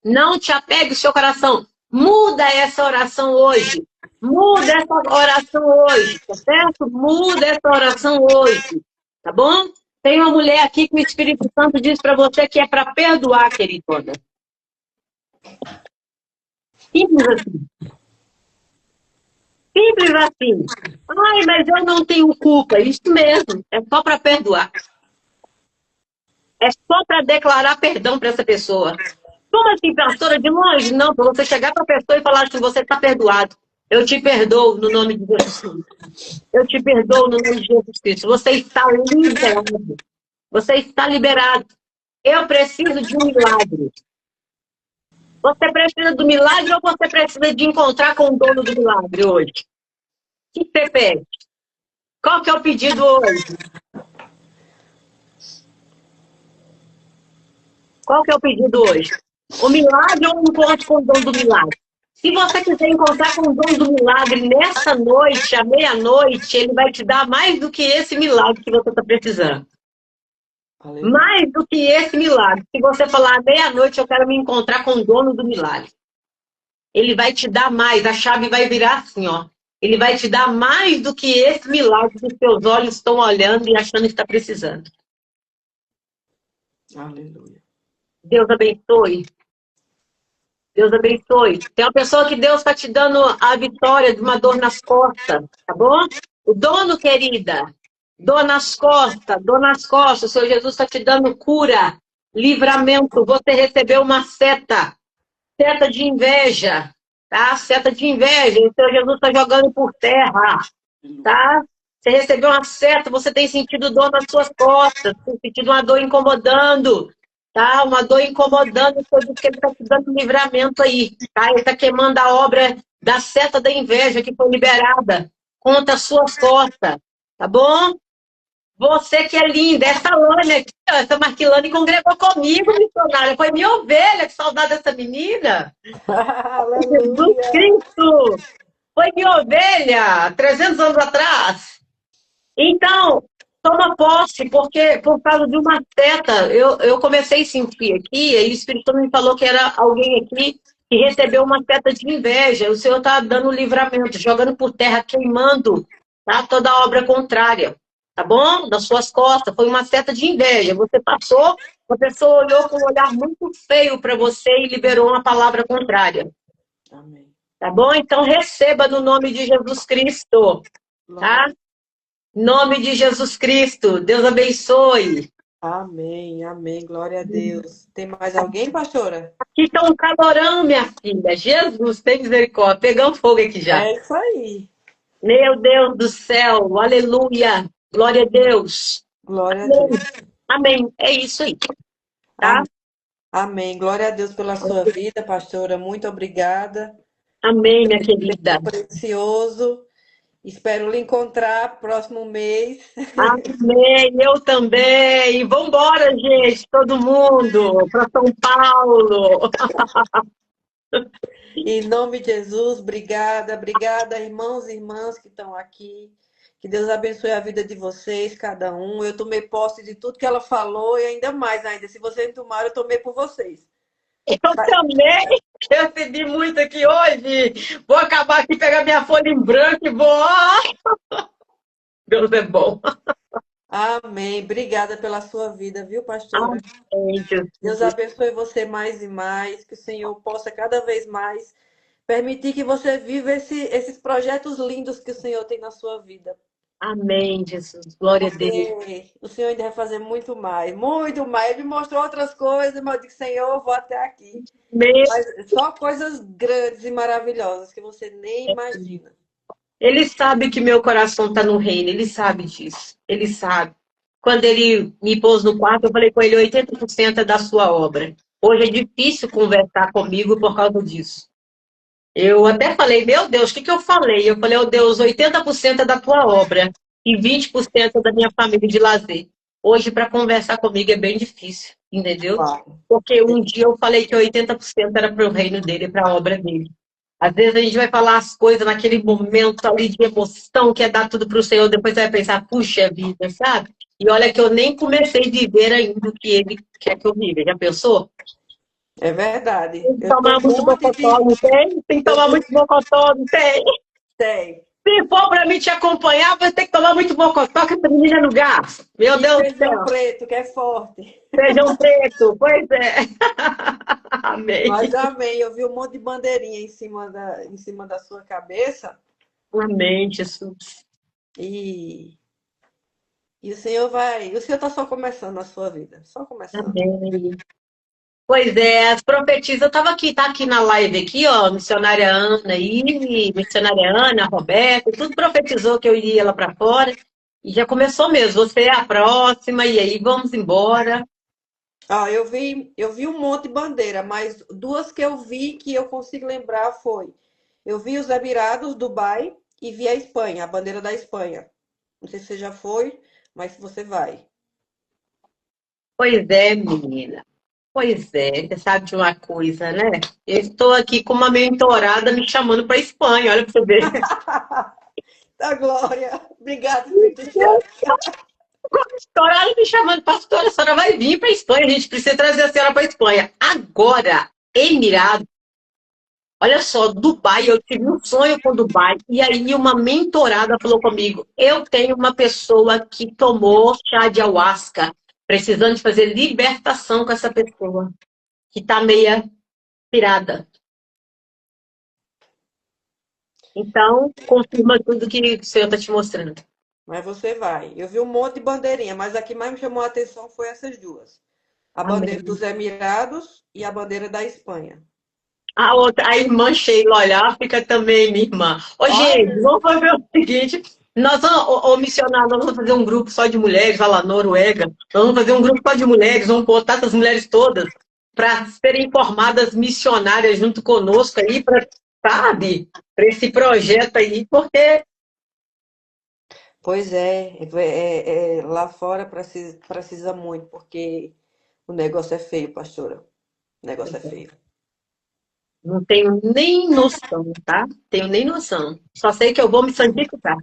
Não te apegue o seu coração. Muda essa oração hoje. Muda essa oração hoje, tá certo? Muda essa oração hoje, tá bom? Tem uma mulher aqui que o Espírito Santo diz para você que é para perdoar, queridona. Simples assim. Simples assim. Ai, mas eu não tenho culpa. Isso mesmo. É só para perdoar. É só para declarar perdão para essa pessoa. Como assim, pastora, de longe? Não, para você chegar para a pessoa e falar assim, você está perdoado. Eu te perdoo no nome de Jesus Cristo. Eu te perdoo no nome de Jesus Cristo. Você está liberado. Você está liberado. Eu preciso de um milagre. Você precisa do milagre ou você precisa de encontrar com o dono do milagre hoje? O que você pede? Qual que é o pedido hoje? Qual que é o pedido hoje? O milagre ou o encontro com o dono do milagre? Se você quiser encontrar com o dono do milagre nessa noite, à meia-noite, ele vai te dar mais do que esse milagre que você está precisando. Mais do que esse milagre. Se você falar à meia-noite, eu quero me encontrar com o dono do milagre. Ele vai te dar mais. A chave vai virar assim, ó. Ele vai te dar mais do que esse milagre que os seus olhos estão olhando e achando que está precisando. Aleluia. Deus abençoe. Deus abençoe. Tem uma pessoa que Deus está te dando a vitória de uma dor nas costas, tá bom? O dono, querida, dor nas costas, o Senhor Jesus está te dando cura, livramento. Você recebeu uma seta de inveja, tá? Seta de inveja, o Senhor Jesus está jogando por terra, tá? Você recebeu uma seta, você tem sentido dor nas suas costas, tem sentido uma dor incomodando, tá? Uma dor incomodando, porque ele está te dando livramento aí, tá? Ele está queimando a obra da seta da inveja que foi liberada contra as suas costas, tá bom? Você que é linda, essa Lânia aqui, ó, essa Marquilane congregou comigo, missionária. Foi minha ovelha, que saudade dessa menina. Jesus Cristo! Foi minha ovelha, 300 anos atrás. Então, Toma posse, porque por causa de uma seta, eu comecei a sentir aqui, e o Espírito Santo me falou que era alguém aqui que recebeu uma seta de inveja. O Senhor está dando livramento, jogando por terra, queimando, tá? Toda obra contrária, tá bom? Das suas costas, foi uma seta de inveja. Você passou, a pessoa olhou com um olhar muito feio para você e liberou uma palavra contrária, Amém. tá bom? Então receba no nome de Jesus Cristo, Glória a tá? Deus. Em nome de Jesus Cristo, Deus abençoe. Amém, amém. Glória a Deus. Tem mais alguém, pastora? Aqui tá um calorão, minha filha. Jesus, tem misericórdia. Pegando fogo aqui já. É isso aí. Meu Deus do céu, aleluia. Glória a Deus. Glória a Amém. Deus. Amém. É isso aí, tá? Am- Amém. Glória a Deus pela sua vida, pastora. Muito obrigada. Amém, minha querida. Precioso. Espero lhe encontrar próximo mês. Amém. Eu também. Vambora, gente, todo mundo, para São Paulo. Em nome de Jesus, obrigada, obrigada, irmãos e irmãs que estão aqui. Que Deus abençoe a vida de vocês, cada um. Eu tomei posse de tudo que ela falou e ainda mais ainda. Se vocês não tomaram, eu tomei por vocês. Eu também. Eu recebi muito aqui hoje. Vou acabar aqui, pegar minha folha em branco e vou. Deus é bom. Amém. Obrigada pela sua vida, viu, pastora? Amém, Deus Jesus. abençoe você mais e mais. Que o Senhor possa cada vez mais permitir que você viva esses projetos lindos que o Senhor tem na sua vida. Amém, Jesus. Glória a Deus. Porque o Senhor ainda vai fazer muito mais, muito mais. Ele me mostrou outras coisas, mas eu disse, Senhor, eu vou até aqui. Meu, Mas só coisas grandes e maravilhosas que você nem imagina. ele sabe que meu coração está no reino, ele sabe disso. Ele sabe. Quando ele me pôs no quarto, eu falei com ele, 80% é da sua obra. Hoje é difícil conversar comigo por causa disso. Eu até falei, meu Deus, o que que eu falei? Eu falei, oh Deus, 80% é da tua obra e 20% é da minha família de lazer. Hoje, para conversar comigo é bem difícil, entendeu? Claro. Porque um dia eu falei que 80% era para o reino dele, para a obra dele. Às vezes a gente vai falar as coisas naquele momento ali de emoção, que é dar tudo para o Senhor, depois você vai pensar, puxa vida, sabe? E olha que eu nem comecei a viver ainda o que ele quer que eu viva. Já pensou? É verdade. Tem que Eu tenho tomar um muito monte bocotó, de. não tem? Tem que Eu tomar tenho. muito bocotó, não tem? Tem. Se for para mim te acompanhar, vai ter que tomar muito bocotó, que essa menina no gás. Meu E Deus do feijão céu. preto, que é forte. Feijão preto, pois é. Amém. Mas amém. Eu vi um monte de bandeirinha em cima da sua cabeça. Amém, Jesus. E, e o Senhor vai. O Senhor está só começando a sua vida. Só começando. Amém. Pois é, as profetisas, eu estava aqui, tá aqui na live aqui, ó, missionária Ana aí, missionária Ana, Roberta, tudo profetizou que eu iria lá para fora. E já começou mesmo, você é a próxima, e aí vamos embora. Ah, eu vi um monte de bandeira, mas duas que eu vi que eu consigo lembrar foi. Eu vi os Emirados, Dubai e vi a Espanha, a bandeira da Espanha. Não sei se você já foi, mas se você vai. Pois é, menina. Pois é, você sabe de uma coisa, né? Eu estou aqui com uma mentorada me chamando para Espanha, olha para você ver. Da glória. Obrigada, Espírito Santo. Mentorada me chamando, pastora, a senhora vai vir para Espanha, a gente precisa trazer a senhora para Espanha. Agora, Emirados, olha só, Dubai, eu tive um sonho com Dubai, e aí uma mentorada falou comigo, eu tenho uma pessoa que tomou chá de ayahuasca, precisando de fazer libertação com essa pessoa, que está meia pirada. Então, confirma tudo que o Senhor está te mostrando. Mas você vai. Eu vi um monte de bandeirinha, mas a que mais me chamou a atenção foi essas duas. A bandeira Amém. dos Emirados e a bandeira da Espanha. A outra, a irmã Sheila, olha, a África também, minha irmã. Ô, gente, Olha, vamos fazer o seguinte. Nós vamos, ô, missionário, nós vamos fazer um grupo só de mulheres, vai lá, Noruega. Nós vamos fazer um grupo só de mulheres, vamos botar essas mulheres todas para serem formadas missionárias junto conosco aí, para, sabe, para esse projeto aí, porque pois lá fora precisa muito, porque o negócio é feio, pastora. O negócio é feio. não tenho nem noção, tá? Tenho nem noção. Só sei que eu vou me santificar.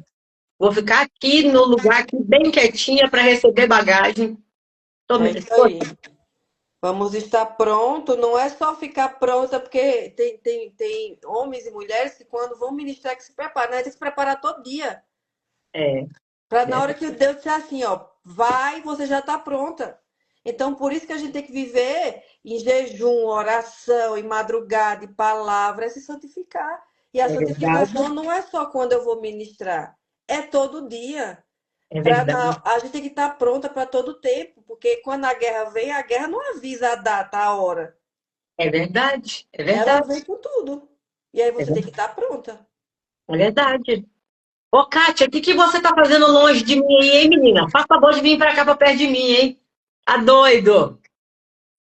Vou ficar aqui no lugar, aqui bem quietinha, para receber bagagem. É isso aí. Vamos estar pronto, não é só ficar pronta, porque tem homens e mulheres que quando vão ministrar que se preparam, né? Tem que se preparar todo dia. É, Para na é, hora que o Deus disser assim, ó, vai, você já está pronta. Então, por isso que a gente tem que viver em jejum, oração, em madrugada, em palavra, é se santificar. E a é verdade, santificação não é só quando eu vou ministrar, é todo dia. é verdade, A gente tem que estar pronta para todo tempo, porque quando a guerra vem, a guerra não avisa a data, a hora. é verdade, é Ela verdade, vem com tudo. E aí é você tem que verdade. estar pronta. É verdade. Ô, Kátia, o que que você tá fazendo longe de mim aí, hein, menina? Faz favor de vir pra cá pra perto de mim, hein? Tá doido?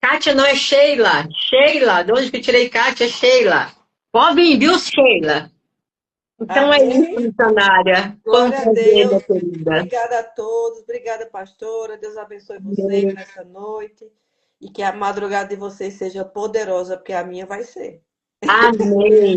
Kátia não é Sheila. Sheila, de onde que eu tirei Kátia? É Sheila. Pode vir, viu, Sheila? Então é isso, Amém? missionária. Foi um Glória a prazer, minha Deus. querida. Obrigada a todos. Obrigada, pastora. Deus abençoe vocês nessa noite. E que a madrugada de vocês seja poderosa, porque a minha vai ser. Amém.